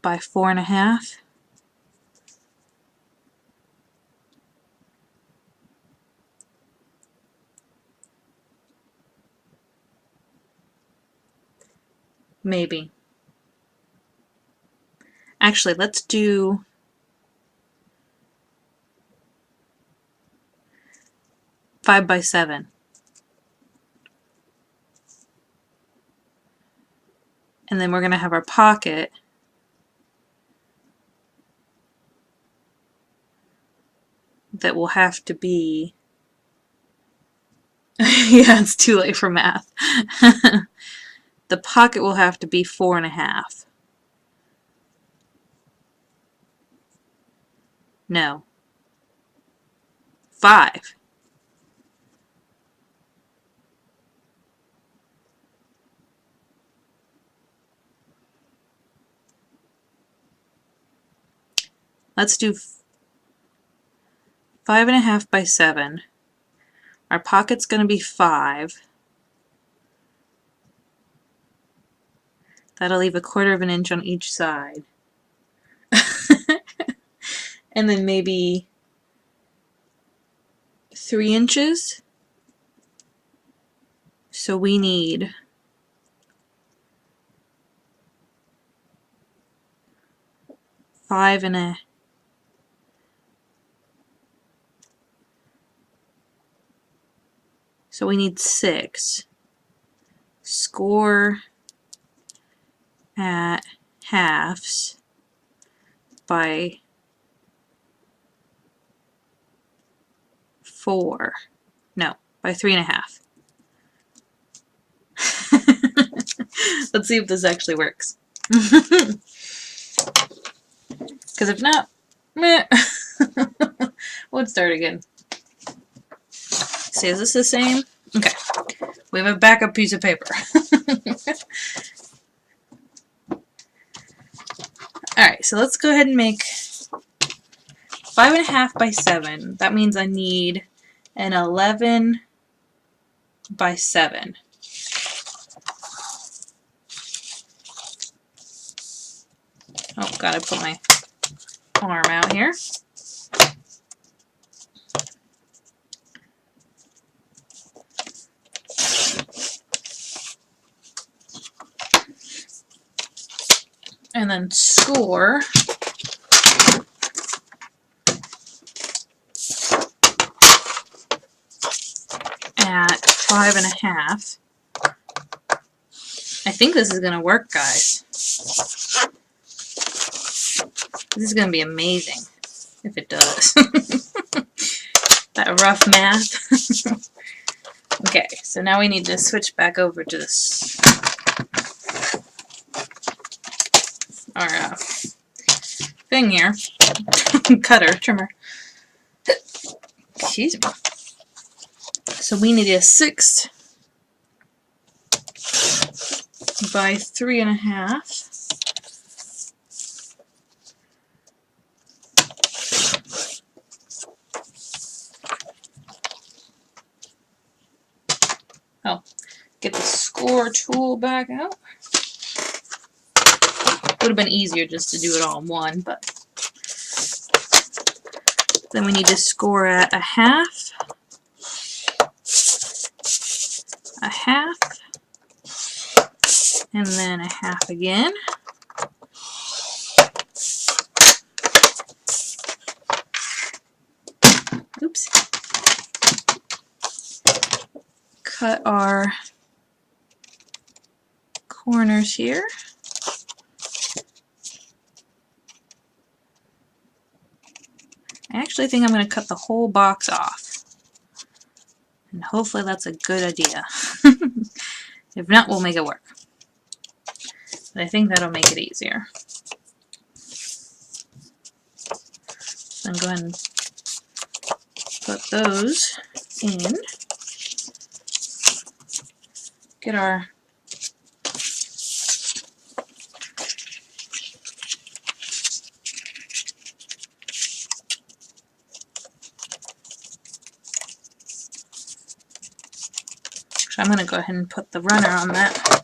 by 4 1/2. Maybe. Actually, let's do 5 by 7. And then we're going to have our pocket that will have to be yeah, it's too late for math. The pocket will have to be 4 1/2. No. 5. Let's do 5.5 by 7. Our pocket's going to be 5. That'll leave a quarter of an inch on each side. And then maybe 3 inches. So we need 5 1/2. So we need 6. Score at halves by 4. No, by 3 1/2. Let's see if this actually works. Because if not, meh. We'll start again. See, is this the same? Okay. We have a backup piece of paper. Alright, so let's go ahead and make 5.5 by 7. That means I need an 11 by 7. Oh, gotta put my arm out here. And then score at 5.5. I think this is going to work, guys. This is going to be amazing if it does. That rough math. Okay, so now we need to switch back over to this. Our thing here. Cutter, trimmer. Excuse me. So we need a 6 by 3.5. Oh, get the score tool back out. Would have been easier just to do it all in one, but then we need to score at 1/2, 1/2, and then 1/2 again. Oops. Cut our corners here. I actually think I'm going to cut the whole box off. And hopefully that's a good idea. If not, we'll make it work. But I think that'll make it easier. So I'm going to put those in. Get our I'm going to go ahead and put the runner on that.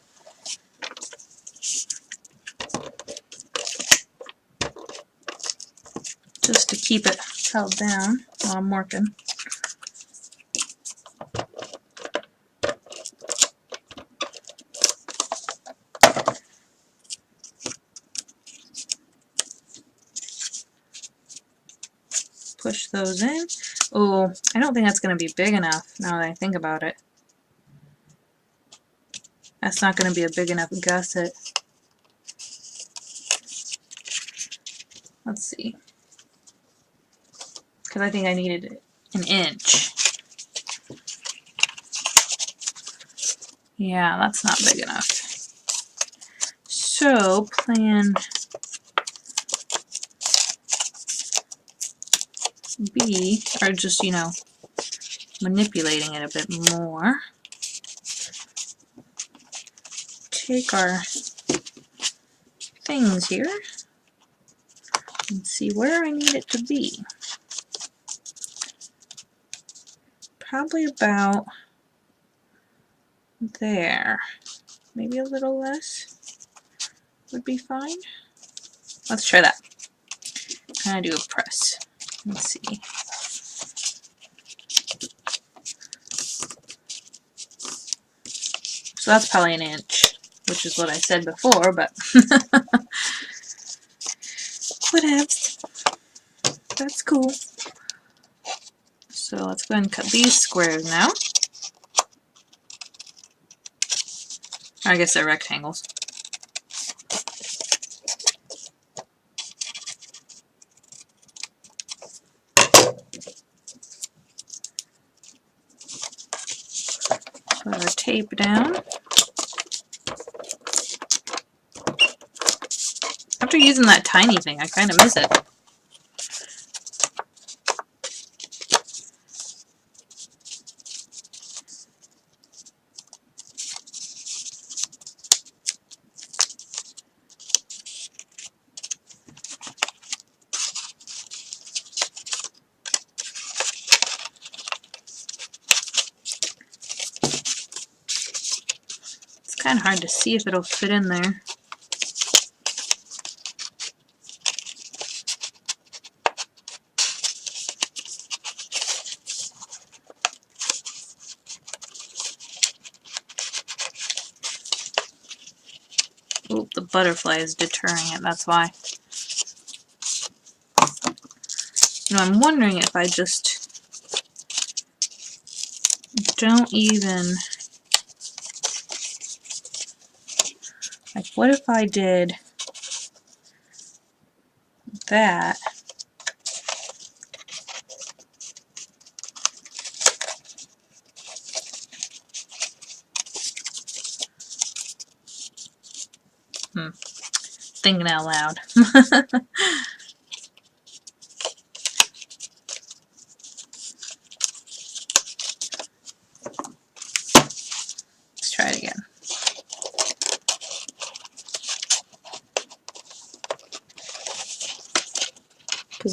Just to keep it held down while I'm working. Push those in. Oh, I don't think that's going to be big enough now that I think about it. That's not going to be a big enough gusset. Let's see. Because I think I needed 1 inch. Yeah, that's not big enough. So, plan B, or just, you know, manipulating it a bit more. Take our things here and see where I need it to be. Probably about there. Maybe a little less would be fine. Let's try that. Kind of do a press. Let's see. So that's probably 1 inch, which is what I said before, but whatevs. That's cool. So let's go ahead and cut these squares now. I guess they're rectangles. Put our tape down. After using that tiny thing, I kind of miss it. It's kind of hard to see if it'll fit in there. Oop, the butterfly is deterring it, that's why. You know, I'm wondering if I just don't even... Like, what if I did that? Thinking out loud.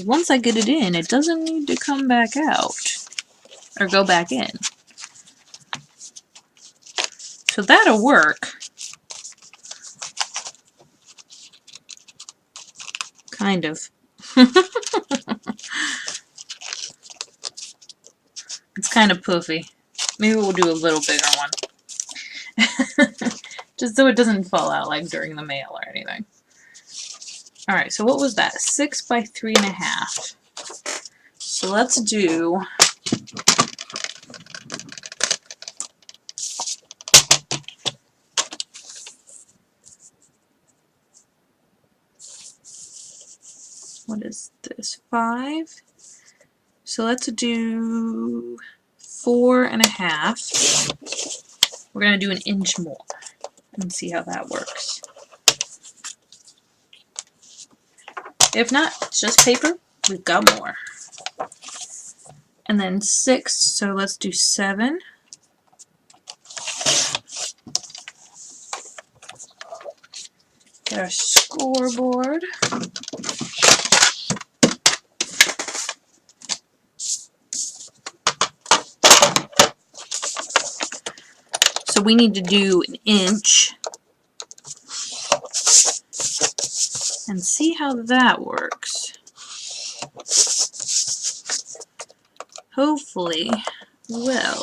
because once I get it in, it doesn't need to come back out or go back in. So that'll work. Kind of. It's kind of poofy. Maybe we'll do a little bigger one. Just so it doesn't fall out like during the mail or anything. Alright, so what was that? 6 by 3.5. So let's do what is this? 5. So let's do 4.5. We're gonna do an inch more and see how that works. If not, it's just paper. We've got more. And then 6, so let's do 7. Get our scoreboard. So we need to do an inch and see how that works. Hopefully, well.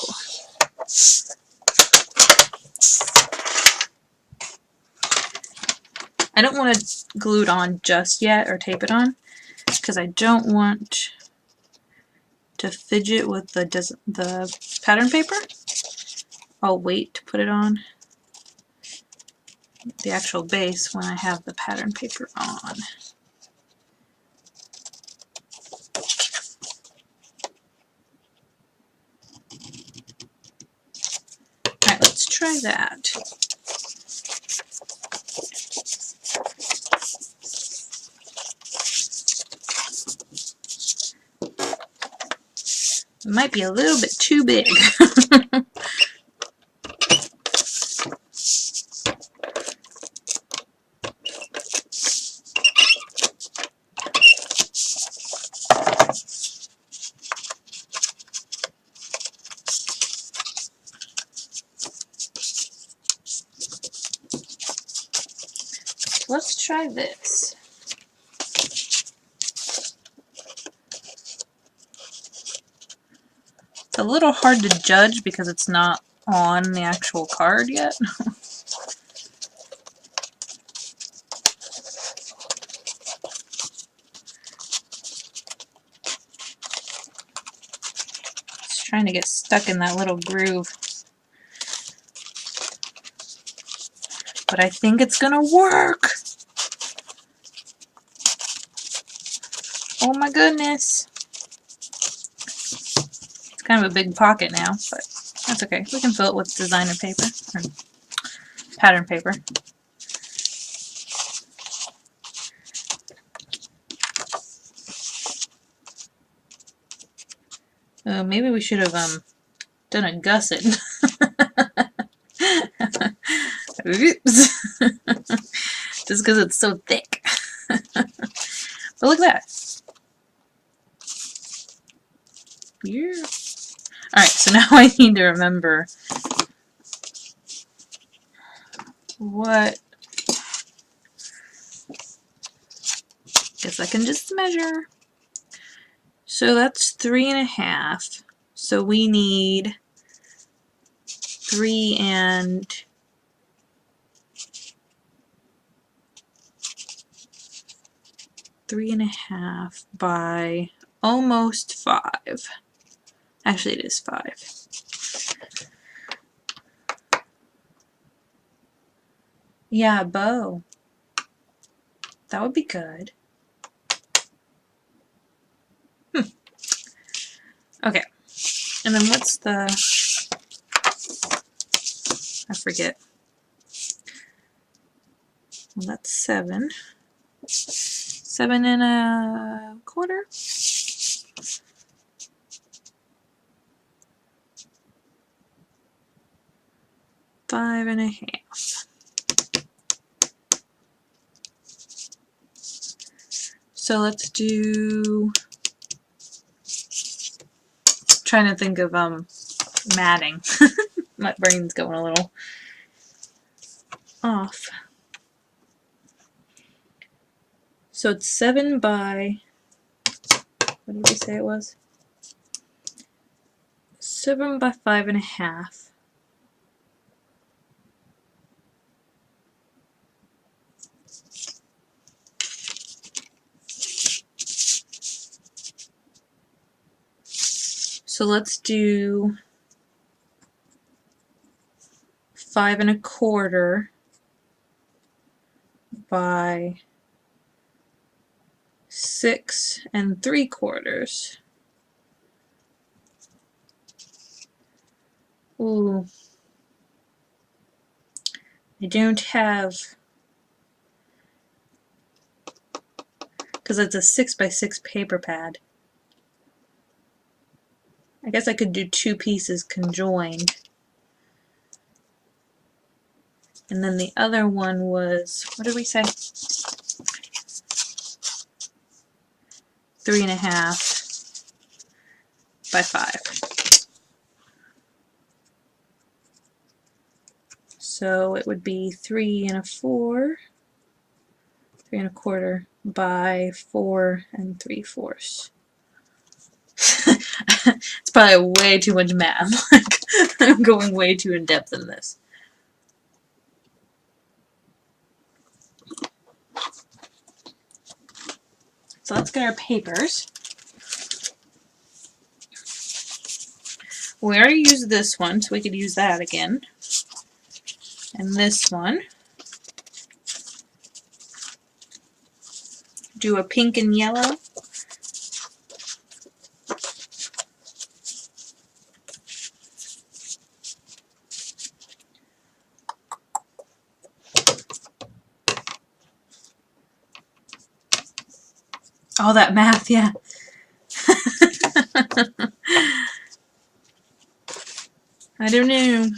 I don't want to glue it on just yet or tape it on because I don't want to fidget with the pattern paper. I'll wait to put it on the actual base when I have the pattern paper on. Alright, let's try that. It might be a little bit too big. Let's try this. It's a little hard to judge because it's not on the actual card yet. Just trying to get stuck in that little groove. But I think it's gonna work! Oh my goodness! It's kind of a big pocket now, but that's okay. We can fill it with designer paper, or pattern paper. Maybe we should have done a gusset. Oops. Just because it's so thick. But look at that. Yeah. Alright, so now I need to remember what. Guess I can just measure. So that's 3.5. So we need 3 and 3.5 by almost 5. Actually, it is 5. Yeah, a bow. That would be good. Okay. And then what's the... I forget. Well, that's 7. 7.25. 5.5. So let's do, trying to think of matting. My brain's going a little off. So it's 7 by, what did we say it was? 7 by 5.5. So let's do 5 1/4 by 6 3/4. Ooh. I don't have, because it's a 6 by 6 paper pad. I guess I could do 2 pieces conjoined. And then the other one was, what did we say? 3.5 by 5. So it would be 3 4, 3 1/4 by 4 3/4. It's probably way too much math. Like, I'm going way too in depth in this. So let's get our papers. We already used this one, so we could use that again. And this one. Do a pink and yellow. All that math, yeah. I don't know.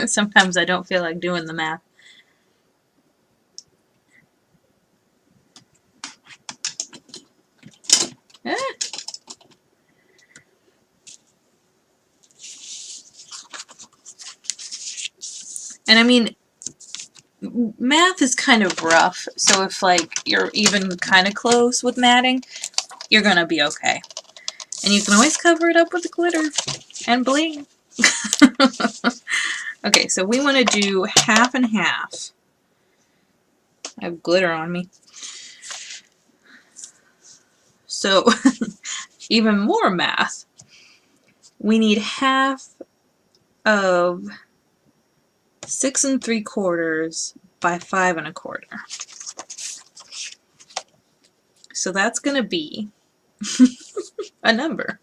Sometimes I don't feel like doing the math. Ah. And I mean, math is kind of rough, so if like you're even kind of close with matting, you're gonna be okay. And you can always cover it up with glitter and bling. Okay, so we want to do 1/2 and 1/2. I have glitter on me. So, even more math. We need 1/2 of 6 3/4 by 5 1/4. So that's going to be a number.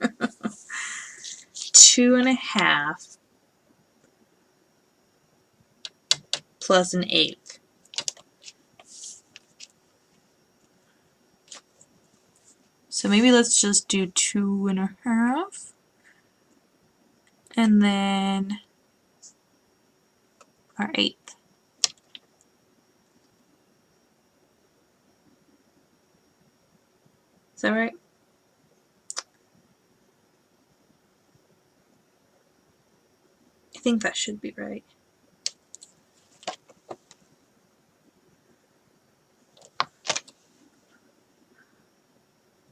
2 1/2 plus 1/8. So maybe let's just do 2 1/2. And then our 1/8. Is that right? I think that should be right.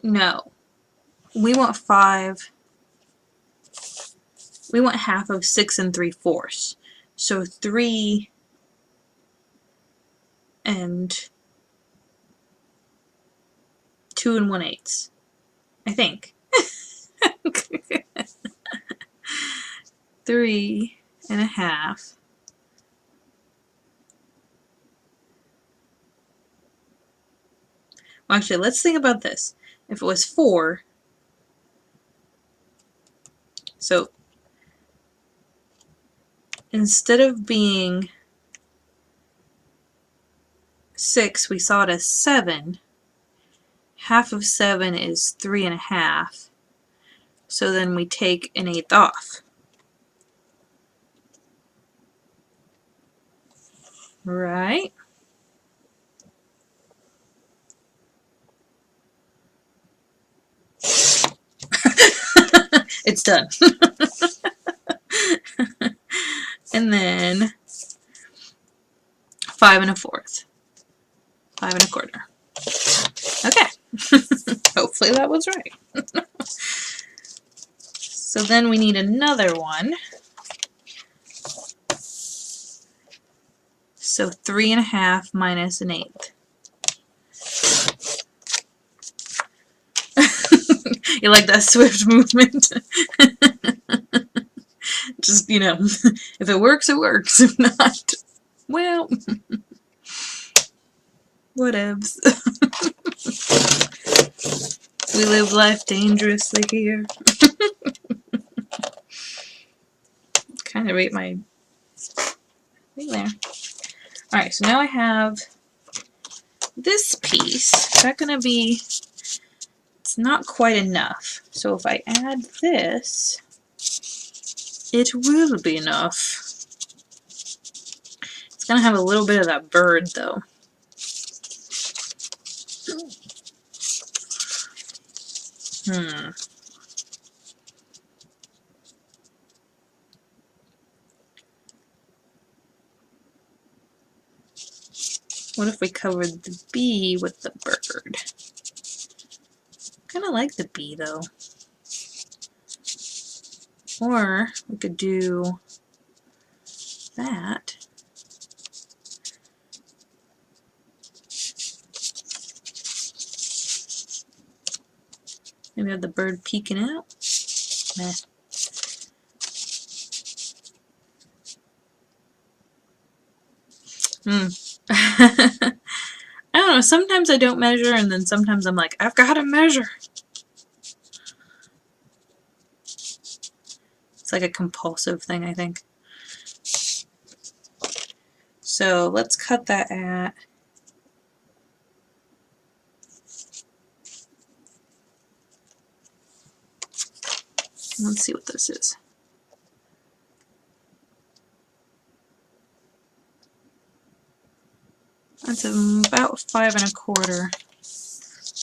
No. We want 5. We want 1/2 of 6 3/4. So 3 and 2 1/8. I think. 3 1/2. Well, actually, let's think about this. If it was 4, so instead of being 6, we saw it as 7. 1/2 of 7 is 3 1/2. So then we take 1/8 off. Right? It's done. And then 5 1/4. 5 1/4. Okay. Hopefully that was right. So then we need another one. So 3 1/2 minus 1/8. You like that swift movement? Just, you know, if it works, it works. If not, well, whatevs. We live life dangerously here. Kind of rate my thing there. Alright, so now I have this piece. Is that going to be... It's not quite enough. So if I add this, it will be enough. It's going to have a little bit of that bird, though. What if we covered the bee with the bird? Kind of like the bee, though. Or we could do that. Maybe have the bird peeking out. Meh. I don't know, sometimes I don't measure, and then sometimes I'm like, I've got to measure. It's like a compulsive thing, I think. So let's cut that at... Let's see what this is. That's about 5 1/4.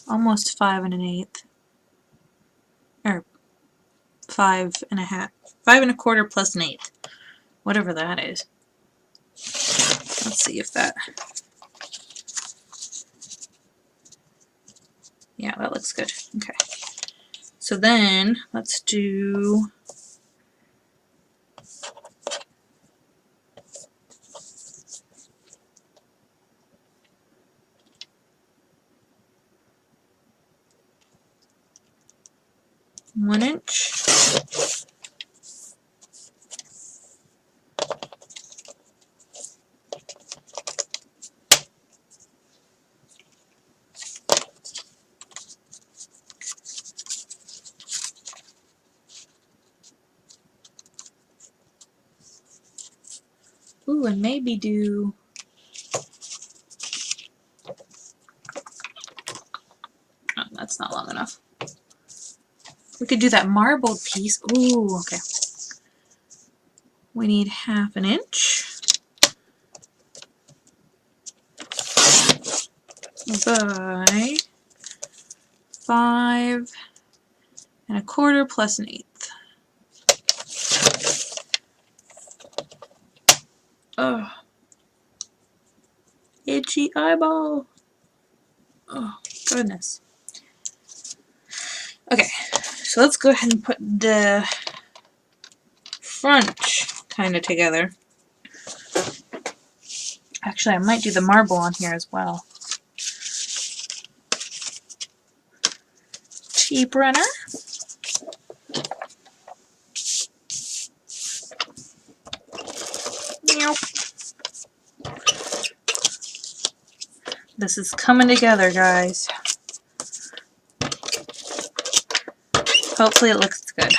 Almost 5 1/8. Or 5 1/2. 5 1/4 plus 1/8. Whatever that is. Let's see if that... Yeah, that looks good. Okay. So then, let's do... One inch. Ooh, and maybe do... Oh, that's not long enough. We could do that marbled piece. Ooh, okay. We need 1/2 inch by 5 1/4 plus 1/8. Oh, itchy eyeball. Oh, goodness. Okay, so let's go ahead and put the front kind of together. Actually, I might do the marble on here as well. Cheap runner. This is coming together, guys. Hopefully it looks good.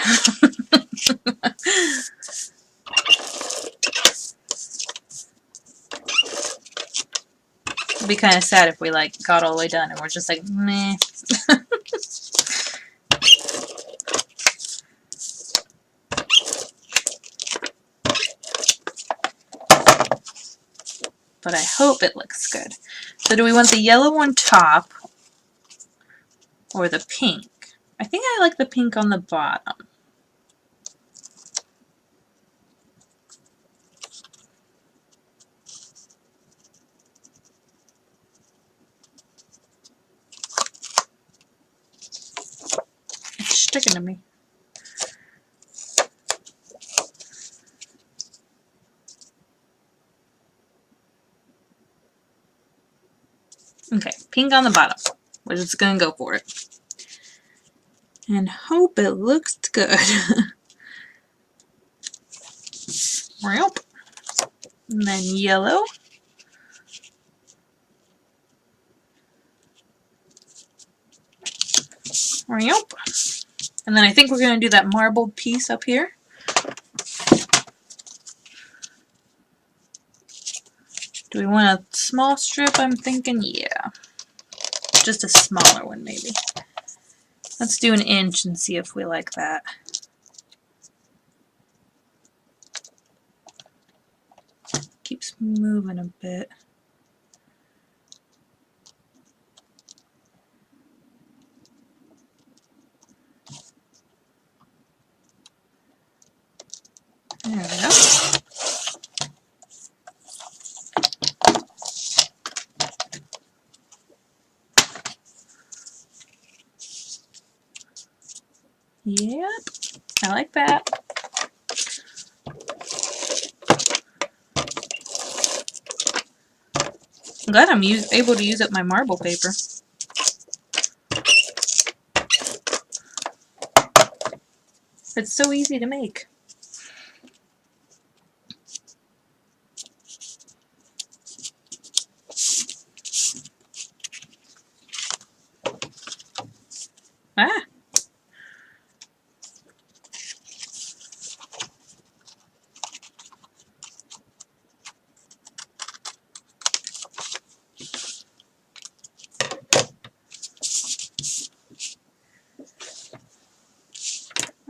It'd be kind of sad if we like got all the way done and we're just like, meh. But I hope it looks good. So do we want the yellow on top or the pink? I think I like the pink on the bottom. sticking to me. Okay, pink on the bottom. We're just gonna go for it. And hope it looks good. Yep. And then yellow. Yep. And then I think we're gonna do that marbled piece up here. Do we want a small strip? I'm thinking, yeah. Just a smaller one, maybe. Let's do 1 inch and see if we like that. Keeps moving a bit. There we go. Yep, I like that. I'm glad I'm able to use up my marble paper. It's so easy to make. Ah!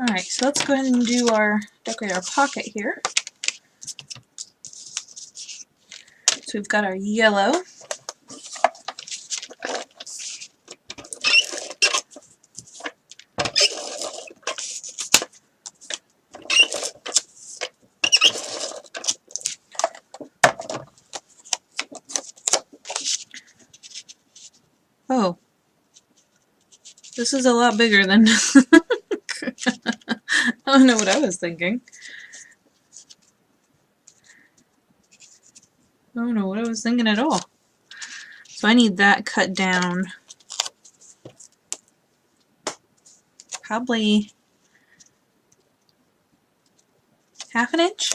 Alright, so let's go ahead and decorate our pocket here. So we've got our yellow. Oh. This is a lot bigger than... I don't know what I was thinking. I don't know what I was thinking at all. So I need that cut down. Probably 1/2 inch.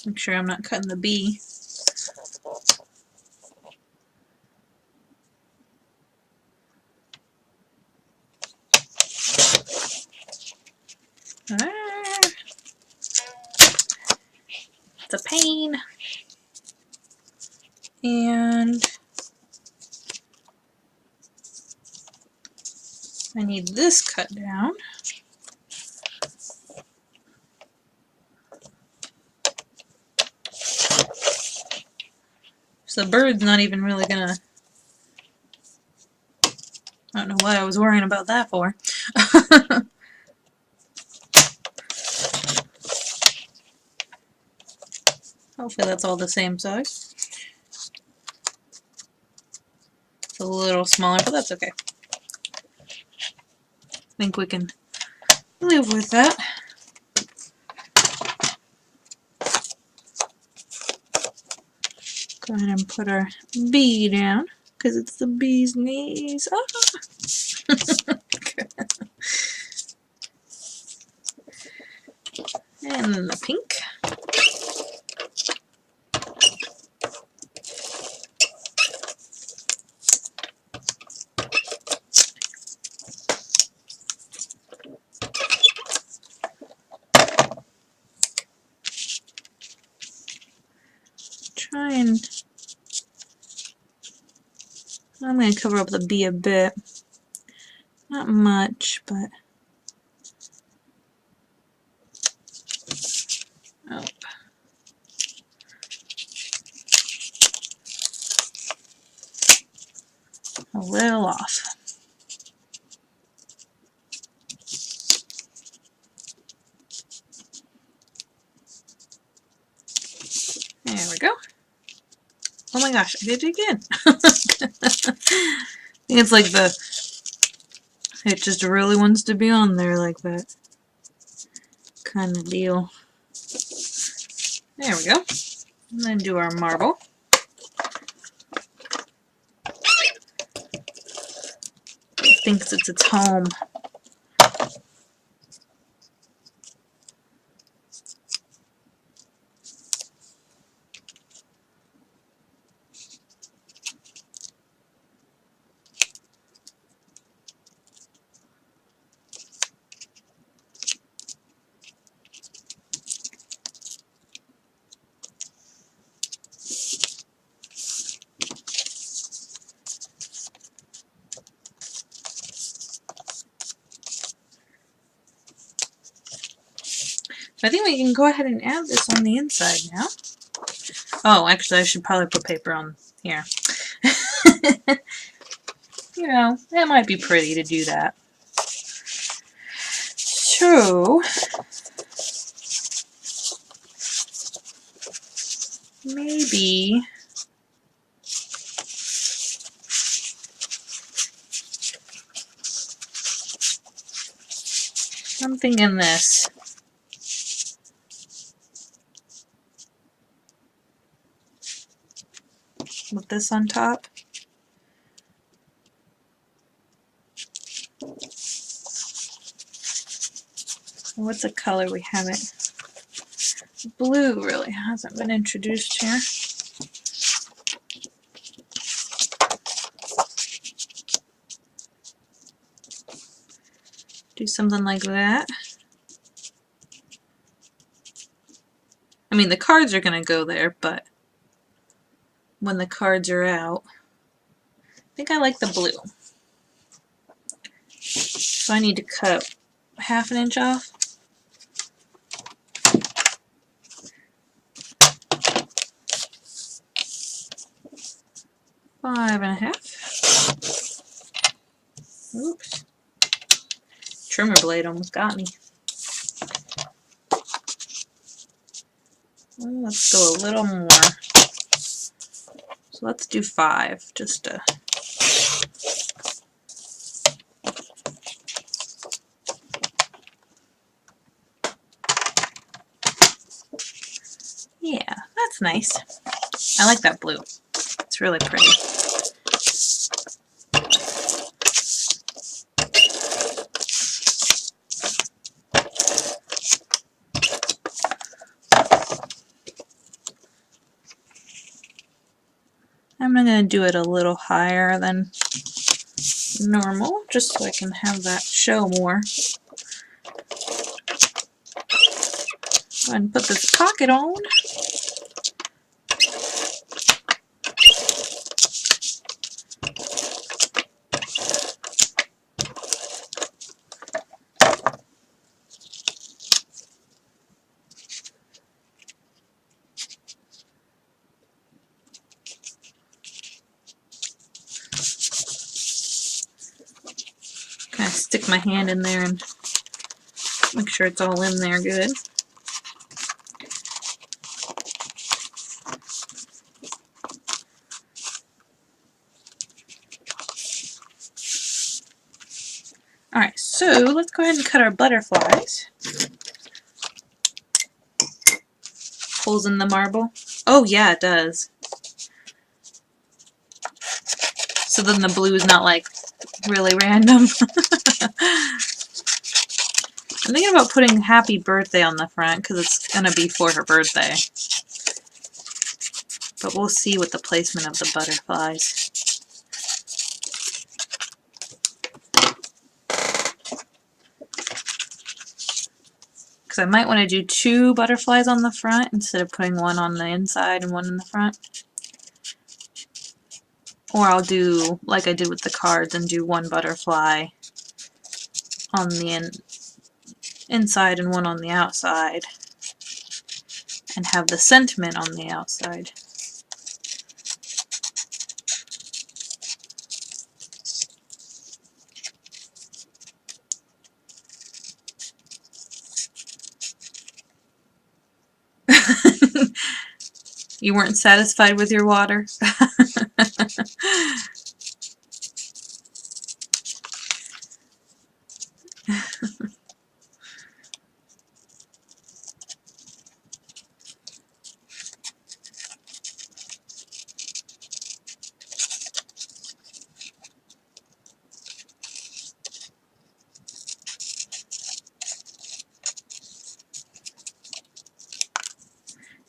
Make sure I'm not cutting the B. It's a pain. And I need this cut down. So the bird's not even really gonna... I don't know what I was worrying about that for. Hopefully that's all the same size. It's a little smaller, but that's okay. I think we can live with that. Go ahead and put our B down, because it's the bee's knees. Ah! And then the pink. Try and... I'm going to cover up the B a bit. Not much, but... Oh. A little off. There we go. Oh my gosh, I did it again. It's like it just really wants to be on there like that kind of deal. There we go. And then do our marble. It thinks it's its home. So I think we can go ahead and add this on the inside now. Oh, actually I should probably put paper on here. You know, that might be pretty to do that. So, maybe something in this. With this on top. What's a color we haven't? Blue really hasn't been introduced here. Do something like that. I mean, the cards are going to go there, but when the cards are out, I think I like the blue. So I need to cut 1/2 inch off. 5.5. Oops. Trimmer blade almost got me. Well, let's go a little more. So let's do 5, just to... Yeah, that's nice. I like that blue. It's really pretty. I'm going to do it a little higher than normal, just so I can have that show more. Go ahead and put this pocket on. Kind of stick my hand in there and make sure it's all in there good. Alright, so let's go ahead and cut our butterflies. Holes in the marble. Oh yeah, it does. So then the blue is not like really random. I'm thinking about putting happy birthday on the front because it's going to be for her birthday. But we'll see with the placement of the butterflies. Because I might want to do 2 butterflies on the front instead of putting one on the inside and one in the front. Or I'll do like I did with the cards and do 1 butterfly on the inside and 1 on the outside. And have the sentiment on the outside. You weren't satisfied with your water?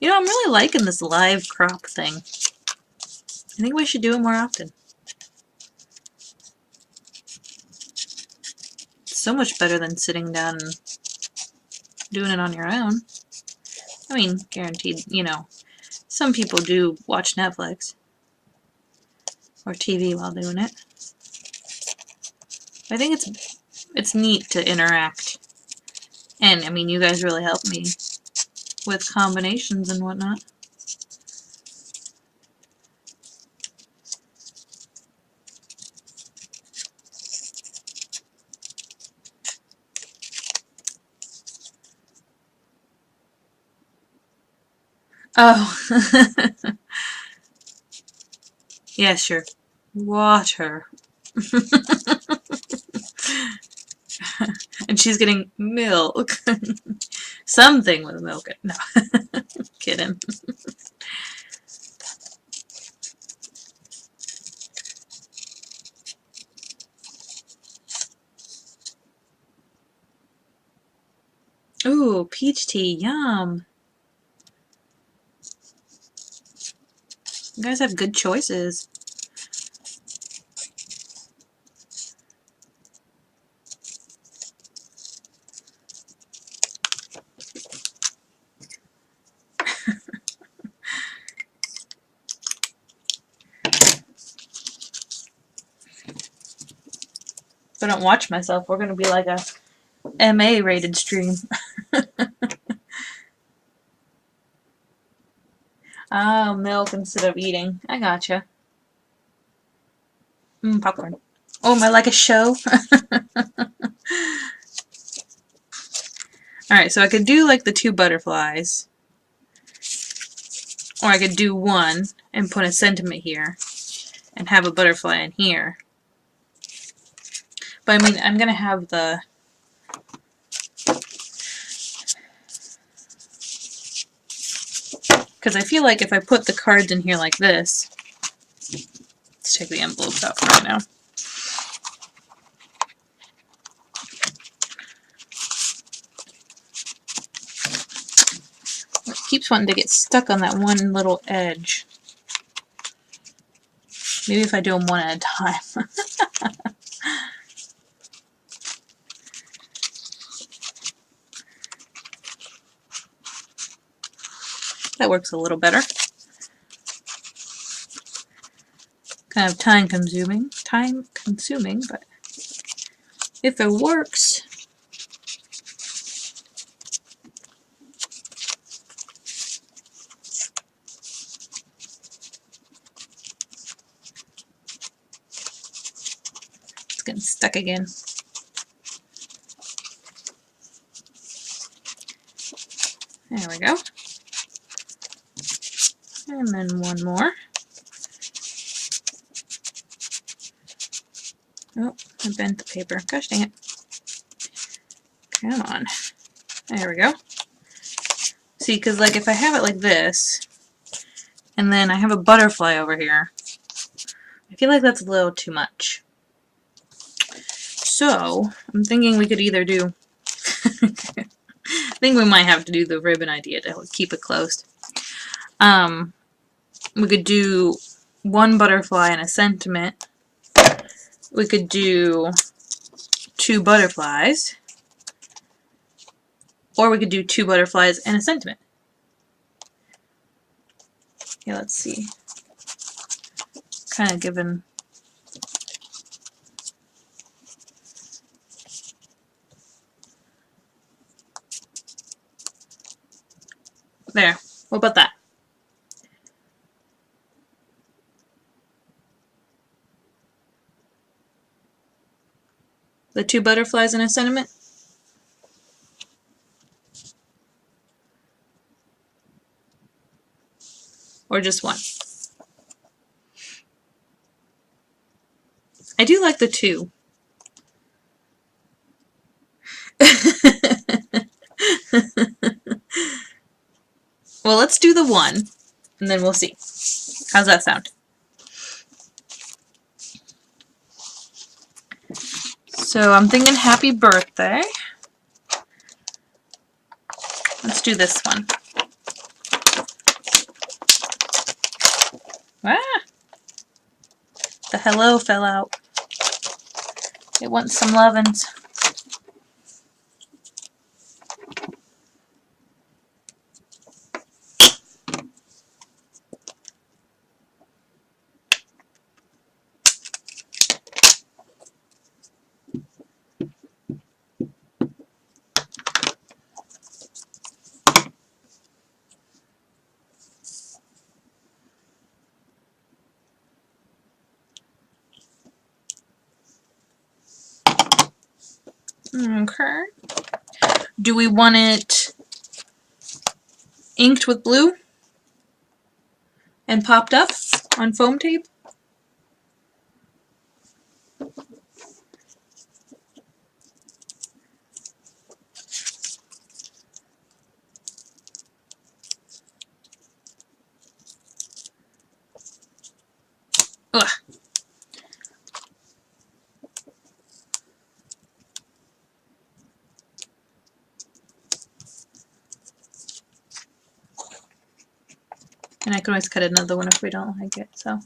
You know, I'm really liking this live crop thing. I think we should do it more often. It's so much better than sitting down and doing it on your own. I mean, guaranteed, you know, some people do watch Netflix or TV while doing it. I think it's neat to interact. And, I mean, you guys really help me with combinations and whatnot. Oh. Yeah, sure. Water. And she's getting milk. Something with milk. No. Kidding. Ooh, peach tea. Yum. You guys have good choices. If I don't watch myself, we're going to be like a MA rated stream. Oh, milk instead of eating. I gotcha. Popcorn. Oh, am I like a show? Alright, so I could do like the 2 butterflies. Or I could do one and put a sentiment here. And have a butterfly in here. But I mean, I'm going to have the... Because I feel like if I put the cards in here like this... Let's take the envelopes out right now. It keeps wanting to get stuck on that one little edge. Maybe if I do them one at a time. That works a little better. Kind of time consuming, but if it works. It's getting stuck again. There we go. And then one more. Oh, I bent the paper. Gosh dang it. Come on. There we go. See, because like if I have it like this, and then I have a butterfly over here, I feel like that's a little too much. So, I'm thinking we could either do... I think we might have to do the ribbon idea to keep it closed. We could do 1 butterfly and a sentiment. We could do 2 butterflies. Or we could do 2 butterflies and a sentiment. Yeah, let's see. Kind of given... There. What about that? The 2 butterflies and a sentiment? Or just one? I do like the 2. Well, let's do the 1, and then we'll see. How's that sound? So I'm thinking happy birthday. Let's do this one. Ah! The hello fell out. It wants some lovin's. Okay. Do we want it inked with blue and popped up on foam tape? Ugh. And I can always cut another one if we don't like it, so.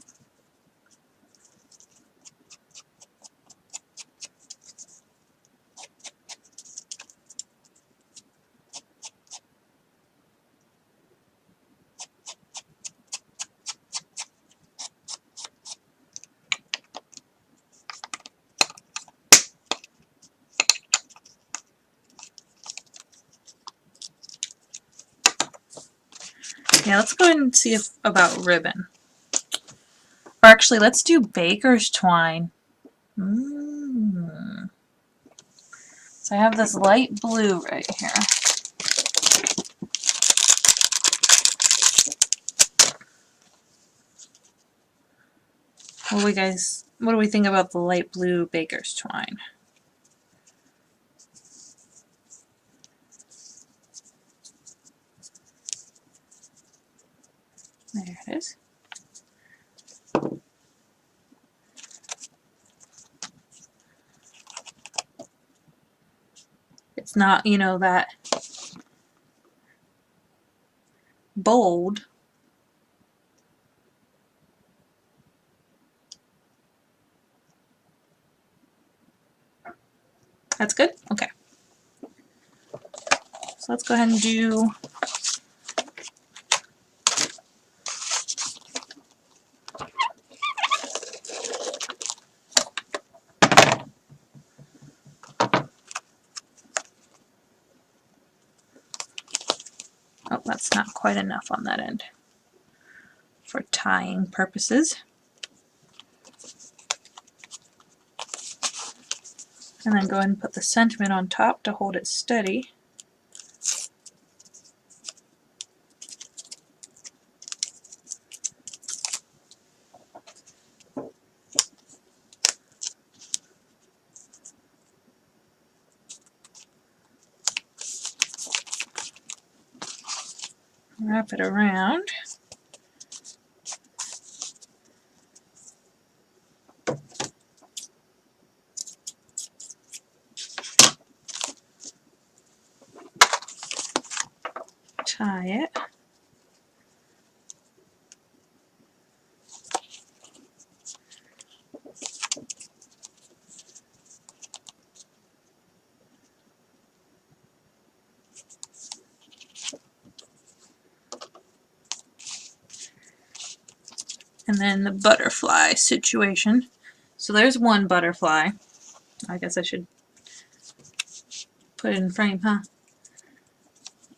Yeah, let's go ahead and see if about ribbon. Or actually, let's do baker's twine. So I have this light blue right here. What do we think about the light blue baker's twine? There it is. It's not, you know, that bold. That's good? Okay. So let's go ahead and do oh, that's not quite enough on that end for tying purposes. And then go ahead and put the sentiment on top to hold it steady. Wrap it around. Tie it. And then the butterfly situation. So there's one butterfly. I guess I should put it in frame, huh?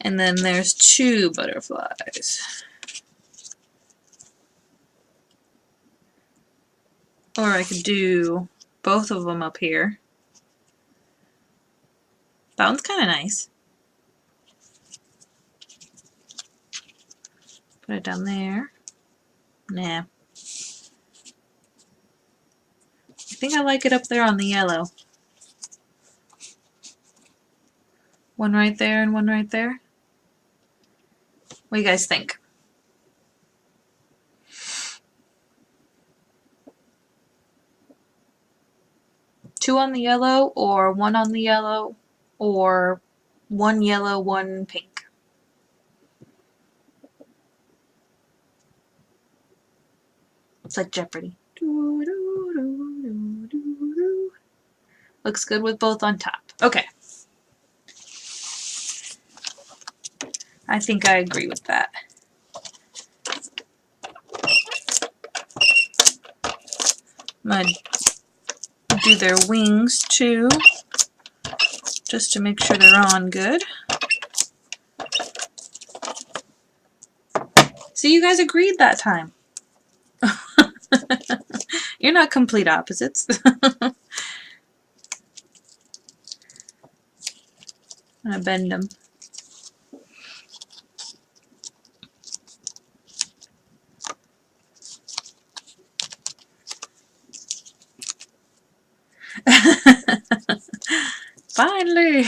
And then there's 2 butterflies. Or I could do both of them up here. That one's kind of nice. Put it down there. Nah. I think I like it up there on the yellow. One right there and one right there. What do you guys think? Two on the yellow, or one on the yellow, or one yellow, one pink. It's like Jeopardy. Looks good with both on top. Okay. I think I agree with that. I'm going to do their wings too, just to make sure they're on good. See, you guys agreed that time. You're not complete opposites. I'm going to bend them. Finally!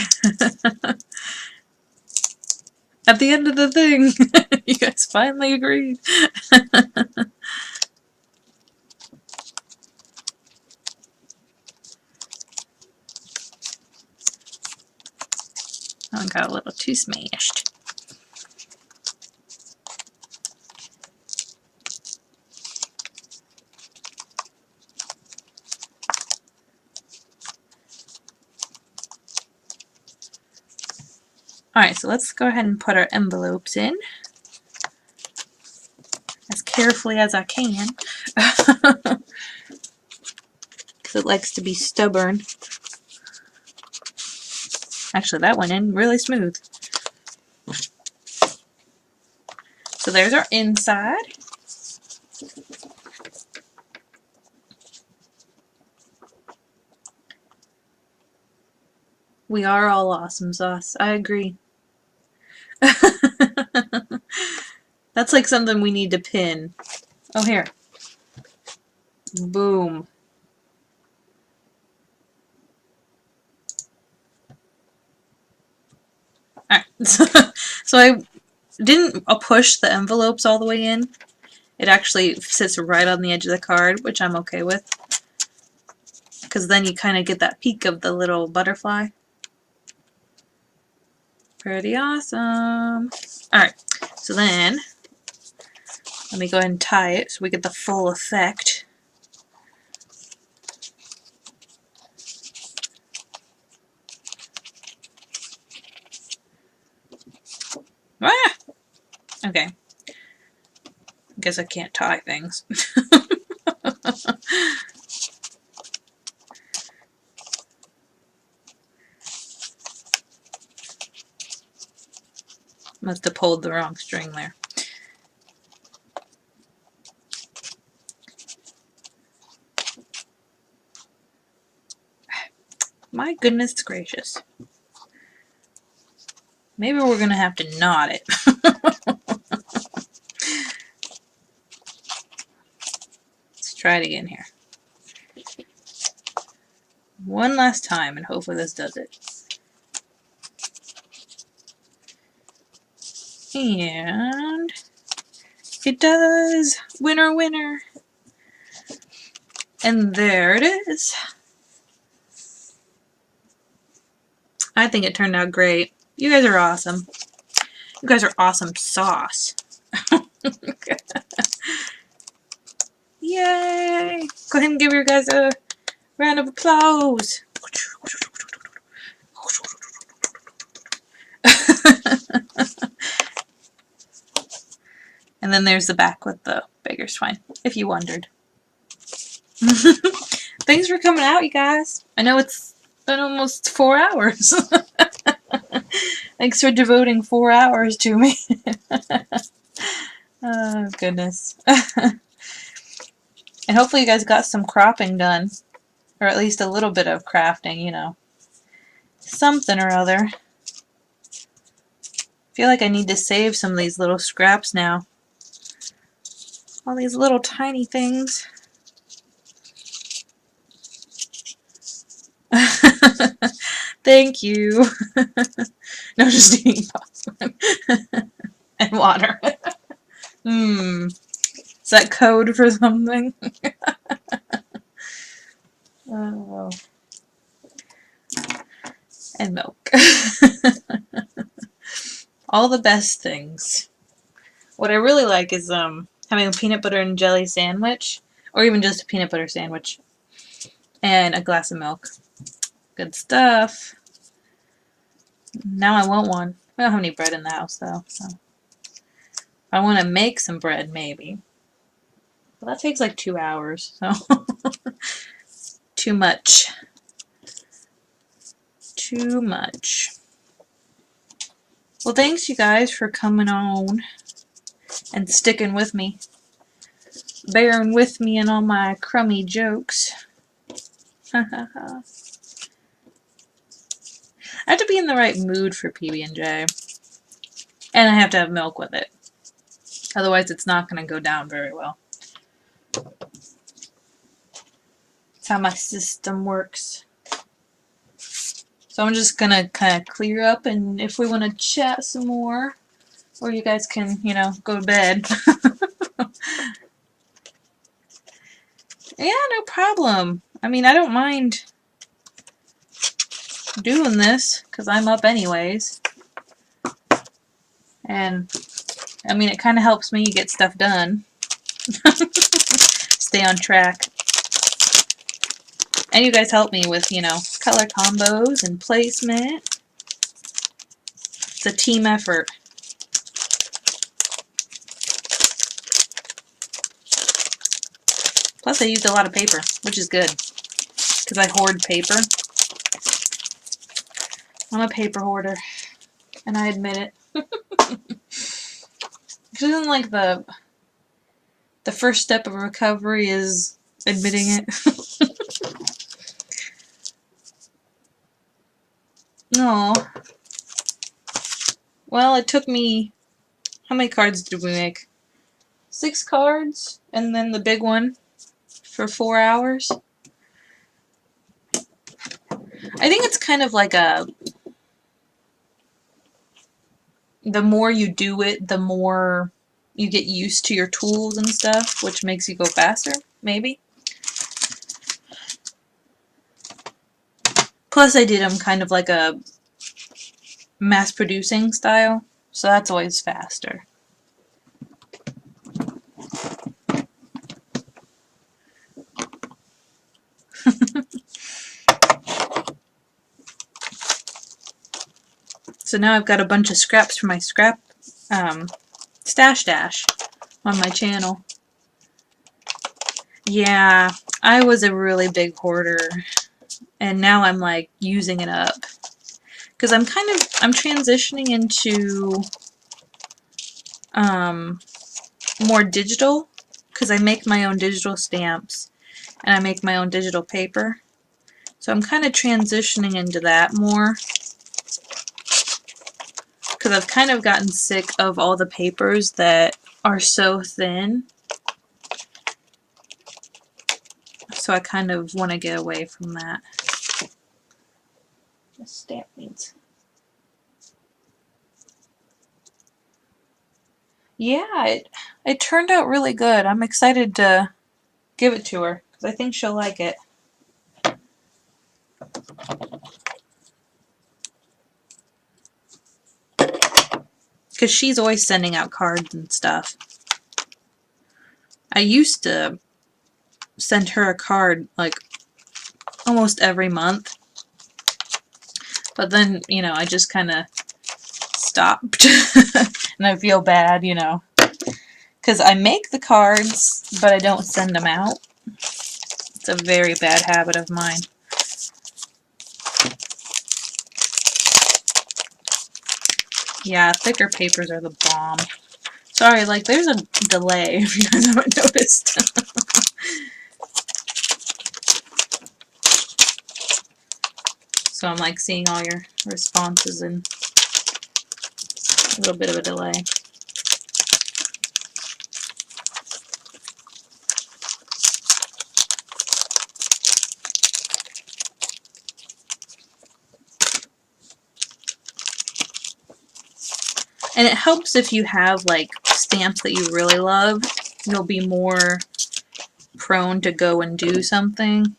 At the end of the thing, you guys finally agreed. I got a little too smashed. Alright, so let's go ahead and put our envelopes in as carefully as I can. Because it likes to be stubborn. Actually, that went in really smooth. So there's our inside. We are all awesome sauce. I agree. That's like something we need to pin. Oh, here. Boom. Alright. So I didn't push the envelopes all the way in. It actually sits right on the edge of the card, which I'm okay with. Because then you kind of get that peek of the little butterfly. Pretty awesome. Alright, so then let me go ahead and tie it so we get the full effect. Ah! Okay. I guess I can't tie things. Must have pulled the wrong string there. My goodness gracious. Maybe we're going to have to knot it. Let's try it again here. One last time, and hopefully this does it. And it does! Winner, winner! And there it is. I think it turned out great. You guys are awesome. You guys are awesome sauce. Yay! Go ahead and give your guys a round of applause. And then there's the back with the bigger swine, if you wondered. Thanks for coming out, you guys. I know it's been almost 4 hours. Thanks for devoting 4 hours to me. Oh, goodness. And hopefully you guys got some cropping done. Or at least a little bit of crafting, you know. Something or other. I feel like I need to save some of these little scraps now. All these little tiny things. Thank you. No, just eating popcorn. And water. Is that code for something? Oh. And milk. All the best things. What I really like is having a peanut butter and jelly sandwich, or even just a peanut butter sandwich, and a glass of milk. Good stuff. Now I want one. We don't have any bread in the house though, so I want to make some bread maybe. But that takes like 2 hours, so too much. Too much. Well, thanks you guys for coming on and sticking with me. Bearing with me in all my crummy jokes. I have to be in the right mood for PB&J. And I have to have milk with it. Otherwise it's not going to go down very well. That's how my system works. So I'm just going to kind of clear up, and if we want to chat some more, or you guys can, you know, go to bed. Yeah, no problem. I mean, I don't mind doing this, because I'm up anyways. And, I mean, it kind of helps me get stuff done. Stay on track. And you guys help me with, you know, color combos and placement. It's a team effort. Plus I used a lot of paper, which is good. Because I hoard paper. I'm a paper hoarder. And I admit it. Because isn't like the first step of recovery is admitting it. No. Well, it took me... How many cards did we make? 6 cards, and then the big one for 4 hours. I think it's kind of like a... The more you do it, the more you get used to your tools and stuff, which makes you go faster, maybe. Plus I did them kind of like a mass-producing style, so that's always faster. So now I've got a bunch of scraps for my stash dash on my channel. Yeah, I was a really big hoarder, and now I'm like using it up. Because I'm transitioning into more digital, because I make my own digital stamps and I make my own digital paper. So I'm kind of transitioning into that more. Because I've kind of gotten sick of all the papers that are so thin. So I kind of want to get away from that. The stamp needs. Yeah, it turned out really good. I'm excited to give it to her because I think she'll like it. Because she's always sending out cards and stuff. I used to send her a card like almost every month. But then, you know, I just kind of stopped. And I feel bad, you know. Because I make the cards, but I don't send them out. It's a very bad habit of mine. Yeah, thicker papers are the bomb. Sorry, like, there's a delay, if you guys haven't noticed. So I'm, like, seeing all your responses in a little bit of a delay. And it helps if you have like stamps that you really love. You'll be more prone to go and do something,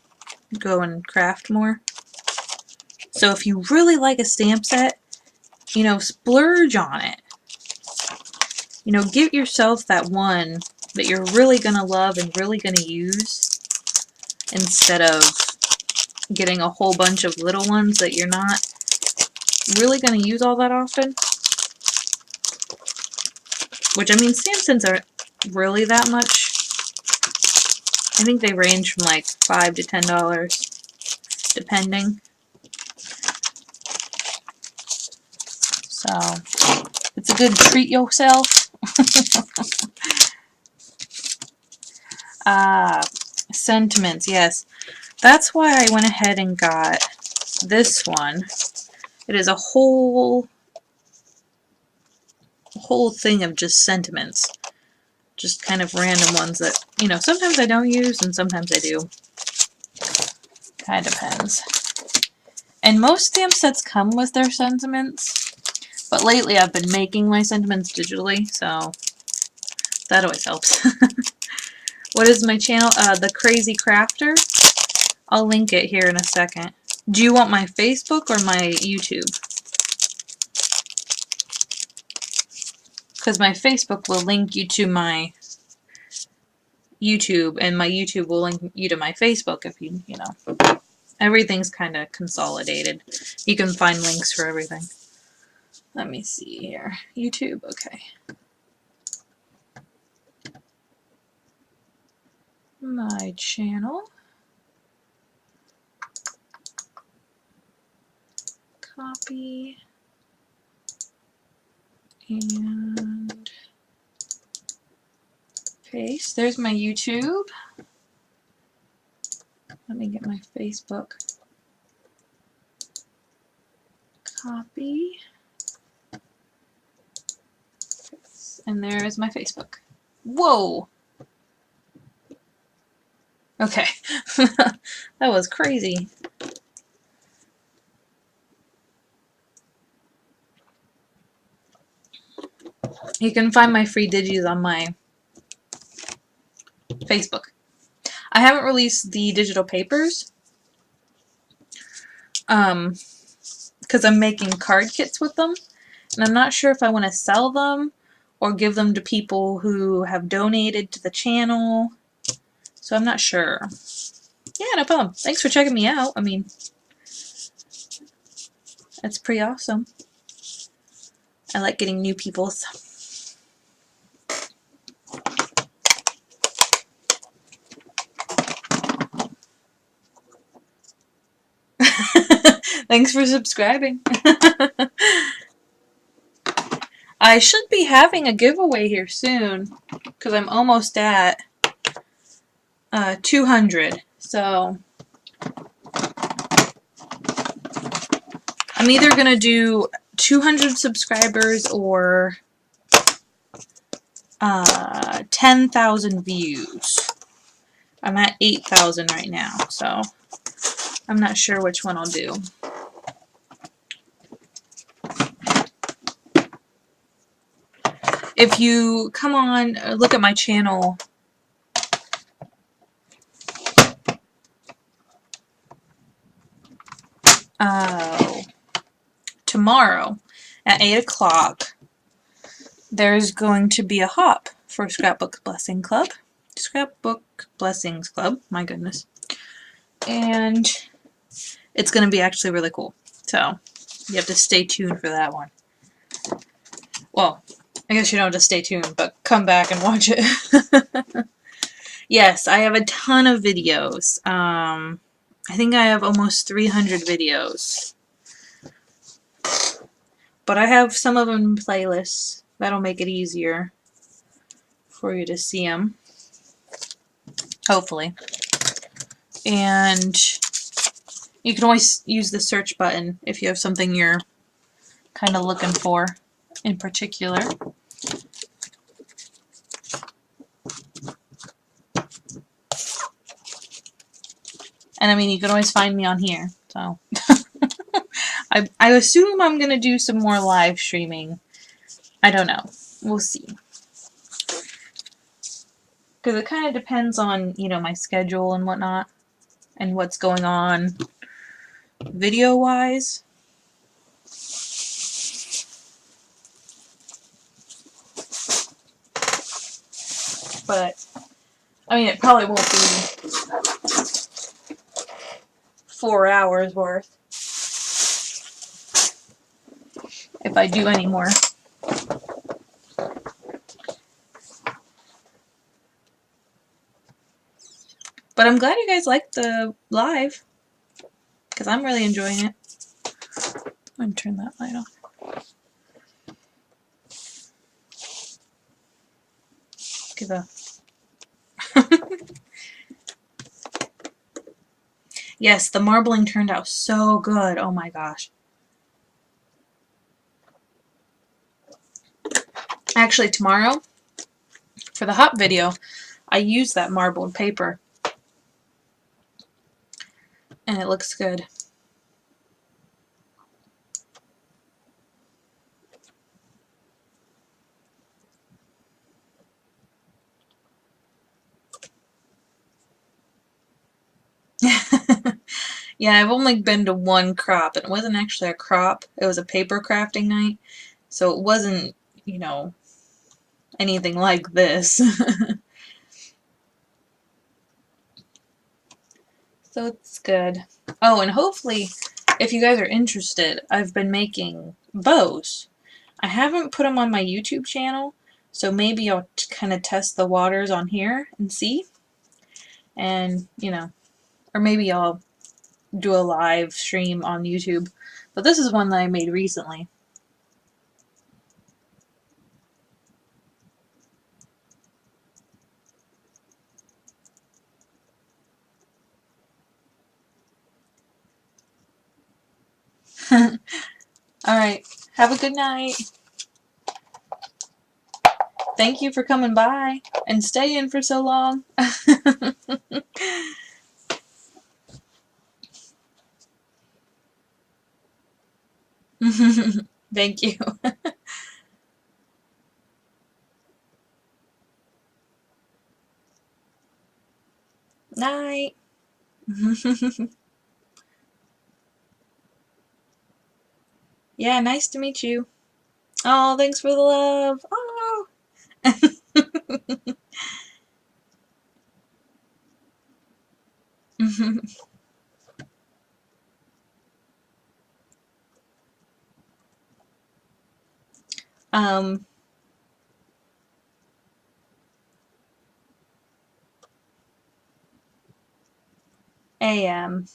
go and craft more. So if you really like a stamp set, you know, splurge on it. You know, get yourself that one that you're really going to love and really going to use instead of getting a whole bunch of little ones that you're not really going to use all that often. Which, I mean, stamp sets aren't really that much. I think they range from like $5 to $10, depending. So, it's a good treat yourself. Sentiments, yes. That's why I went ahead and got this one. It is a whole thing of just sentiments. Just kind of random ones that, you know, sometimes I don't use and sometimes I do. Kind of depends. And most stamp sets come with their sentiments, but lately I've been making my sentiments digitally, so that always helps. What is my channel? The Crazy Crafter. I'll link it here in a second. Do you want my Facebook or my YouTube? Because my Facebook will link you to my YouTube, and my YouTube will link you to my Facebook if you know. Everything's kind of consolidated. You can find links for everything. Let me see here. YouTube, okay. My channel. Copy. And paste. There's my YouTube. Let me get my Facebook. Copy. And there is my Facebook. Whoa! Okay. That was crazy. You can find my free digis on my Facebook. I haven't released the digital papers because I'm making card kits with them, and I'm not sure if I want to sell them or give them to people who have donated to the channel, so I'm not sure. Yeah, no problem. Thanks for checking me out. I mean, that's pretty awesome. I like getting new people's. Thanks for subscribing. I should be having a giveaway here soon because I'm almost at 200. So I'm either going to do 200 subscribers or 10,000 views. I'm at 8,000 right now, so I'm not sure which one I'll do. If you come on, look at my channel. Tomorrow at 8 o'clock, there's going to be a hop for Scrapbook Blessing Club. Scrapbook Blessings Club, my goodness. And it's going to be actually really cool. So, you have to stay tuned for that one. Well, I guess you don't have to stay tuned, but come back and watch it. Yes, I have a ton of videos. I think I have almost 300 videos. But I have some of them in playlists. That'll make it easier for you to see them. Hopefully. And you can always use the search button if you have something you're kind of looking for in particular. And I mean, you can always find me on here. So I assume I'm going to do some more live streaming I don't know. We'll see. Because it kind of depends on, my schedule and whatnot, and what's going on video-wise. But, I mean, it probably won't be 4 hours worth if I do any more. But I'm glad you guys liked the live, because I'm really enjoying it. I'm going to turn that light off. Give a... Yes, the marbling turned out so good. Oh my gosh. Actually, tomorrow, for the hop video, I used that marbled paper. And it looks good. Yeah, I've only been to one crop. It wasn't actually a crop. It was a paper crafting night. So it wasn't, anything like this. So it's good. Oh, and hopefully, if you guys are interested, I've been making bows. I haven't put them on my YouTube channel, so maybe I'll kind of test the waters on here and see. And, or maybe I'll do a live stream on YouTube. But this is one that I made recently. Alright, have a good night. Thank you for coming by and staying for so long. Thank you. Night. Yeah, nice to meet you. Oh, thanks for the love. Oh. um, AM.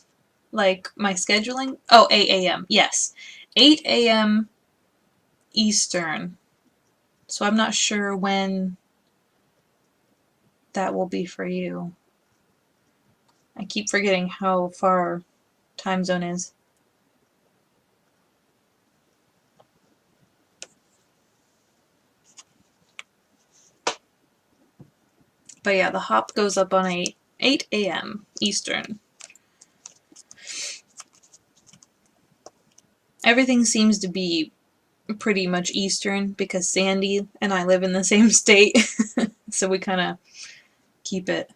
Like my scheduling? Oh, 8 a.m. Yes. 8 a.m. Eastern. So I'm not sure when that will be for you. I keep forgetting how far time zone is. But yeah, the hop goes up on 8 a.m. Eastern. Everything seems to be pretty much Eastern because Sandy and I live in the same state. So we kind of keep it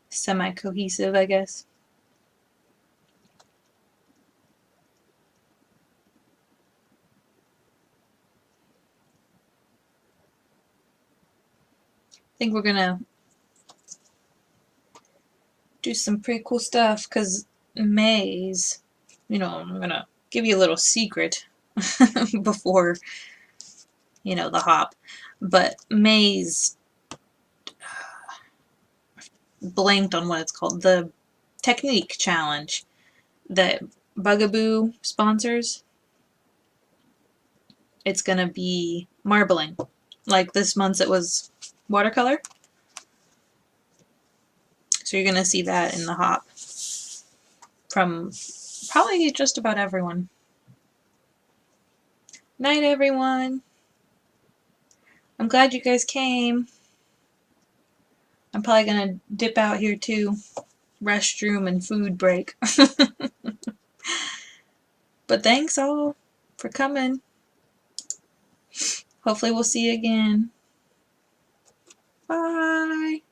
semi-cohesive, I guess. I think we're gonna do some pretty cool stuff because May's, I'm gonna give you a little secret before, the hop. But May's blanked on what it's called, the technique challenge that Bugaboo sponsors. It's gonna be marbling. Like this month it was watercolor. So you're gonna see that in the hop from probably just about everyone. Night, everyone. I'm glad you guys came. I'm probably gonna dip out here too. Restroom and food break. But thanks all for coming. Hopefully we'll see you again. Bye.